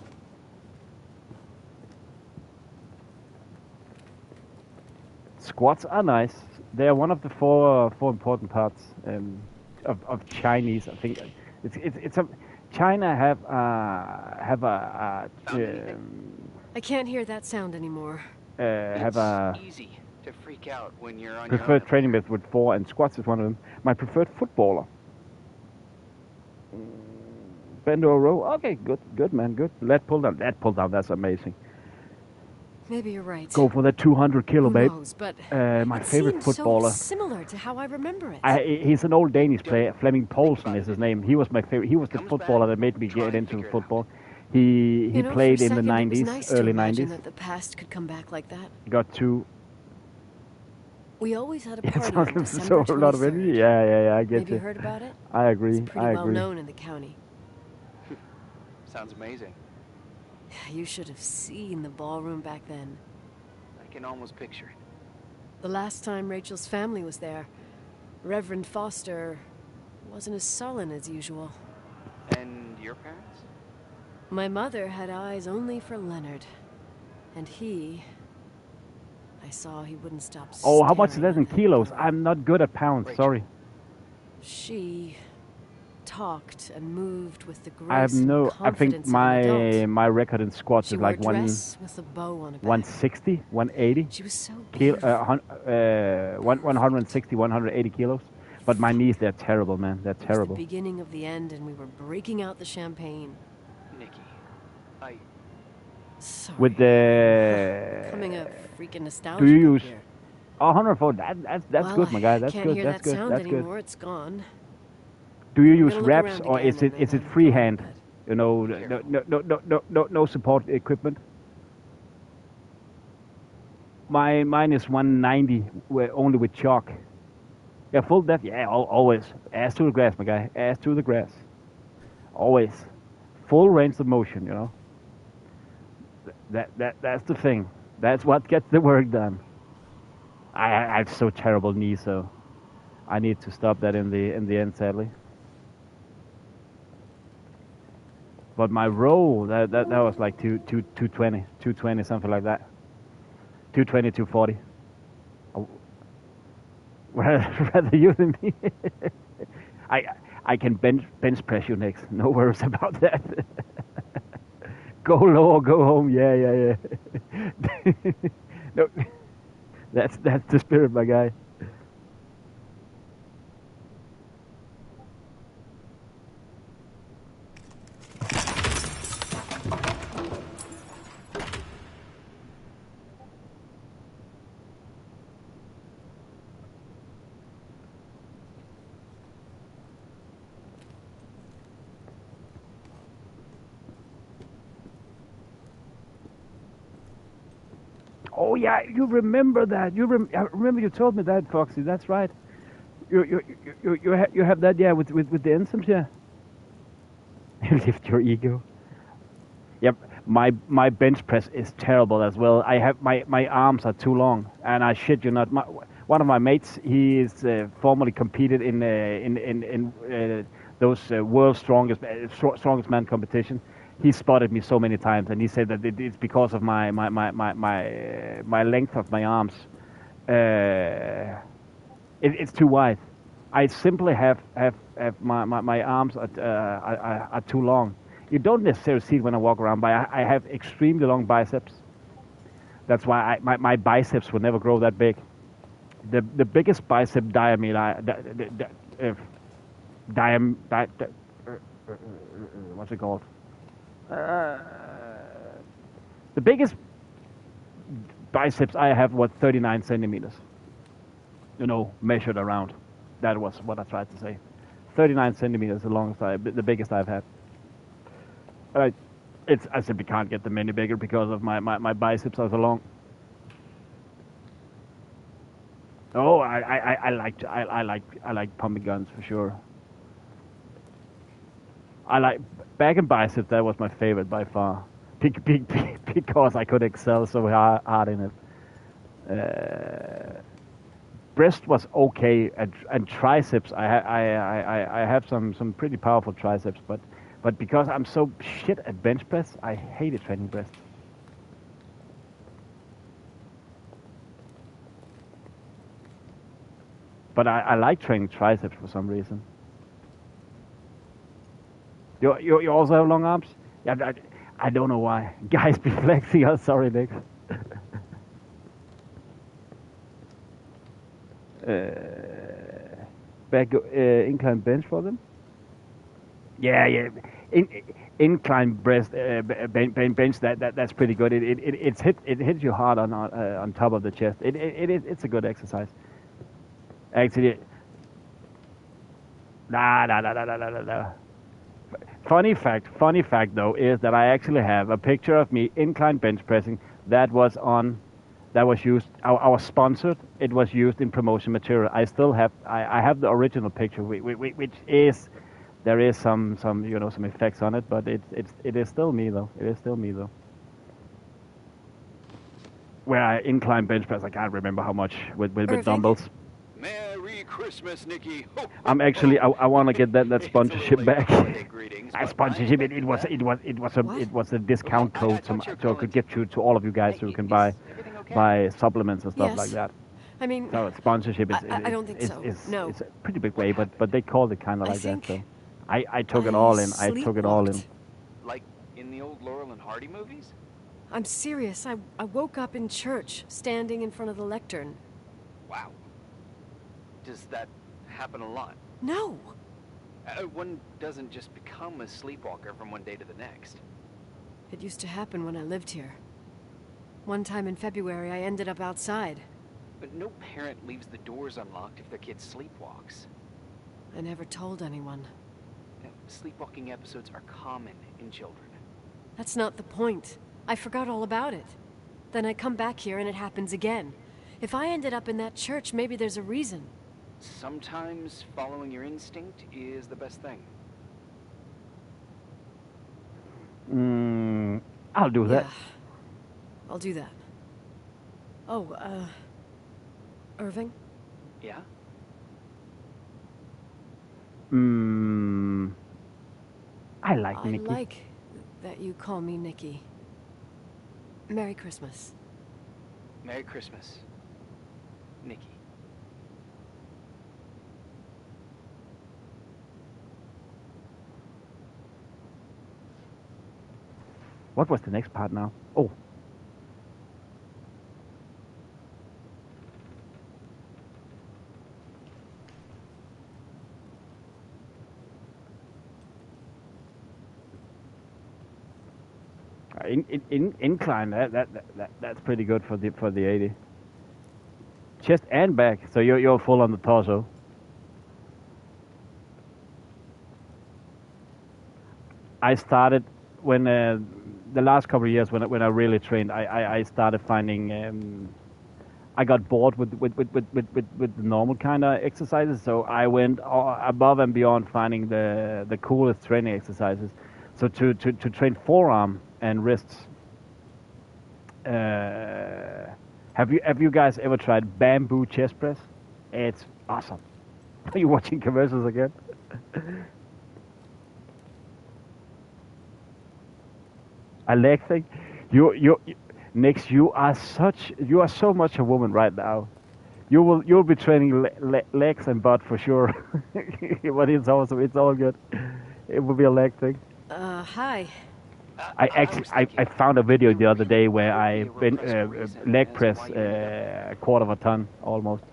Squats are nice. They are one of the four important parts of Chinese. I think it's a China have a I can't hear that sound anymore. have It's a easy to freak out when you're on preferred your own. training method with 4, and squats is one of them. My preferred footballer. Bend or row. Okay, good, man, good. Lat pull down. That's amazing. Maybe you're right. Go for the 200 kilo, Who babe. knows, but My it favorite seemed footballer. so similar to how I remember it. He's an old Danish player. Flemming Poulsen is his name. He was my favorite. He was the footballer that made me get into football. He You know, played for a in the second, it was 90s, nice early to imagine 90s. that the past could come back like that. Got two. We always had a It party sounds on so December a lot of 23rd. energy. Yeah, I get Maybe you you. heard about it? I agree. It's pretty I well agree. known in the county. Sounds amazing. You should have seen the ballroom back then. I can almost picture it. The last time Rachel's family was there, Reverend Foster wasn't as sullen as usual. And your parents? My mother had eyes only for Leonard. And I saw he wouldn't stop Oh, how much is staring that in at her kilos? door. I'm not good at pounds. Rachel. Sorry. She talked and moved with the grace I have and no. I think confidence of an adult. my record in squats She is wore like a dress with a bow on it. 160, 180. She was so Kilo, beautiful. 160, 180 kilos. But my knees, they're terrible, man. They're It was the terrible. beginning of the end, and we were breaking out the champagne. Nikki, Sorry. With the. Coming a freaking nostalgia. Do you use? Here. Oh, 140. That's Well, good, my guy. That's I can't good. hear That's that good. sound That's good. anymore. It's gone. Do you I'm use gonna look reps around or again is it and then I'm freehand? going to bed. You know, no support equipment. Mine is 190, only with chalk. Yeah, full depth. Yeah, always. Ass to the grass, my guy. Ass to the grass. Always. Full range of motion. You know. That's the thing. That's what gets the work done. I have so terrible knees, so I need to stop that in the end, sadly. But my row, that was like 220, something like that. 220, 240. Rather you than me. I can bench press you next. No worries about that. Go low or go home. Yeah. No, that's the spirit, my guy. Oh yeah, you remember that? I remember you told me that, Foxy. That's right. You have that, yeah, with the enzymes, yeah. You lift your ego. Yep, my bench press is terrible as well. I have my arms are too long, and I shit you not. One of my mates, he is formerly competed in those world's strongest man competition. He spotted me so many times, and he said that it's because of my length of my arms. It's too wide. I simply have my arms are too long. You don't necessarily see it when I walk around, but I have extremely long biceps. That's why my biceps will never grow that big. The biggest bicep diameter, what's it called? The biggest biceps I have was 39 centimeters. You know, measured around. That was what I tried to say. 39 centimeters, the longest the biggest I've had. I simply can't get them any bigger because of my biceps are so long. Oh, I like pumping guns for sure. I like back and biceps. That was my favorite by far, because I could excel so hard in it. Breast was okay, and triceps. I have some pretty powerful triceps, but because I'm so shit at bench press, I hated training breast. But I like training triceps for some reason. You also have long arms? Yeah, I don't know why. Guys be flexing. I'm sorry, Nick. Back incline bench for them? Yeah. incline breast bench. That's pretty good. It hits you hard on top of the chest. It's a good exercise. Actually, nah. Funny fact though is that I actually have a picture of me incline bench pressing that was used. I was sponsored. It was used in promotion material. I still have. I have the original picture, which is there is some some effects on it, but it is still me though. It is still me though. Where I incline bench press, I can't remember how much with dumbbells. Merry Christmas, Nikki. I'm actually I want to get that It's a sponsorship little late back. for holiday greetings, I but sponsorship I it. It was a discount I code thought you were so I calling could get to all of you guys so you can buy Is everything okay? supplements and stuff Yes. like that. I mean, So sponsorship is I don't think so. No. it's a pretty big way, but they called it kind of I like that. think So I took it all in. I took it all in. sleepwalked. Like in the old Laurel and Hardy movies? I'm serious. I woke up in church, standing in front of the lectern. Wow. Does that happen a lot? No. One doesn't just become a sleepwalker from one day to the next. It used to happen when I lived here. One time in February, I ended up outside. But no parent leaves the doors unlocked if their kid sleepwalks. I never told anyone. Sleepwalking episodes are common in children. That's not the point. I forgot all about it. Then I come back here and it happens again. If I ended up in that church, maybe there's a reason. Sometimes following your instinct is the best thing. I'll do that. Yeah. I'll do that. Oh, Irving? Yeah? I like I Nikki. like that you call me Nikki. Merry Christmas. Merry Christmas, Nikki. What was the next part now? Oh. Incline that's pretty good for the 80. Chest and back, so you're full on the torso. I started when the last couple of years when I really trained, I started finding I got bored with the normal kind of exercises, so I went above and beyond finding the coolest training exercises. So to train forearm and wrists. Have you guys ever tried bamboo chest press? It's awesome. Are you watching commercials again? A leg thing? Nix, you are so much a woman right now. You'll be training legs and butt for sure. But it's awesome. It's all good. It will be a leg thing. Hi. I found a video the other day where I leg press a quarter of a ton almost.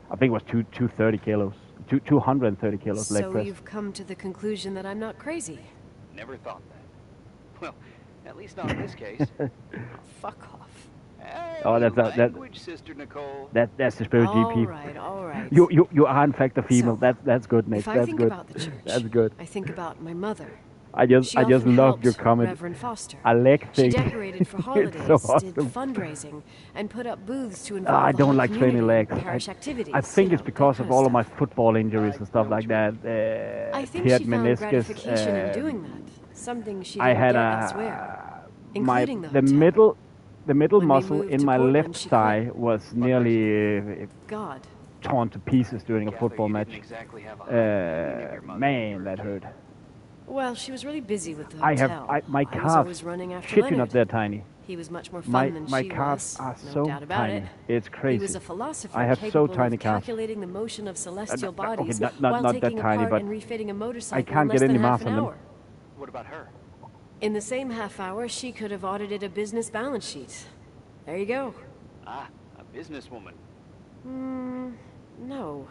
I think it was 230 kilos, 230 kilos leg So press. you've come to the conclusion that I'm not crazy. Never thought that. Well, at least not in this case. Fuck off. Hey, Oh, that's language, Sister Nicole. that's the spirit GP. All right. You are in fact a female. So, that's good, Nick. If I That's think good. about the church, That's good. I think about my mother. I just She often love your helped comment. Reverend Foster. A leg She thing. decorated for It's holidays, so did awesome. fundraising, and put up booths to involve I the don't whole like training community legs. in parish activities. I think you it's know, because that of kind all of my stuff. football injuries and stuff like that. I think teared she found meniscus. gratification in doing that. Something she I didn't had get elsewhere, including the middle When we muscle moved in to my Portland, left she thigh quit. was nearly God. torn to pieces during a Gather football you match. didn't exactly have a high opinion of your mother when you Man, were a that kid. hurt. Well, she was really busy with the My hotel. I was calves. always running after Shit, you're Leonard. not that tiny. He was much more fun My than my she calves was. are No so doubt about tiny. it. It's crazy. He was a philosopher I have so capable tiny of calves. calculating the motion of celestial okay, bodies not while that taking tiny, apart but and refitting a motorcycle I can't in less get than any half mass an on them. hour. What about her? In the same half hour, she could have audited a business balance sheet. There you go. Ah, a businesswoman. No.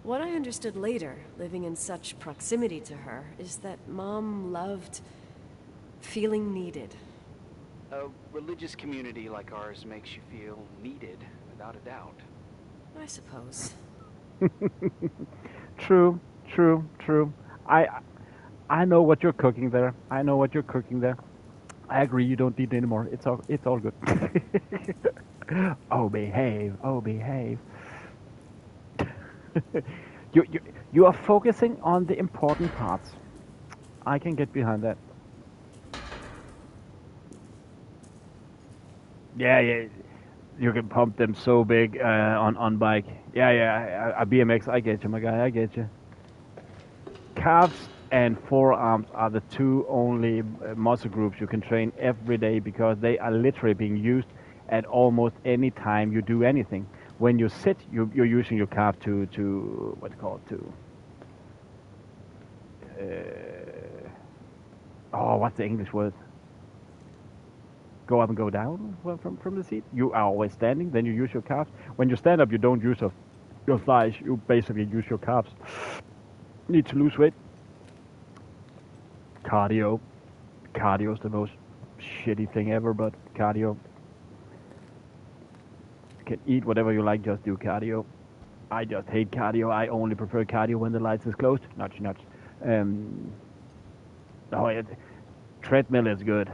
What I understood later, living in such proximity to her, is that Mom loved feeling needed. A religious community like ours makes you feel needed, without a doubt. I suppose. True, true, true. I know what you're cooking there. I know what you're cooking there. I agree. You don't need it anymore. It's all good. Oh, behave. Oh, behave. You are focusing on the important parts. I can get behind that. Yeah, yeah. You can pump them so big on bike. Yeah, yeah. A BMX. I get you, my guy. I get you. Calves and forearms are the two only muscle groups you can train every day because they are literally being used at almost any time you do anything. When you sit, you're using your calf to what's it called to. What's the English word? Go up and go down from the seat. You are always standing, then you use your calves. When you stand up, you don't use your thighs. You basically use your calves. Need to lose weight. Cardio. Cardio is the most shitty thing ever, but cardio. You can eat whatever you like, just do cardio. I just hate cardio. I only prefer cardio when the lights is closed. Nudge, nudge. Treadmill is good,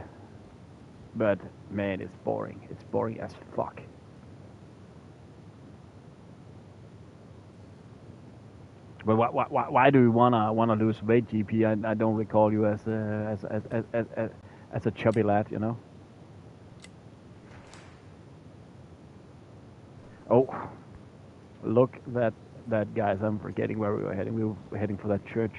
but man, it's boring. It's boring as fuck. But why do you wanna lose weight, GP? I don't recall you as a chubby lad, you know. Oh, look that guys. I'm forgetting where we were heading. We were heading for that church.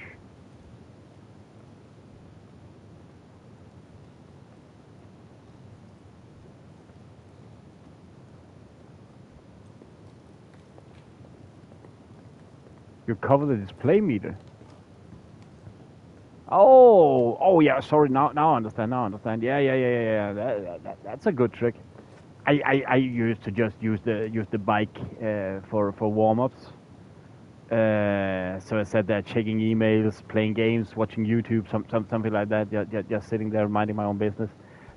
You cover the display meter. Oh yeah. Sorry. Now I understand. Now I understand. Yeah. That's a good trick. I used to just use the bike for warm ups. So I sat there checking emails, playing games, watching YouTube, something like that. Just sitting there minding my own business.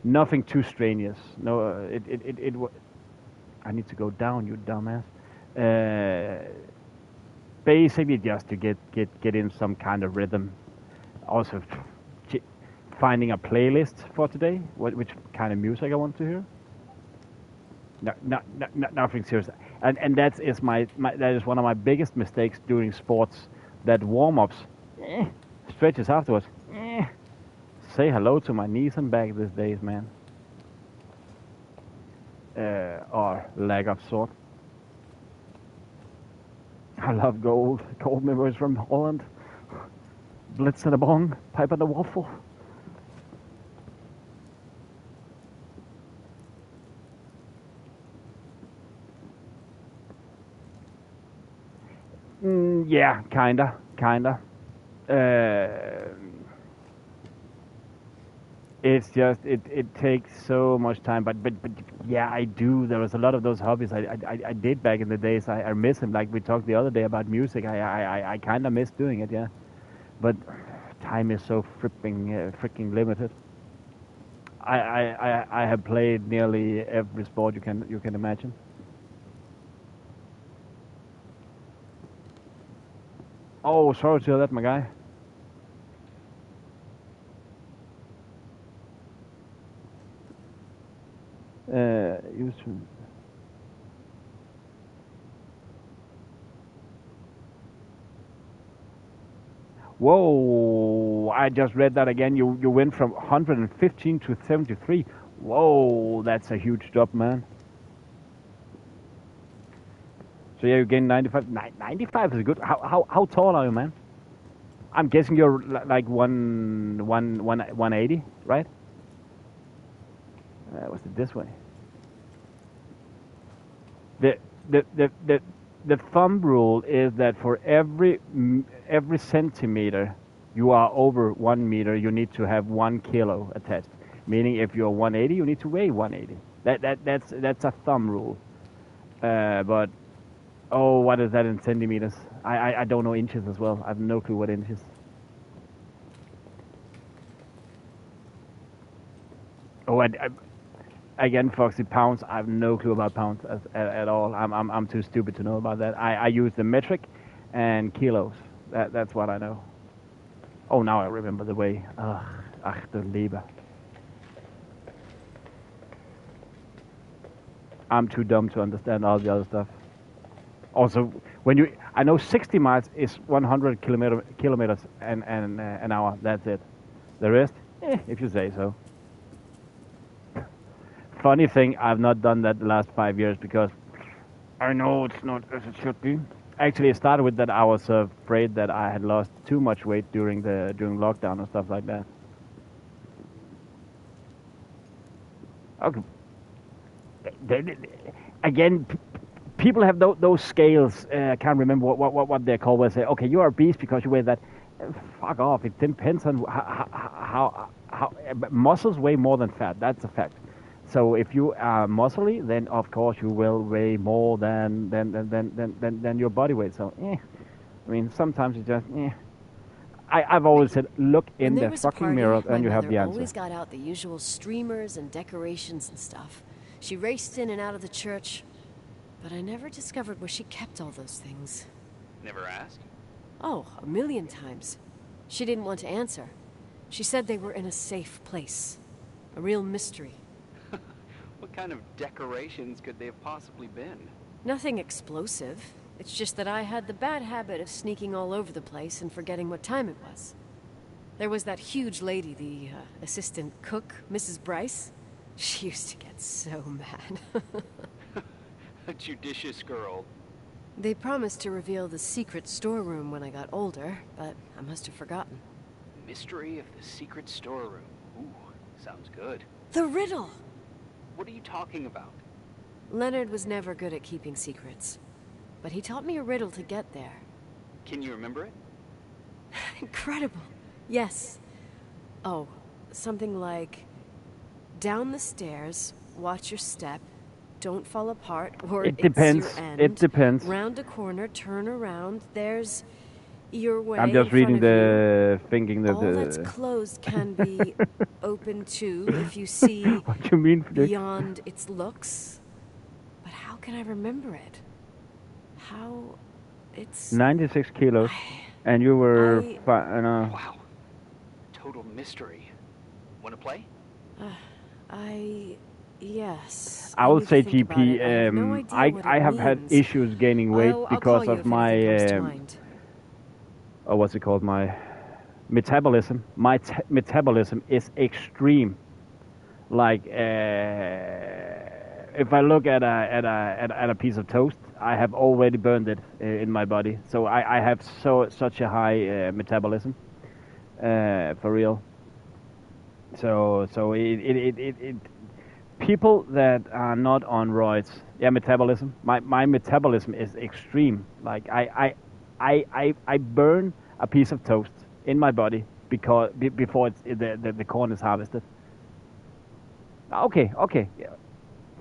Nothing too strenuous. No, I need to go down, you dumbass. Basically, just to get in some kind of rhythm. Also, finding a playlist for today. Which kind of music I want to hear. No, nothing serious. And that is that is one of my biggest mistakes during sports. That warm-ups, stretches afterwards. Say hello to my knees and back these days, man. Or lack of sort. I love gold memories from Holland. Blitz and a bong, pipe and a waffle. Yeah, kinda. It's just it takes so much time, but yeah, I do. There was a lot of those hobbies I did back in the days. I miss them. Like we talked the other day about music. I kind of miss doing it. Yeah, but time is so freaking limited. I have played nearly every sport you can imagine. Oh, sorry to hear that, my guy. Used to. Whoa! I just read that again. You went from 115 to 73. Whoa, that's a huge drop, man. So yeah, you gained 95. 95 is good. How tall are you, man? I'm guessing you're like 180, right? What's it this way? The the the the the thumb rule is that for every centimeter you are over 1 meter, you need to have 1 kilo attached. Meaning, if you're 180, you need to weigh 180. That's a thumb rule. But Oh, what is that in centimeters? I don't know inches as well. I have no clue what inches. Oh, again, Foxy, pounds. I have no clue about pounds at all. I'm too stupid to know about that. I use the metric and kilos. That's what I know. Oh, now I remember the way. Ach, du Lieber. I'm too dumb to understand all the other stuff. Also, I know 60 miles is 100 kilometers an hour. That's it. The rest, if you say so. Funny thing, I've not done that the last 5 years because I know it's not as it should be. Actually, it started with that I was afraid that I had lost too much weight during lockdown and stuff like that. Okay. Again, people have those scales. I can't remember what they're called. Where they say, okay, you are a beast because you weigh that. Fuck off. It depends on how muscles weigh more than fat. That's a fact. So if you are muscly, then of course you will weigh more than your body weight. So, I mean, sometimes you just, I've always said, look in the fucking mirror and you have the answer. My mother always got out the usual streamers and decorations and stuff. She raced in and out of the church, but I never discovered where she kept all those things. Never asked? Oh, a million times. She didn't want to answer. She said they were in a safe place. A real mystery. What kind of decorations could they have possibly been? Nothing explosive. It's just that I had the bad habit of sneaking all over the place and forgetting what time it was. There was that huge lady, the assistant cook, Mrs. Bryce. She used to get so mad. A judicious girl. They promised to reveal the secret storeroom when I got older, but I must have forgotten. Mystery of the secret storeroom. Ooh, sounds good. The riddle! What are you talking about? Leonard was never good at keeping secrets, but he taught me a riddle to get there. Can you remember it? Incredible. Yes. Oh, something like, down the stairs, watch your step, don't fall apart, or it depends. It's your end. It depends. Round a corner, turn around, there's your way. I'm just reading thinking that all that's closed can be open too if you see what you mean, beyond its looks. But how can I remember it? How it's 96 kilos, and you were Wow, total mystery. Want to play? Yes. I would say, GP. I have had issues gaining weight because of my what's it called? My metabolism. My metabolism is extreme. Like if I look at a piece of toast, I have already burned it in my body. So I have such a high metabolism, for real. So it people that are not on roids, metabolism. My metabolism is extreme. Like I burn a piece of toast in my body because before the corn is harvested. Okay, yeah.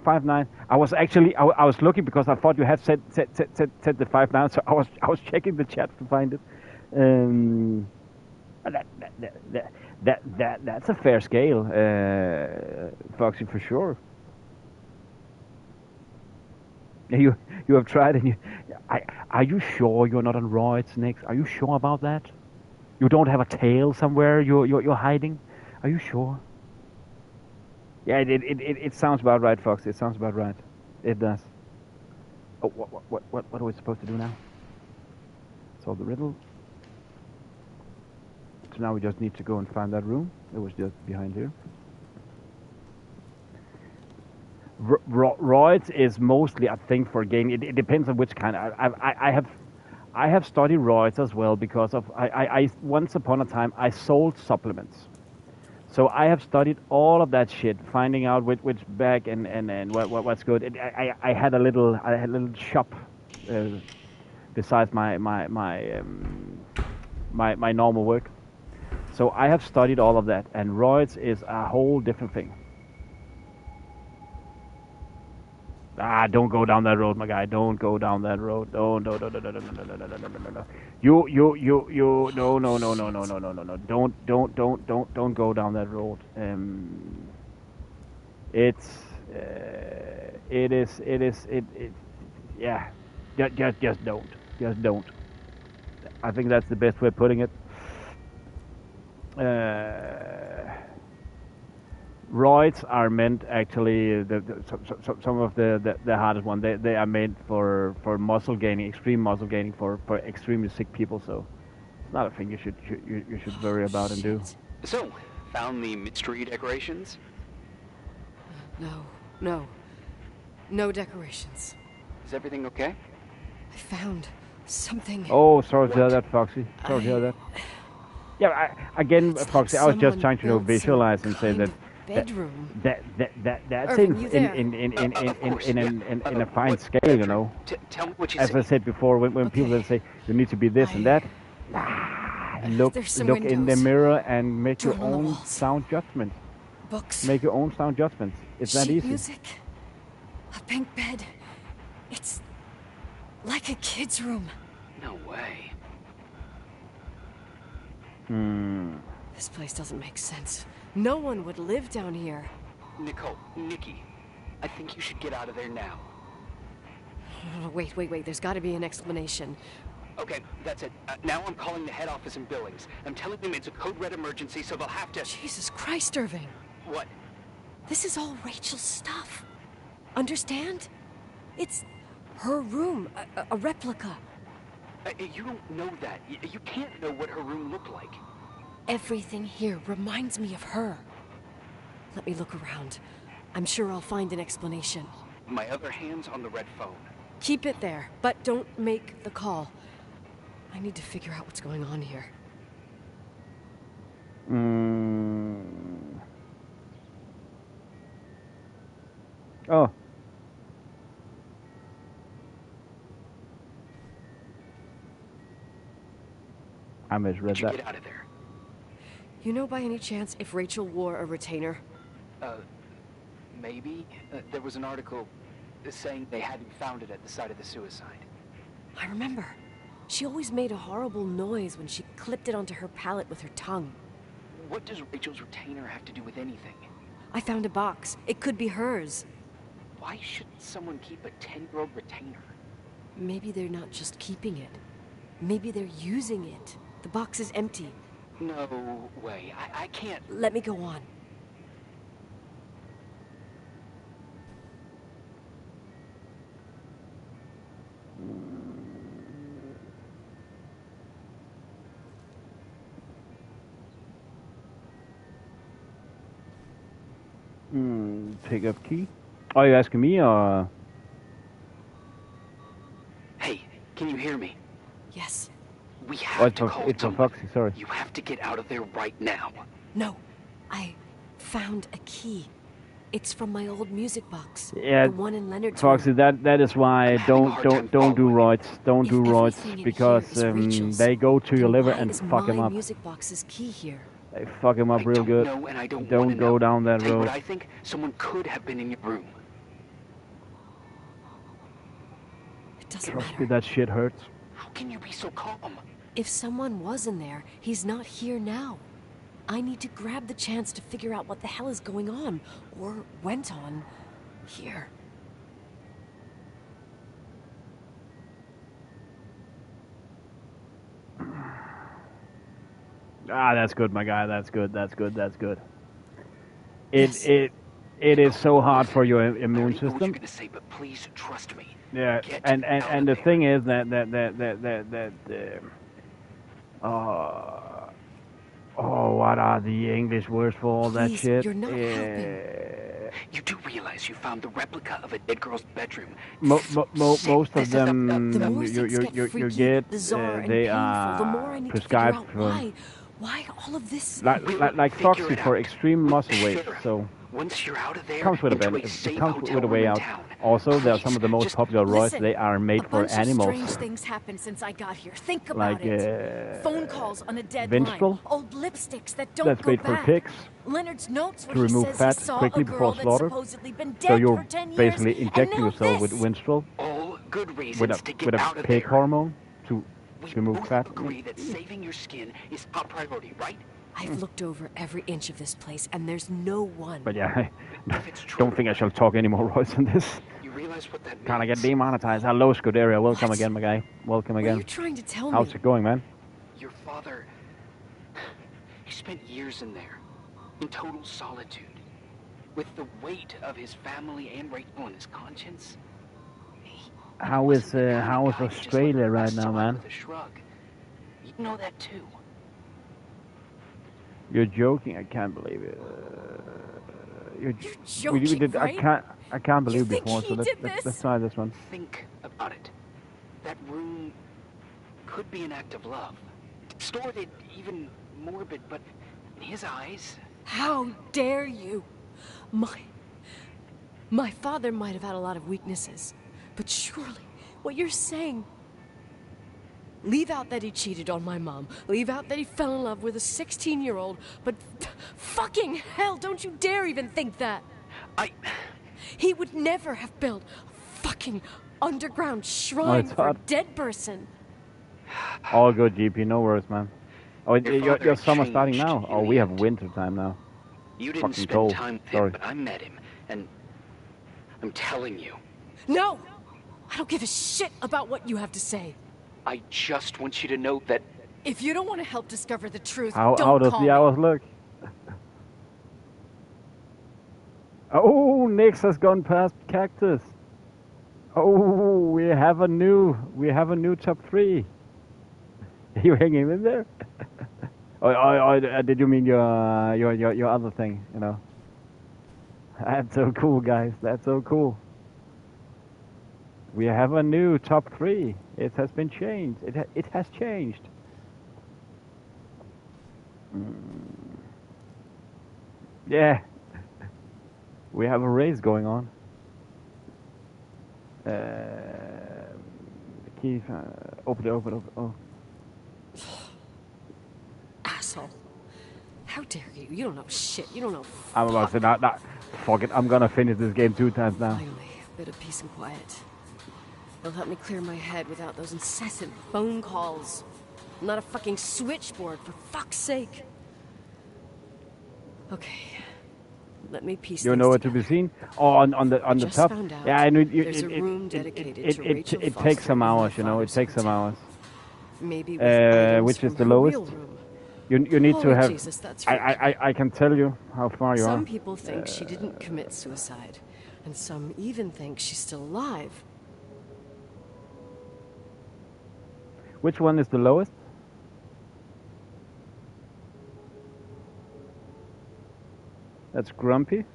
5'9". I was actually I was looking because I thought you had said the 5'9", so I was checking the chat to find it. That's a fair scale, Foxy, for sure. You have tried, and are you sure you're not on roids, Nick? Are you sure about that? You don't have a tail somewhere you're hiding? Are you sure? Yeah, it sounds about right, Fox. It sounds about right. It does. Oh, what are we supposed to do now? Solve the riddle. So now we just need to go and find that room. It was just behind here. Roids is mostly a thing for gaining. It depends on which kind. I have studied roids as well because of I once upon a time I sold supplements. So I have studied all of that shit, finding out which bag and what's good. I had a little shop besides my normal work. So I have studied all of that, and roids is a whole different thing. Don't go down that road, my guy. Don't go down that road. Don't, no, no, no, no, no, no, no, no, no, no, no, no. You. No, no, no, no, no, no, no, no, no. Don't go down that road. It's, yeah. Just don't. Just don't. I think that's the best way of putting it. Roids are meant actually some of the hardest one. They are made for muscle gaining, extreme muscle gaining for extremely sick people. So it's not a thing you should worry about and do. So, found the mystery decorations? No decorations. Is everything okay? I found something. Oh, sorry to hear that, Foxy. Sorry to hear that. Yeah, again, Foxy. I was just trying to visualize and say that. Bedroom. That's Irving, in a fine scale, you know. Tell me what you As see. I said before, when people will say you need to be this and that, look in the mirror and make your own sound judgment. Books. Make your own sound judgments. It's that Sheet easy. music. A pink bed. It's like a kid's room. No way. This place doesn't make sense. No one would live down here. Nikki, I think you should get out of there now. Wait. There's got to be an explanation. Okay, that's it. Now I'm calling the head office in Billings. I'm telling them it's a code red emergency, so they'll have to... Jesus Christ, Irving. What? This is all Rachel's stuff. Understand? It's her room, a replica. You don't know that. You can't know what her room looked like. Everything here reminds me of her. Let me look around. I'm sure I'll find an explanation. My other hand's on the red phone. Keep it there, but don't make the call. I need to figure out what's going on here. Oh. I misread Did you that. get out of there? You know by any chance if Rachel wore a retainer? Maybe. There was an article saying they hadn't found it at the site of the suicide. I remember. She always made a horrible noise when she clipped it onto her palate with her tongue. What does Rachel's retainer have to do with anything? I found a box. It could be hers. Why should someone keep a 10-year-old retainer? Maybe they're not just keeping it. Maybe they're using it. The box is empty. No way. I can't... Let me go on. Pick up key. Are you asking me or? Hey, can you hear me? Yes. We have to It's call for somebody. Foxy, sorry. You have to get out of there right now. No. I found a key. It's from my old music box. Yeah, the one in Leonard's Foxy, room. that is why don't do roids. Don't If do roids everything in because here is Rachel's, they go to your then liver why and is fuck him my up. music box's key here? They fuck him up I real don't good. know, and I don't Don't wanna go know. down that Tell you road. what I think? Someone could have been in your room. It doesn't Trust me, matter. that shit hurts. How can you be so calm? If someone was in there, he's not here now. I need to grab the chance to figure out what the hell is going on, or went on, here. That's good, my guy. That's good. Yes. It is so hard for your immune I already know what you're system. gonna say, but please trust me. Yeah, Get and out of the there. thing is that what are the English words for all that Please, shit? you're not helping. You do realize you found the replica of a dead girl's bedroom. Most of This is them The more you things get freaky, get bizarre, and they painful, the more are I need prescribed to figure out why all of this... like We'll Foxy figure it for out. extreme muscle weight. Sure. So Once you're out of there, Comes with a into benefit. a It safe comes hotel with a room way in out. town. Also, there are some of the most Just popular roids. Listen, They are made a for bunch animals. of strange things happened since I got here. Think Like about it. Phone calls on a dead Vinstrel. line. Old lipsticks that don't That's go made for back. pigs Leonard's notes where to he remove says fat he saw quickly a girl before that's slaughter. supposedly been So dead you're for 10 years. basically And injecting now yourself this. with Winstrol, all good with reasons to a get out of pig there. hormone to We remove both fat. agree that saving your skin is top priority, right? I've looked over every inch of this place, and there's no one. But yeah, If it's true, don't think I shall talk any more roids on this. you realize what that means. Can't I get demonetized? Hello, Scuderia. Welcome What? again, my guy. Welcome What are you again. trying to tell How's me? it going, man? Your father, he spent years in there, in total solitude, with the weight of his family and Rachel on his conscience. How is Australia right now, man? With a shrug. You know that too. You're joking. I can't believe it. You're joking, we did, right? I can't believe think before. he So did let's this? try this one. Think about it. That room could be an act of love. Distorted, even morbid, but in his eyes, How dare you? My father might have had a lot of weaknesses, but surely what you're saying... Leave out that he cheated on my mom. Leave out that he fell in love with a 16-year-old, but fucking hell, don't you dare even think that. He would never have built a fucking underground shrine it's for a hot. dead person. All good, GP. No worries, man. Oh, Your your father summer starting changed now? in Oh, the we have end. winter time now. you didn't Fucking spend cold. time with Sorry. him, but I met him, and I'm telling you, No! I don't give a shit about what you have to say. I just want you to know that If you don't want to help discover the truth, How don't does call the me. hours look? Oh, Nix has gone past Cactus. Oh, we have a new top 3. You hanging in there? Did you mean your other thing? You know. That's so cool, guys. That's so cool. We have a new top 3. It has been changed. It has changed. Yeah. We have a race going on. Keith, open it. Oh. Asshole. How dare you? You don't know shit. You don't know I'm about to say, nah, fuck it. I'm gonna finish this game 2 times now. Finally, a bit of peace and quiet. It'll help me clear my head without those incessant phone calls. I'm not a fucking switchboard, for fuck's sake. Okay. Let me piece You things know what to together. be seen? Oh, on the just top. found out Yeah, I know. there's a room dedicated to Rachel It takes Foster some in my hours, you know. It father's takes some hotel. hours. Maybe with items Which is from the her lowest? real room. You need to Oh, have. Jesus, that's I can tell you how far you Some are. people think she didn't commit suicide, and some even think she's still alive. Which one is the lowest? That's Grumpy.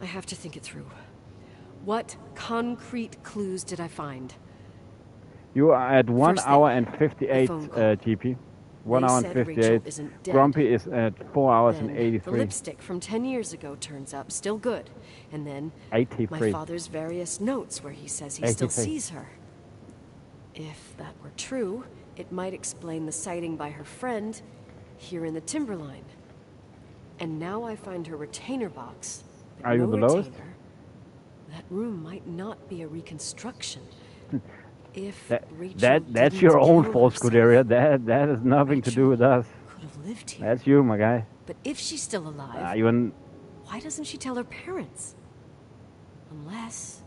I have to think it through. What concrete clues did I find? You are at 1 First thing, hour and 58 phone call. GP. 1 They hour and said Rachel 58. isn't dead. Grumpy is at 4 hours Then and the 83. lipstick from 10 years ago turns up, still good. And then 83. my father's various notes where he says he still 83. sees her. If that were true, it might explain the sighting by her friend here in the Timberline. And now I find her retainer box. But Are you no the lowest? retainer. That room might not be a reconstruction. If Rachel That's didn't your own kill fault, herself, Scuderia. That has nothing to do with us. could have lived here. That's you, my guy. But if she's still alive, You why doesn't she tell her parents? Unless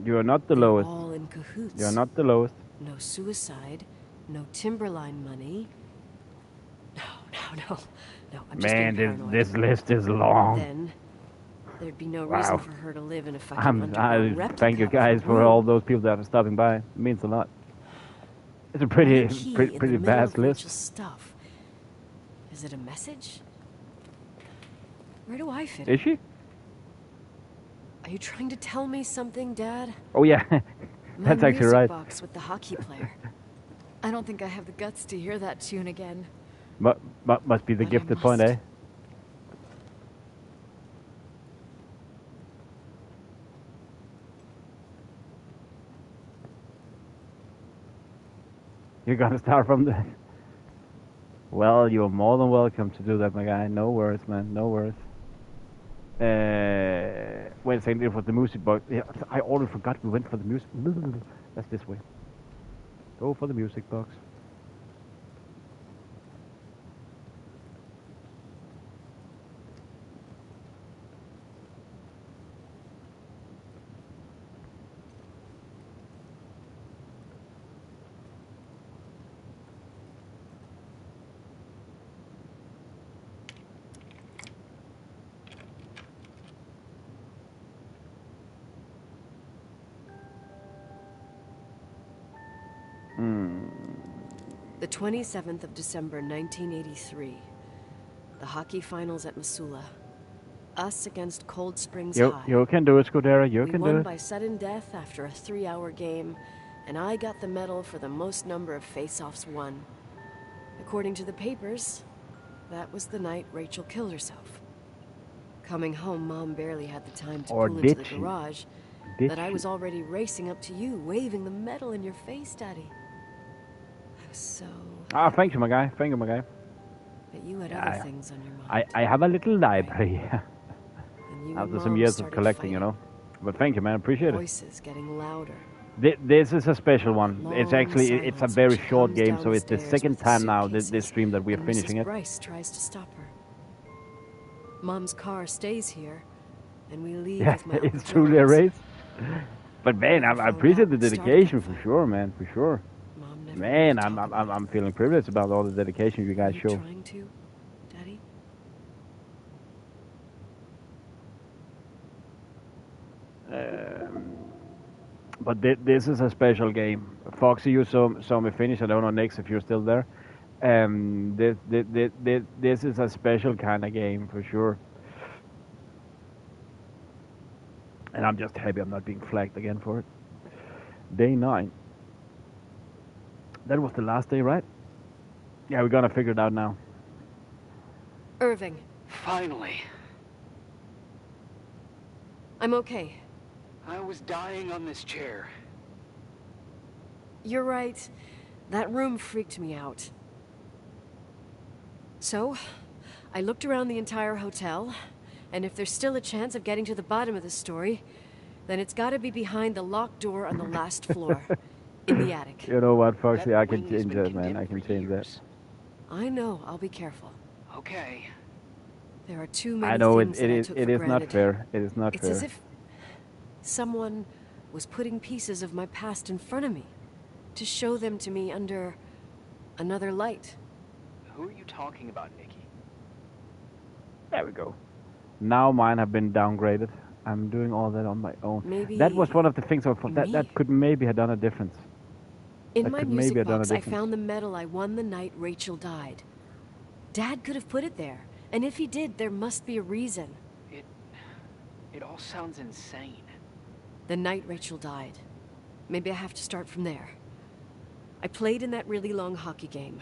are not the they're lowest. all in cahoots. You are not the lowest. No suicide, no Timberline money. No. I'm just Man, getting paranoid. this list is long. Then there'd be no Wow. reason for her to live in a fucking underground replica Thank you of a guys for room. all those people that are stopping by. It means a lot. It's a Why pretty a key in the pretty middle vast of list. Rachel's stuff. Is it a message? Where do I fit in? Is she? Are you trying to tell me something, Dad? Oh yeah, My that's actually music right. box with the hockey player. I don't think I have the guts to hear that tune again. Must be the But I gifted point, must. eh? You're gonna start from the. Well, you're more than welcome to do that, my guy. No worries, man. No worries. Wait a second. It was the music box. Yeah, I already forgot we went for the music. That's this way. Go for the music box. The 27th of December, 1983. The hockey finals at Missoula. Us against Cold Springs High. You can do it, Scudera. You We can do won it. by sudden death after a 3-hour game, and I got the medal for the most number of face-offs won. According to the papers, that was the night Rachel killed herself. Coming home, Mom barely had the time to Or pull into did the she? garage. Did That I she? was already racing up to you, waving the medal in your face, Daddy. I was so Ah, thank you, my guy. Thank you, my guy. that you had Yeah, other yeah. things on your mind. I have a little library And you after and some Mom years of started collecting, you know. But thank you, man. Appreciate it. Voices getting louder. This is a special one. It's Long actually it's a silence very when she short comes game, down so the it's the stairs second with the time now this suitcases, stream that we are and finishing Mrs. it. Bryce tries to stop her. Mom's car stays here, and we leave Yeah, with my it's Uncle truly a John's. race. But man, Never I found appreciate out the what started dedication that for fire. sure, man, for sure. Mom never Man, wanted to I'm talk I'm about I'm it. feeling privileged about all the dedication you Are guys you show. trying to, Daddy? But this is a special game. Foxy, you saw me finish. I don't know, Next, if you're still there. This is a special kind of game for sure. And I'm just happy I'm not being flagged again for it. Day 9. That was the last day, right? Yeah, we're gonna figure it out now. Irving, Finally. I'm okay. I was dying on this chair. You're right. That room freaked me out. So, I looked around the entire hotel, and if there's still a chance of getting to the bottom of the story, then it's gotta be behind the locked door on the last floor, in the attic. You know what, Foxy? That I can wing has change been that, man. condemned I can for change that. years. I know, I'll be careful. Okay. There are too many I know things that I took it for is granted. not fair. It is not It's fair. as if someone was putting pieces of my past in front of me to show them to me under another light. Who are you talking about, Nikki? There we go. Now mine have been downgraded. I'm doing all that on my own. Maybe That was one of the things I thought me. that could maybe have done a difference. In That my could maybe music have done a box, I difference. found the medal I won the night Rachel died. Dad could have put it there, and if he did, there must be a reason. It all sounds insane. The night Rachel died. Maybe I have to start from there. I played in that really long hockey game.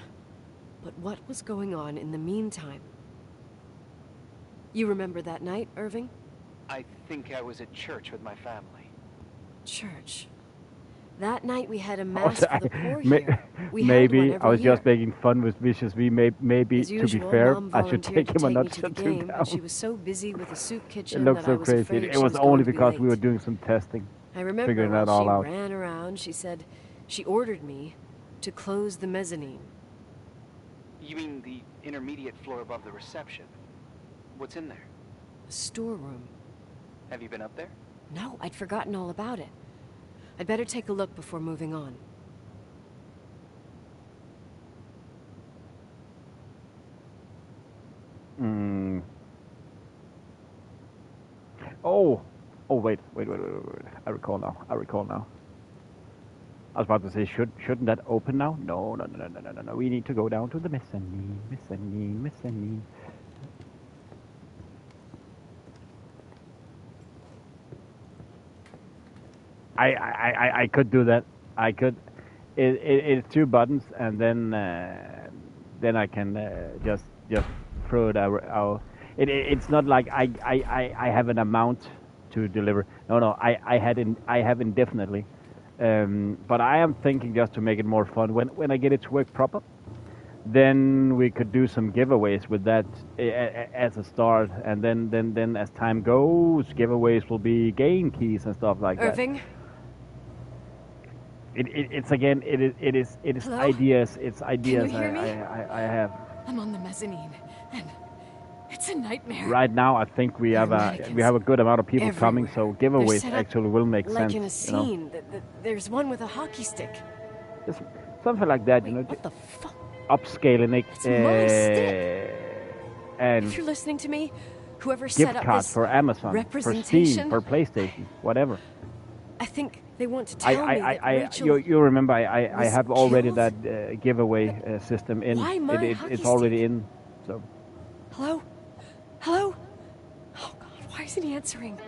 But what was going on in the meantime? You remember that night, Irving? I think I was at church with my family. Church. That night we had a mass for the poor May- here. We held one maybe every I was just year. making fun with Vicious V. Maybe As to be usual, fair, Mom I should volunteered take to him a take me notch to the or two game, down. but she was so busy with the soup It kitchen looks that so I was crazy. afraid It she was was going only to be because we were late. doing some testing. I remember figuring while that all she out. ran around, she said she ordered me to close the mezzanine. You mean the intermediate floor above the reception? What's in there? A storeroom. Have you been up there? No, I'd forgotten all about it. I'd better take a look before moving on. Oh, wait. I recall now. I was about to say, shouldn't that open now? No. We need to go down to the mezzanine. I could do that. I could. It's 2 buttons, and then I can just throw it out. It's not like I have an amount to deliver. No, I have indefinitely. But I am thinking just to make it more fun when I get it to work proper. Then we could do some giveaways with that as a start, and then as time goes, giveaways will be game keys and stuff like that. Irving? It's again, it is Hello? ideas. It's ideas hear me? I have. I'm on the mezzanine, and it's a nightmare. Right now, I think we have a good amount of people coming, so They're giveaways set up actually will make like sense. in a You know? scene. There's one with a hockey stick. Just something like that, you know, What the fuck? upscaling it, It's my stick. and If you're listening to me, whoever set gift up cards this for Amazon, for representation, Steam, for PlayStation, whatever. I think they want to tell me that Rachel... you remember I was have already killed? that giveaway system in. Why my hockey It's already stick? in, so. Hello? Hello? Oh God, why isn't he answering?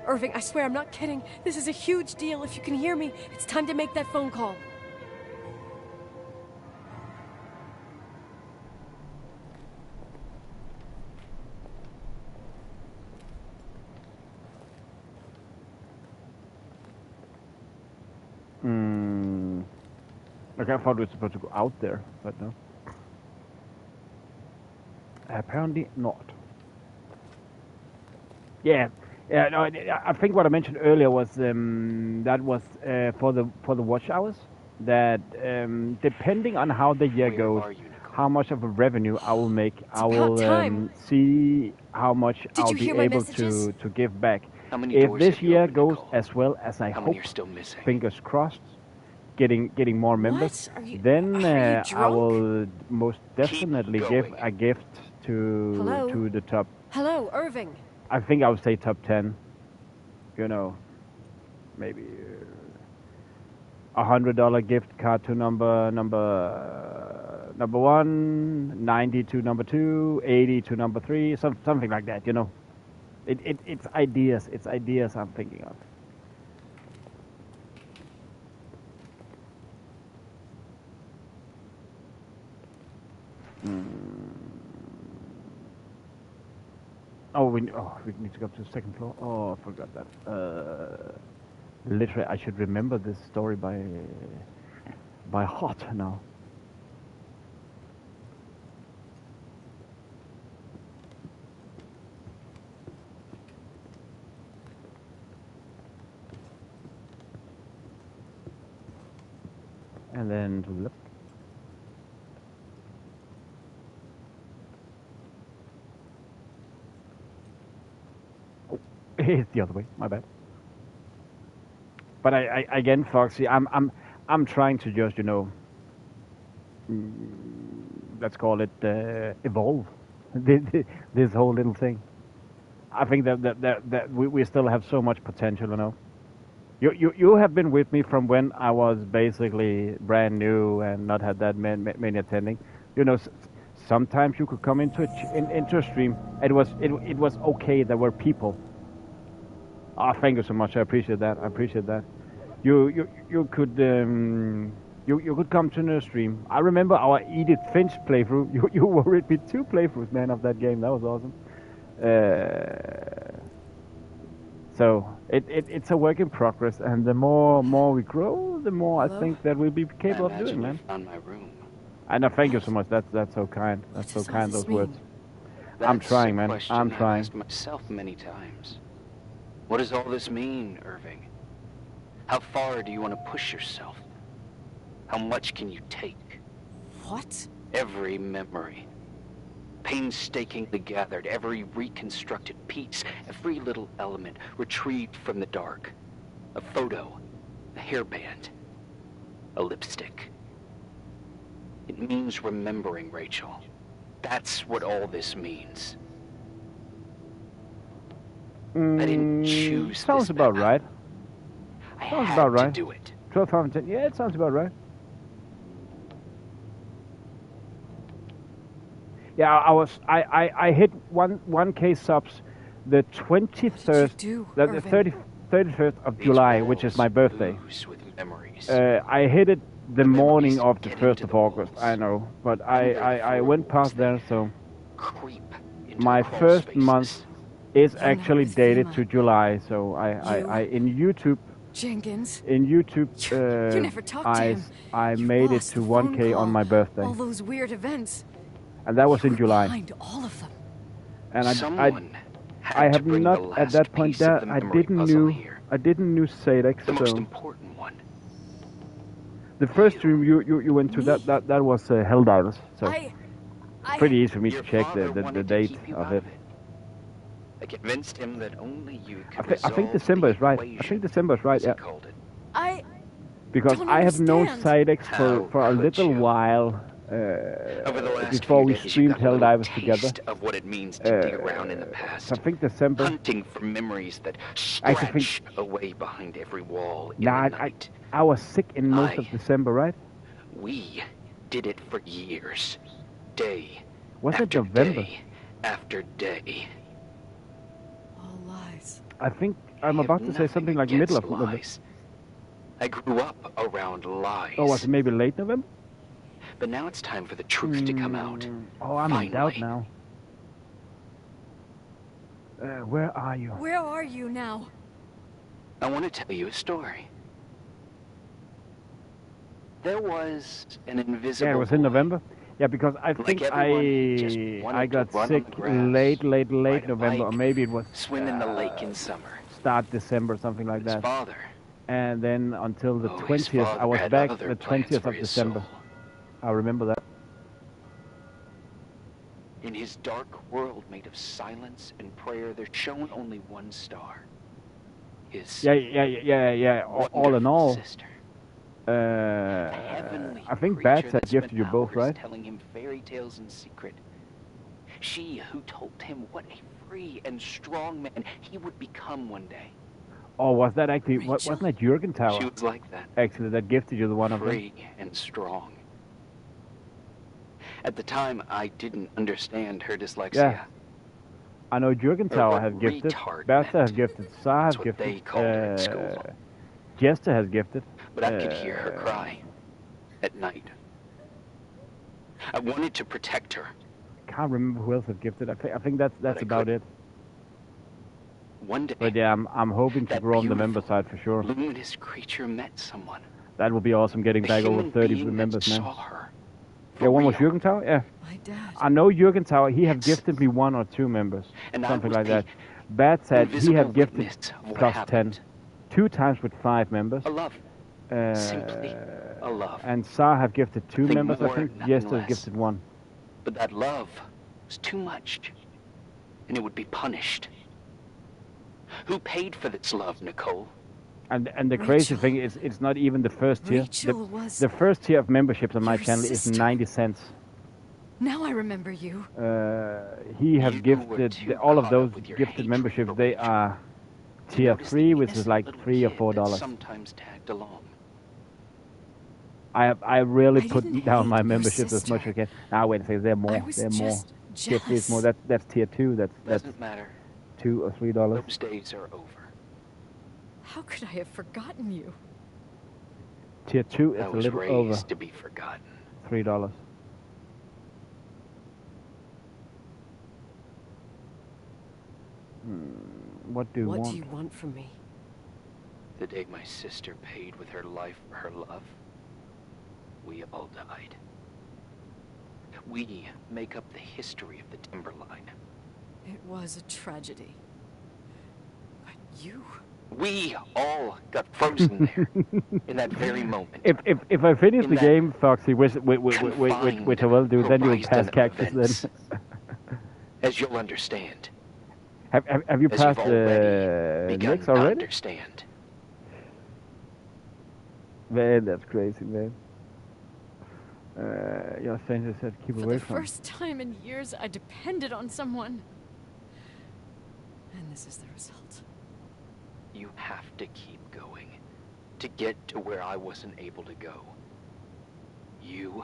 Irving, I swear I'm not kidding. This is a huge deal. If you can hear me, it's time to make that phone call. Okay, I thought we were supposed to go out there, but no. Apparently not. Yeah, yeah. No, I think what I mentioned earlier was that was for the watch hours. That depending on how the year Where goes, are you, Nicole? how much of a revenue I will make, I about will time. see how much I'll you be hear my able messages? to give back. How many If doors this have you year opened, goes Nicole? as well as I How hope, many are still missing? fingers crossed, getting more members, What? Are you then I drunk? will most definitely give going. a gift Hello? to the top. Hello, Irving. I think I would say top 10. You know, maybe $100 gift card to number one, 90 to number 2, 80 to number 3, something like that. You know, it's ideas. It's ideas I'm thinking of. Oh, we need to go to the second floor. Oh, I forgot that. Literally, I should remember this story by heart now. And then to the left. It's the other way. My bad. But I again, Foxy, I'm trying to just, you know, let's call it evolve this whole little thing. I think that we still have so much potential, you know. You have been with me from when I was basically brand new and not had that many attending. You know, sometimes you could come into into a stream. It was okay. There were people. Ah, thank you so much. I appreciate that. I appreciate that. You could you could come to the stream. I remember our Edith Finch playthrough. You were with me 2 playthroughs, man, of that game. That was awesome. So it's a work in progress, and the more we grow, the more Hello? I think that we'll be I capable of imagine doing, you man. found my room. I know. Thank you so much. That's so kind. That's so does all kind. this Those words. mean? I'm That's trying, a man. question I'm I've trying. asked myself many times. What does all this mean, Irving? How far do you want to push yourself? How much can you take? What? Every memory, painstakingly gathered, every reconstructed piece, every little element retrieved from the dark. A photo, a hairband, a lipstick. It means remembering, Rachel. That's what all this means. I didn't choose Sounds this about path. right. I Sounds had about right. to do it. 12, 5, and 10. Yeah, it sounds about right. Yeah, I hit 1K subs the 23rd, do, the Irving? 31st of These July, which is walls my birthday. ooze with memories. I hit it the morning of the get 1st into of the August. walls. I know, but I'm ready I for went walls past there, that so creep into my crawl first spaces. month is know actually with dated FEMA. to July. So I in YouTube Jenkins. In YouTube, You never talked to him. I You made it lost to the phone 1K on call, my birthday, all those weird events. and that was You in were July. behind all of them. And Someone I had to have bring not the at that last point piece of there. the I memory didn't puzzle knew here. I didn't know Sadex. The most So important one. the first stream you went to that was Helldivers. So pretty easy for me Your to check father the wanted to date keep you of out it. of it. I convinced him that only you could I think resolve December the is right. I equation, think December is right. as he Yeah. called it. I Because don't I have known understand. Sidex How for a could little you? while Over the last before few we days, you streamed got a little Helldivers together. taste of what it means to dig around in the past. So I think December. Hunting for memories that Actually, think- scratch away behind every wall in Nah, the night. I was sick in most of December, right? We did it for years. Day Was it after November? day after day. All lies. I think I I'm have about to say nothing something like middle of against November. lies. I grew up around lies. Or was it maybe late November? But now it's time for the truth to come out. Oh, I'm in doubt Finally. now. Where are you? Where are you now? I want to tell you a story. There was an invisible Yeah, it was in boy. November. Yeah, because I Like think everyone, he just wanted I to got run on sick the grass, late ride a November, or bike, maybe it was swim in the lake in summer. start December, something like His that. father, And then until the his 20th, I father was had back other the plans 20th for of his December. soul. I remember that. In his dark world made of silence and prayer, there shone only one star. His Yeah. All in wonderful all, sister. The heavenly I think creature Bats had that spent gifted you both, hours right? telling him fairy tales in secret. She who told him what a free and strong man he would become one day. Or was that actually, Rachel? wasn't that Jürgen Tower? She was like that, Actually, that gifted you the one of them. free and strong. At the time, I didn't understand her dyslexia. Yeah. I know Jürgen Or Tower what have gifted, retard Bertha has meant. gifted, Sa has That's what they gifted, called her in school. Jester has gifted. But I could hear her cry at night. I wanted to protect her. Can't remember who else have gifted. I think that's I about it. One day, But yeah, I'm hoping to that grow on the member beautiful, side for sure. luminous creature met someone. That would be awesome, getting A back over human 30 being that members, man. saw her. Yeah, one was real. Jürgen Tower. Yeah, My dad. I know Jürgen Tower. He have Yes. gifted me 1 or 2 members, And I something was like the that. Bat said he invisible have gifted witness of what plus 10, happened. 2 times with 5 members. A love. Simply a love. And Sa have gifted 2 Nothing members, I more, think. nothing Jester less. gifted 1. But that love was too much. And it would be punished. Who paid for this love, Nicole? And the crazy Rachel. thing is, it's not even the first tier. Rachel was The first tier of memberships on my your channel sister. is 90 cents. Now I remember you. He have You were gifted too all of caught those up with your gifted hatred memberships. for They Rachel. are You tier noticed 3, the which is innocent like little $3 or kid $4. that sometimes tagged along. I really I put didn't down my hate your memberships as much as I sister. can. Now wait a second, there are more. I was There are more. just Tier 3 is more. jealous. That's tier 2. That's Doesn't matter. $2 or $3. Those days are over. How could I have forgotten you? Tier 2 is I a was little raised over to be forgotten. $3. What do you What want? do you want from me? The day my sister paid with her life for her love, we all died. We make up the history of the Timberline. It was a tragedy. But you... We all got frozen there in that very moment. If I finish In the that game, Foxy, which I will do, then you'll pass horizon of Cactus. events. Then As you'll understand. have you As passed you've already begun Nix to already? understand. Man, that's crazy, man. Your stranger said keep For away the from. first time in years, I depended on someone. And this is the result. You have to keep going to get to where I wasn't able to go. You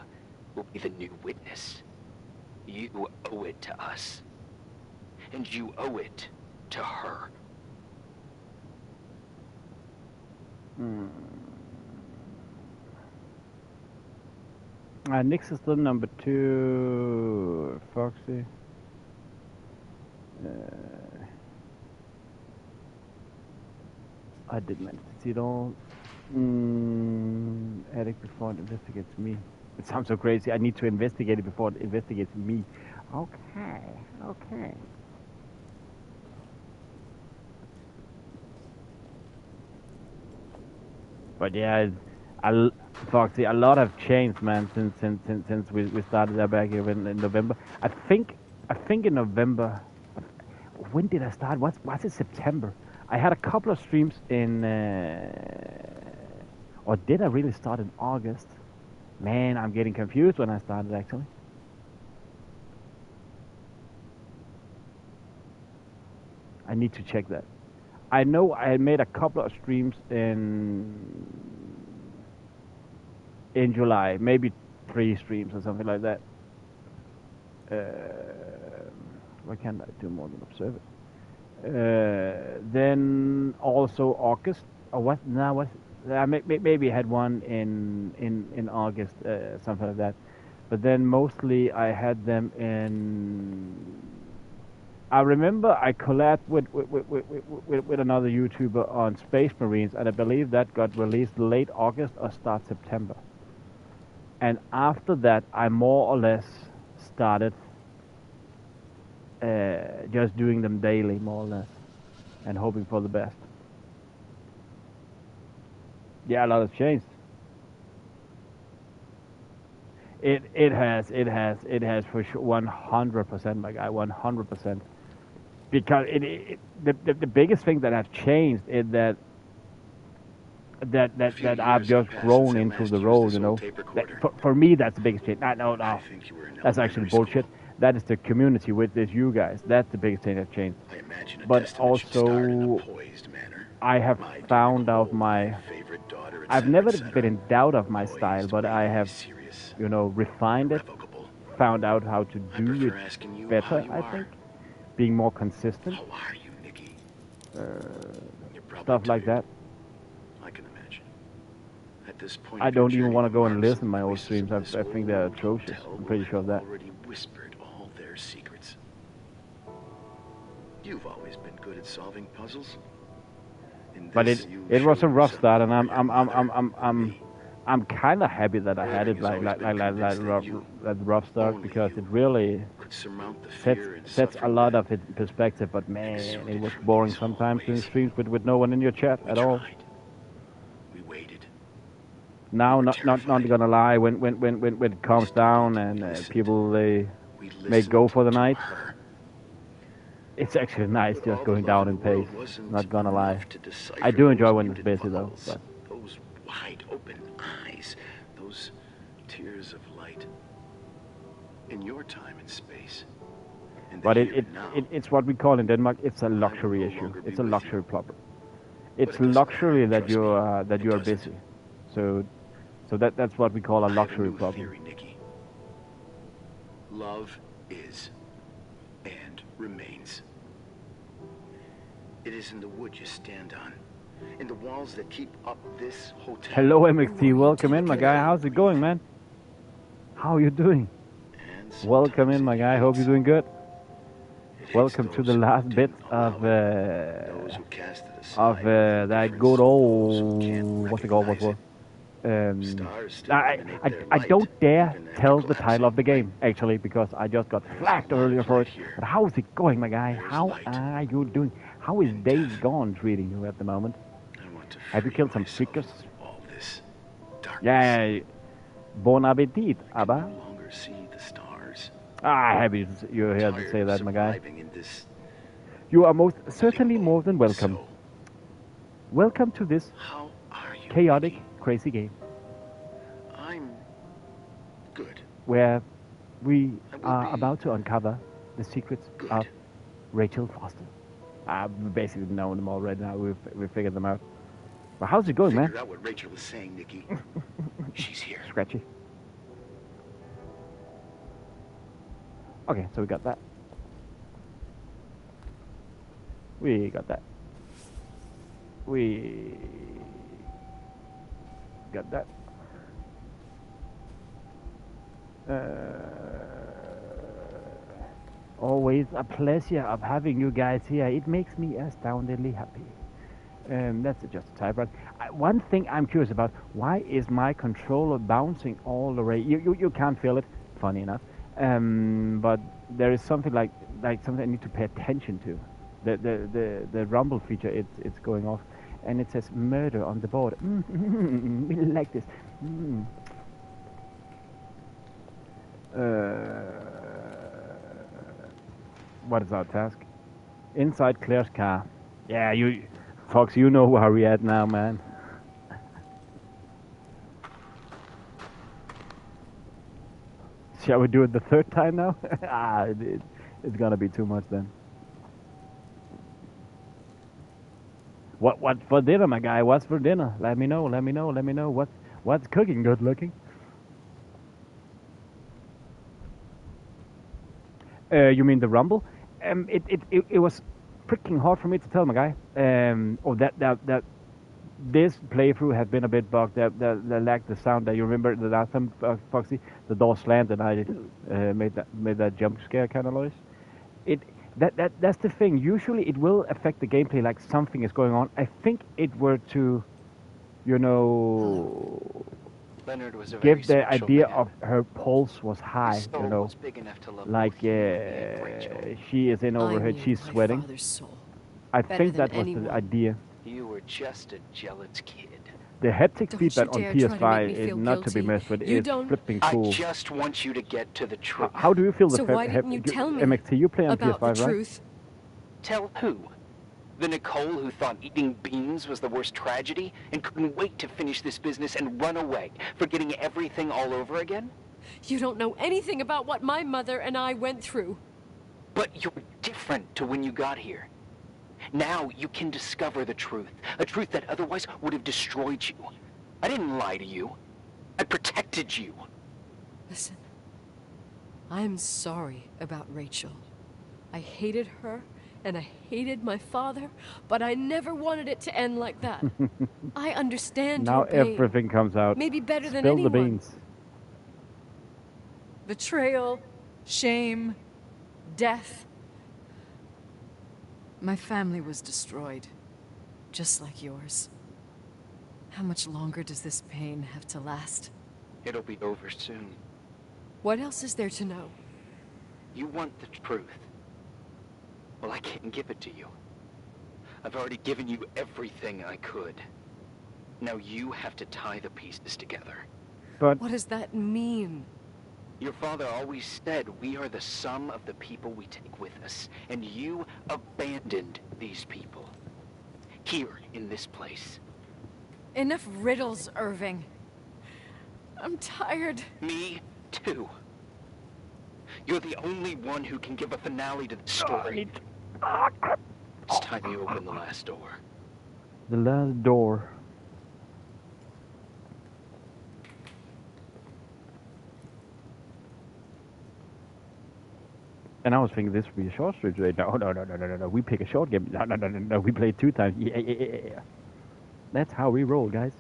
will be the new witness. You owe it to us. And you owe it to her. Nix is still number 2. Foxy. I did manage to see it all. Addict before it investigates me. It sounds so crazy. I need to investigate it before it investigates me. Okay, okay. But yeah, Foxy, a lot have changed, man, since we started that back here in November. I think in November. When did I start? Was it September? I had a couple of streams in, or did I really start in August? Man, I'm getting confused when I started actually. I need to check that. I know I had made a couple of streams in July, maybe 3 streams or something like that. Why can't I do more than observe it? Then also August, or what? No, what? Maybe I had one in August, something like that. But then mostly I had them in. I remember I collabed with another YouTuber on Space Marines, and I believe that got released late August or start September. And after that, I more or less started just doing them daily, more or less, and hoping for the best. Yeah, a lot has changed. It has for sure 100%, my guy, 100%. Because the biggest thing that has changed is that I've just grown into the role, you know. For me, that's the biggest change. No, that's actually bullshit. That is the community with this, you guys. That's the biggest thing that changed. But also, I have found out I've never been in doubt of my style, but I have, you know, refined it, found out how to do it better, I think. Being more consistent. Stuff like that. I can imagine. At this point, I don't even want to go and listen to my old streams. I think they're atrocious. I'm pretty sure of that. Already whispered all their secrets. You've always been good at solving puzzles. But it was a rough start, and I'm kind of happy that I had it like rough start, because it really sets a lot of it in perspective. But man, it was boring sometimes in streams with no one in your chat at all. We waited. Now, not gonna lie, when it calms down and people they may go for the night, it's actually nice just going down in pace. Not gonna lie, I do enjoy when it's busy though. But. Those wide open eyes, those tears of light. In your time and space. But it's what we call in Denmark. It's a luxury issue. It's a luxury problem. It's luxury that you are busy. So that's what we call a luxury problem. Love is and remains. It is in the wood you stand on, in the walls that keep up this hotel. Hello, MXT. Welcome in, my guy. How's it going, man? How are you doing? Welcome in, my guy. Hope you're doing good. Welcome to the last bit of that good old what's it called? I don't dare tell the title of the game actually, because I just got flagged earlier for it. But how is it going, my guy? How are you doing? How is Days Gone treating you at the moment? Have you killed some seekers? Yeah. Bon appetit, Abba. Happy you're here to say that, my guy. You are most certainly more than welcome. Welcome to this chaotic, crazy game. I'm good. Where we are about to uncover the secrets of Rachel Foster. We basically know them already now. We've figured them out. But how's it going, man? Figured out what Rachel was saying, Nikki. She's here. Scratchy. Okay, so we got that. We got that. We got that. Always a pleasure of having you guys here. It makes me astoundingly happy. That's just a typewriter. One thing I'm curious about: why is my controller bouncing all the way? You can't feel it. Funny enough, but there is something like something I need to pay attention to. The rumble feature, it's going off, and it says murder on the board. We like this. What is our task? Inside Claire's car. Yeah, Fox, you know where we at now, man. Shall we do it the third time now? It's gonna be too much then. What for dinner, my guy? What's for dinner? Let me know. Let me know. Let me know. What's cooking? Good looking. You mean the rumble? It was freaking hard for me to tell, my guy. That this playthrough had been a bit bugged. That lacked the sound that you remember the last time, Foxy. The door slammed and I made that jump scare kind of noise. That's the thing. Usually it will affect the gameplay, like something is going on. I think it were to, you know, Leonard was a give very the special idea man. of her pulse was high, His soul you know, was big enough to love like both you and Rachel. she is in over I her, knew she's my sweating. father's soul I better think than that was the anyone. idea. You were just a jealous kid. The hectic Don't feedback you on dare try to make PS5 me is feel not to be guilty. messed with. You It's don't- flipping I cool. just want you to get to the truth. How do you feel So why didn't you tell me MXT, you play on about PS5, the right? truth? Tell who? The Nicole who thought eating beans was the worst tragedy and couldn't wait to finish this business and run away, forgetting everything all over again? You don't know anything about what my mother and I went through. But you're different to when you got here. Now you can discover the truth, a truth that otherwise would have destroyed you. I didn't lie to you. I protected you. Listen, I'm sorry about Rachel. I hated her, and I hated my father, but I never wanted it to end like that. I understand Now your pain. everything comes out. Maybe better than Spill the anyone. beans. Betrayal, shame, death. My family was destroyed, just like yours. How much longer does this pain have to last? It'll be over soon. What else is there to know? You want the truth. Well, I can't give it to you. I've already given you everything I could. Now you have to tie the pieces together. But What does that mean? Your father always said we are the sum of the people we take with us, and you abandoned these people. Here, in this place. Enough riddles, Irving. I'm tired. Me, too. You're the only one who can give a finale to the story. It's time you open the last door. the last door. And I was thinking this would be a short stream today. No. We pick a short game. No. We play 2 times. Yeah. That's how we roll, guys.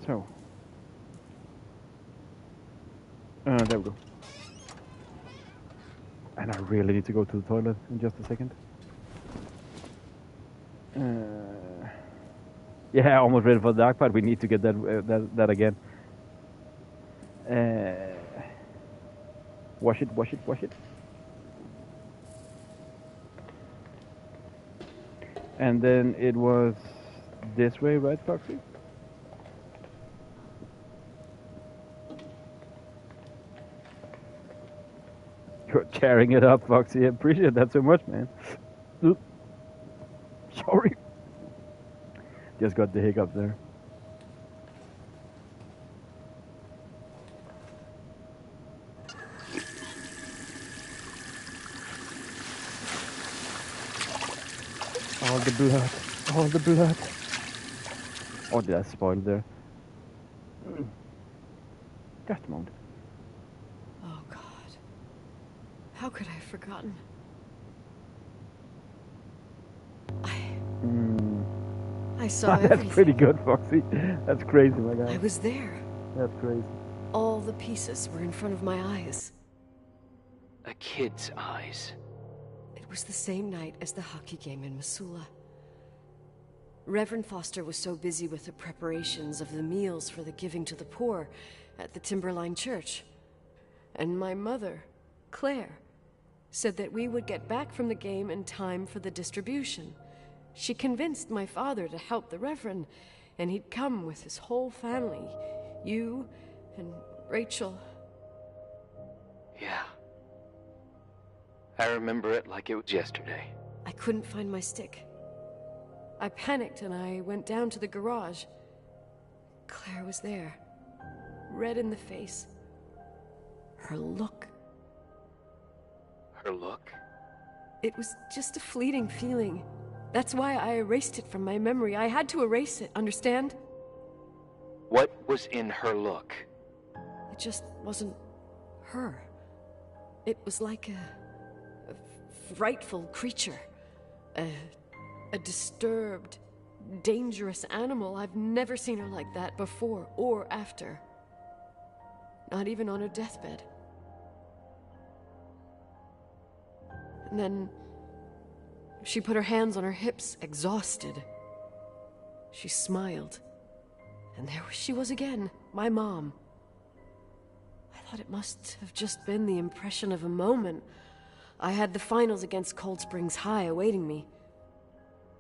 So. There we go. And I really need to go to the toilet in just a second. Yeah, almost ready for the dark part. We need to get that again. Wash it. And then it was this way, right, Foxy? You're tearing it up, Foxy. I appreciate that so much, man. Oop. Sorry. Just got the hiccup there. All the blood. Oh, did I spoil there? Just a moment. Oh, God. How could I have forgotten? I saw That's everything. pretty good, Foxy. That's crazy, my guy. I was there. That's crazy. All the pieces were in front of my eyes. A kid's eyes. It was the same night as the hockey game in Missoula. Reverend Foster was so busy with the preparations of the meals for the giving to the poor at the Timberline Church. And my mother, Claire, said that we would get back from the game in time for the distribution. She convinced my father to help the Reverend, and he'd come with his whole family. You and Rachel. Yeah. I remember it like it was yesterday. I couldn't find my stick. I panicked and I went down to the garage. Claire was there, red in the face. Her look. Her look? It was just a fleeting feeling. That's why I erased it from my memory. I had to erase it, understand? What was in her look? It just wasn't her. It was like a frightful creature. A disturbed, dangerous animal. I've never seen her like that before or after. Not even on her deathbed. And then she put her hands on her hips, exhausted. She smiled. And there she was again, my mom. I thought it must have just been the impression of a moment. I had the finals against Cold Springs High awaiting me.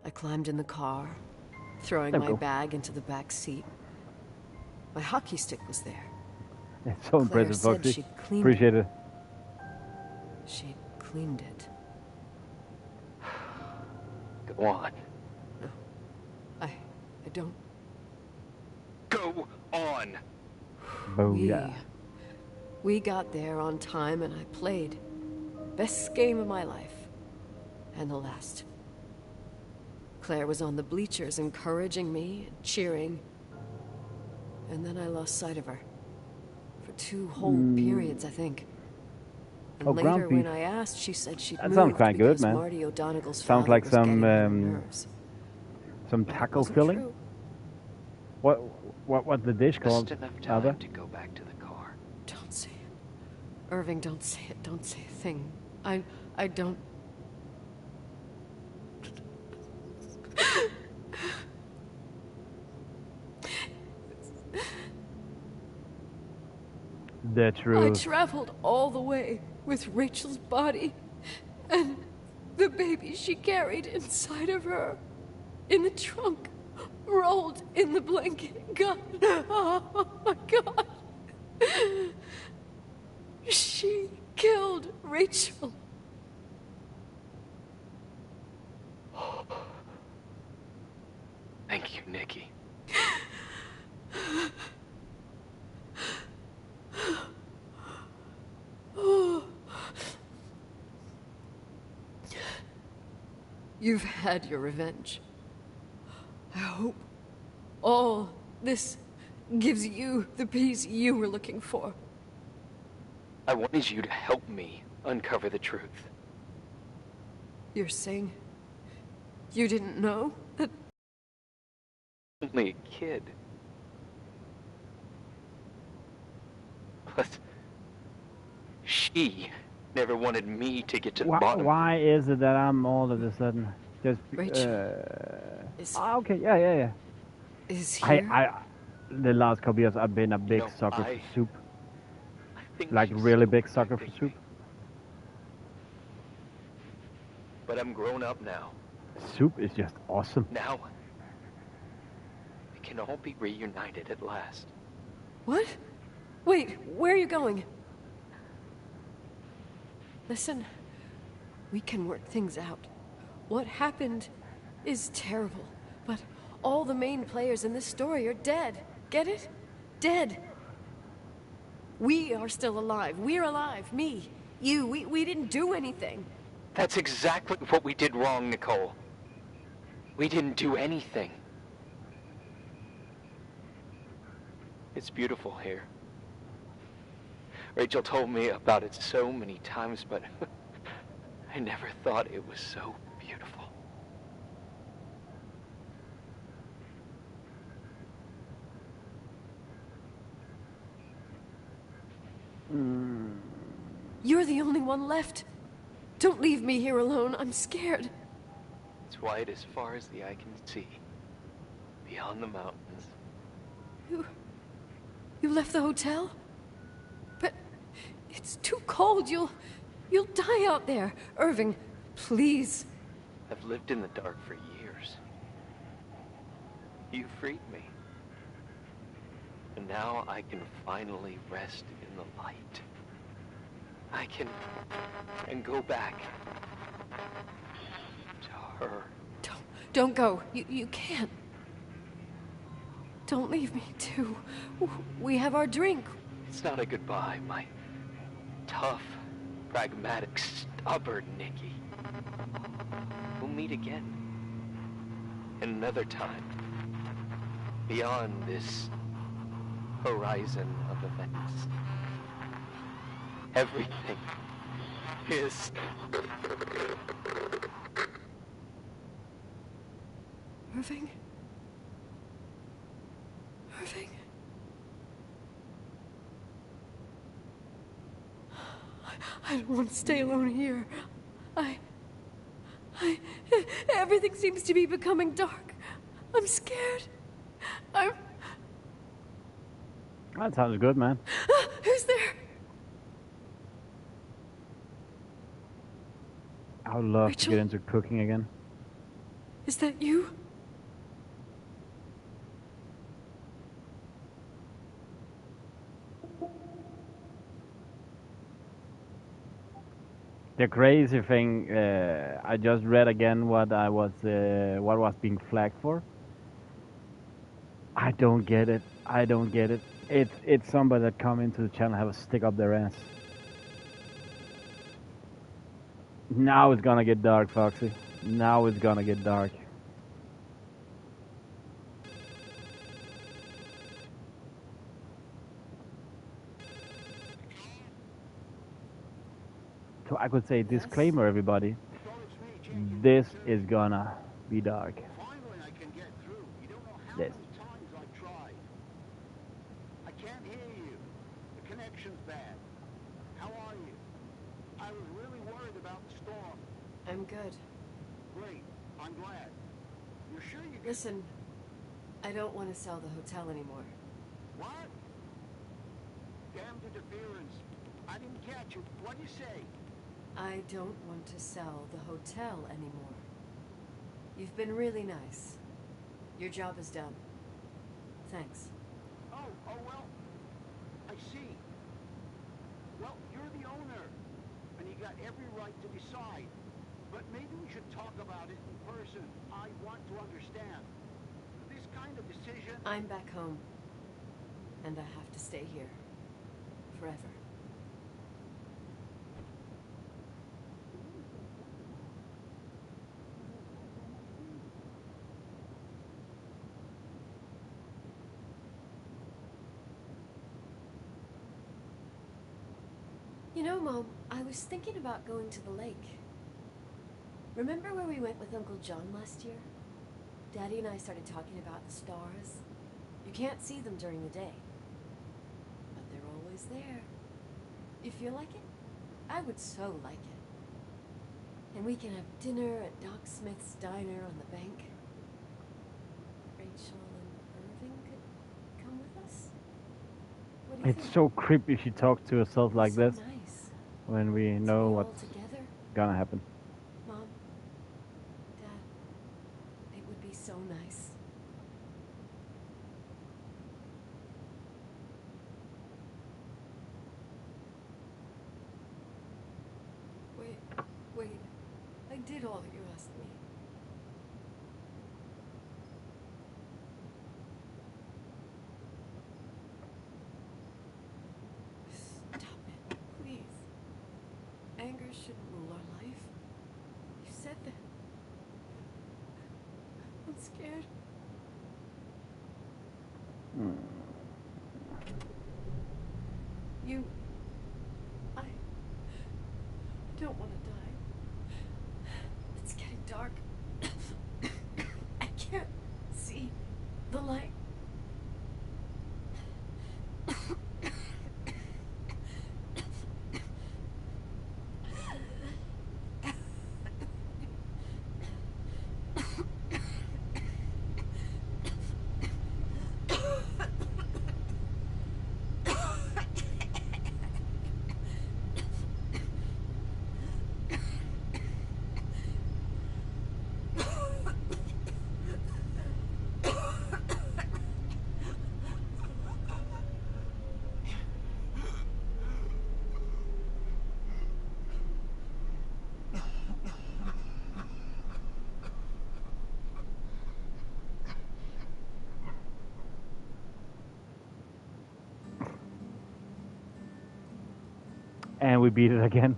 I climbed in the car, throwing my bag into the back seat. My hockey stick was there. It's so Claire impressive, said Foxy. she'd cleaned Appreciate it. She'd cleaned it. Go on. No, I don't. Go on! Booyah. We got there on time and I played. Best game of my life. And the last. Claire was on the bleachers encouraging me and cheering. And then I lost sight of her. For 2 whole periods, I think. And Oh, later, ground beef. when I asked, she said she'd That moved sounds quite good, because man. Marty O'Donegal's Sounds father like was some, getting on her nerves. Some But it tackle wasn't filling. true. What's the dish called? Just enough Alba? time to go back to the car. Don't say it. Irving, don't say it. Don't say a thing. I don't... The I truth. traveled all the way with Rachel's body and the baby she carried inside of her in the trunk, rolled in the blanket. God, oh my God. She killed Rachel. Thank you, Nikki. You've had your revenge. I hope all this gives you the peace you were looking for. I wanted you to help me uncover the truth. You're saying you didn't know that? Only a kid. But she never wanted me to get to the bottom. Why is it that I'm all of a sudden just? Rachel is Okay, yeah. is here. I the last couple years I've been a big You know, sucker for soup, I think like she's really so big sucker for protecting soup. me. But I'm grown up now. Soup is just awesome. Now, we can all be reunited at last. What? Wait, where are you going? Listen, we can work things out. What happened is terrible, but all the main players in this story are dead. Get it? Dead. We are still alive. We're alive. Me, you, we didn't do anything. That's exactly what we did wrong, Nicole. We didn't do anything. It's beautiful here. Rachel told me about it so many times, but I never thought it was so beautiful. You're the only one left. Don't leave me here alone. I'm scared. It's wide as far as the eye can see. Beyond the mountains. You left the hotel? But it's too cold. You'll die out there. Irving, please. I've lived in the dark for years. You freed me. And now I can finally rest in the light. I can go back to her. Don't go. You can't. Don't leave me too. We have our drink. It's not a goodbye, my tough, pragmatic, stubborn Nikki. We'll meet again. Another time. Beyond this horizon of events. Everything is... Irving? Irving? I don't want to stay alone here. Everything seems to be becoming dark. I'm scared. That sounds good, man. Who's there? I would love Rachel? to get into cooking again. Is that you? The crazy thing, I just read again what was being flagged for. I don't get it. I don't get it. It's somebody that come into the channel have a stick up their ass. Now it's gonna get dark, Foxy. Now it's gonna get dark. So I could say disclaimer, everybody. This is gonna be dark. Finally, I can get through. You don't know how This. many times I've tried. I can't hear you. The connection's bad. How are you? I was really worried about the storm. I'm good. Great. I'm glad. You're sure you can... Listen, I don't want to sell the hotel anymore. What? Damned interference. I didn't catch you. What'd you say? I don't want to sell the hotel anymore. You've been really nice. Your job is done. Thanks. Oh, well, I see. Well, you're the owner, and you got every right to decide. But maybe we should talk about it in person. I want to understand. This kind of decision... I'm back home. And I have to stay here. Forever. You know, Mom, I was thinking about going to the lake. Remember where we went with Uncle John last year? Daddy and I started talking about the stars. You can't see them during the day, but they're always there. You feel like it? I would so like it. And we can have dinner at Doc Smith's diner on the bank. Rachel and Irving could come with us. What do you It's think? so creepy she talks to herself like So this nice. when we To know be all what's together. gonna happen. Mom, Dad, it would be so nice. Wait. I did all that you asked me. Stop it, please. Anger shouldn't rule our life. You said that. I'm scared. I don't want to die. It's getting dark. I can't see the light. and we beat it again.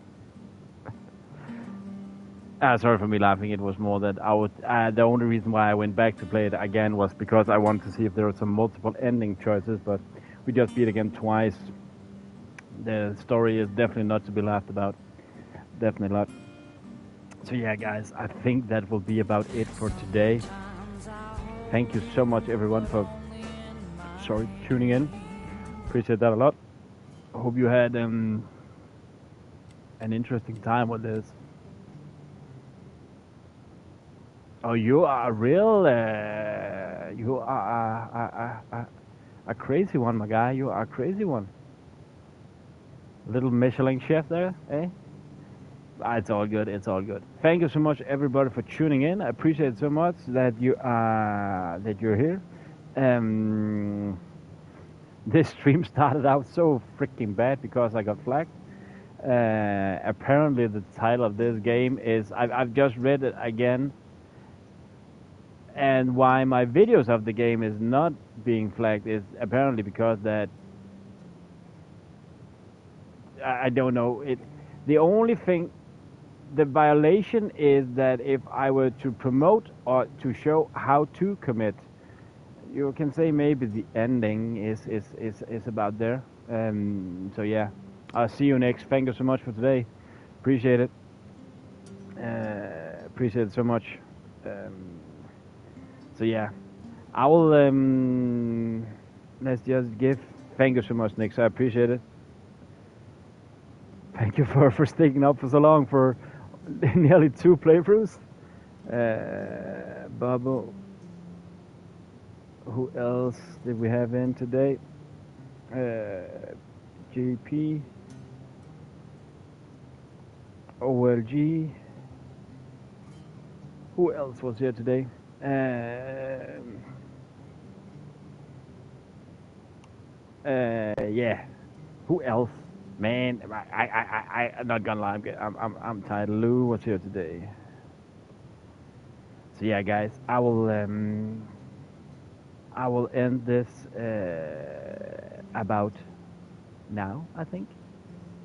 Sorry for me laughing. It was more that I would. The only reason why I went back to play it again was because I wanted to see if there were some multiple ending choices. But we just beat again twice. The story is definitely not to be laughed about. Definitely not. So yeah, guys, I think that will be about it for today. Thank you so much, everyone, for tuning in. Appreciate that a lot. Hope you had an interesting time with this. Oh, you are a real, you are a crazy one, my guy. You are a crazy one. Little Michelin chef there, eh? It's all good. It's all good. Thank you so much, everybody, for tuning in. I appreciate so much that you're here. This stream started out so freaking bad because I got flagged. Apparently, the title of this game is I've just read it again. And why my videos of the game is not being flagged is apparently because that I don't know it. The only thing, the violation is that if I were to promote or to show how to commit, you can say maybe the ending is about there. So yeah, I'll see you next. Thank you so much for today. Appreciate it. Appreciate it so much. So yeah, I will. Let's just give. Thank you so much, Nick. I appreciate it. Thank you for sticking up for so long for nearly 2 playthroughs. Bubble. Who else did we have in today? JP. OLG. Who else was here today? Yeah. Who else? Man, I'm not gonna lie. I'm tired. Lou was here today. So yeah, guys, I will end this about now. I think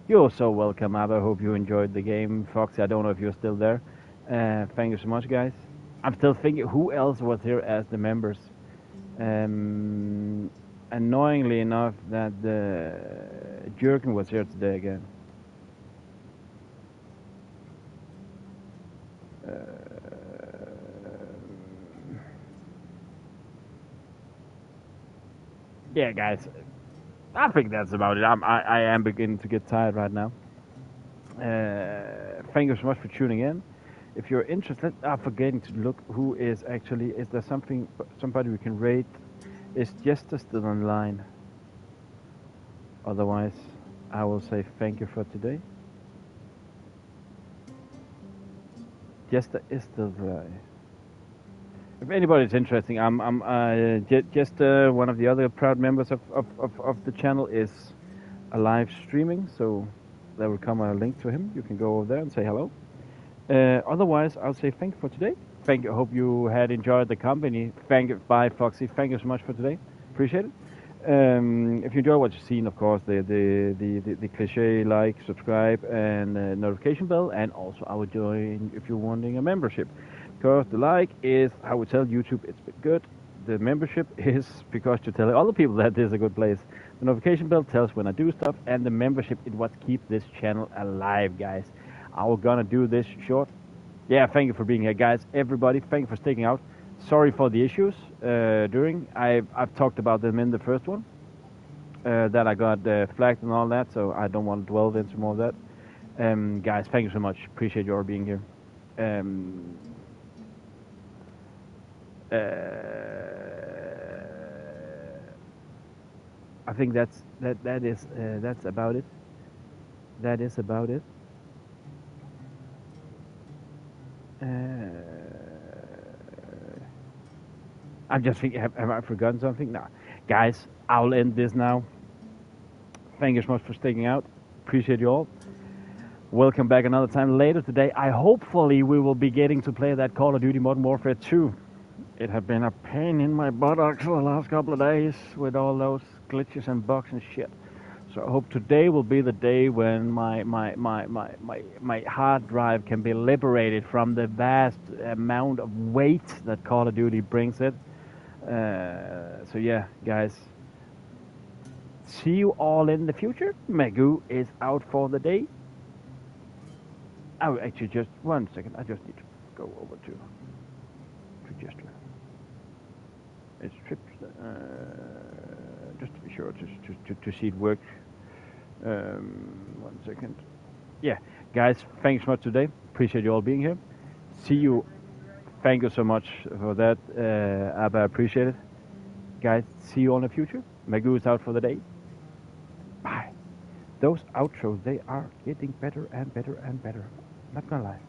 you're so welcome, Abba. I hope you enjoyed the game, Foxy. I don't know if you're still there. Thank you so much, guys. I'm still thinking who else was here as the members. Annoyingly enough, that Jurgen was here today again. Yeah, guys, I think that's about it. I am beginning to get tired right now. Thank you so much for tuning in. If you're interested, I'm forgetting to look who is actually. Is there somebody we can rate? Is Jester still online? Otherwise, I will say thank you for today. Jester is still there. If anybody's interesting, I'm just one of the other proud members of the channel is live streaming, so there will come a link to him. You can go over there and say hello. Otherwise, I'll say thank you for today. Thank you. Hope you had enjoyed the company. Thank you. Bye, Foxy. Thank you so much for today. Appreciate it. If you enjoy what you've seen, of course, the cliche, like, subscribe, and notification bell, and also I would join if you're wanting a membership. Because the like is how we tell YouTube it's been good. The membership is because you tell other people that this is a good place. The notification bell tells when I do stuff, and the membership is what keeps this channel alive, guys. I'm gonna do this short. Yeah, thank you for being here, guys. Everybody, thank you for sticking out. Sorry for the issues during. I've talked about them in the first one. That I got flagged and all that, so I don't want to dwell into more of that. Guys, thank you so much. Appreciate you all being here. I think that's about it. That is about it. I'm just thinking, have I forgotten something? No. Guys, I'll end this now. Thank you so much for sticking out. Appreciate you all. Welcome back another time later today. Hopefully we will be getting to play that Call of Duty Modern Warfare 2. It has been a pain in my buttocks for the last couple of days with all those glitches and bugs and shit. So I hope today will be the day when my hard drive can be liberated from the vast amount of weight that Call of Duty brings it. So yeah, guys. See you all in the future. Magoo is out for the day. Oh, actually, just 1 second. I just need to go over to gesture. It's trips. Just to be sure to see it work. 1 second. Yeah, guys, thanks so much today. Appreciate you all being here. See you. Thank you so much for that, Abba. Appreciate it. Guys, see you all in the future. Magoo is out for the day. Bye. Those outros, they are getting better and better and better. Not gonna lie.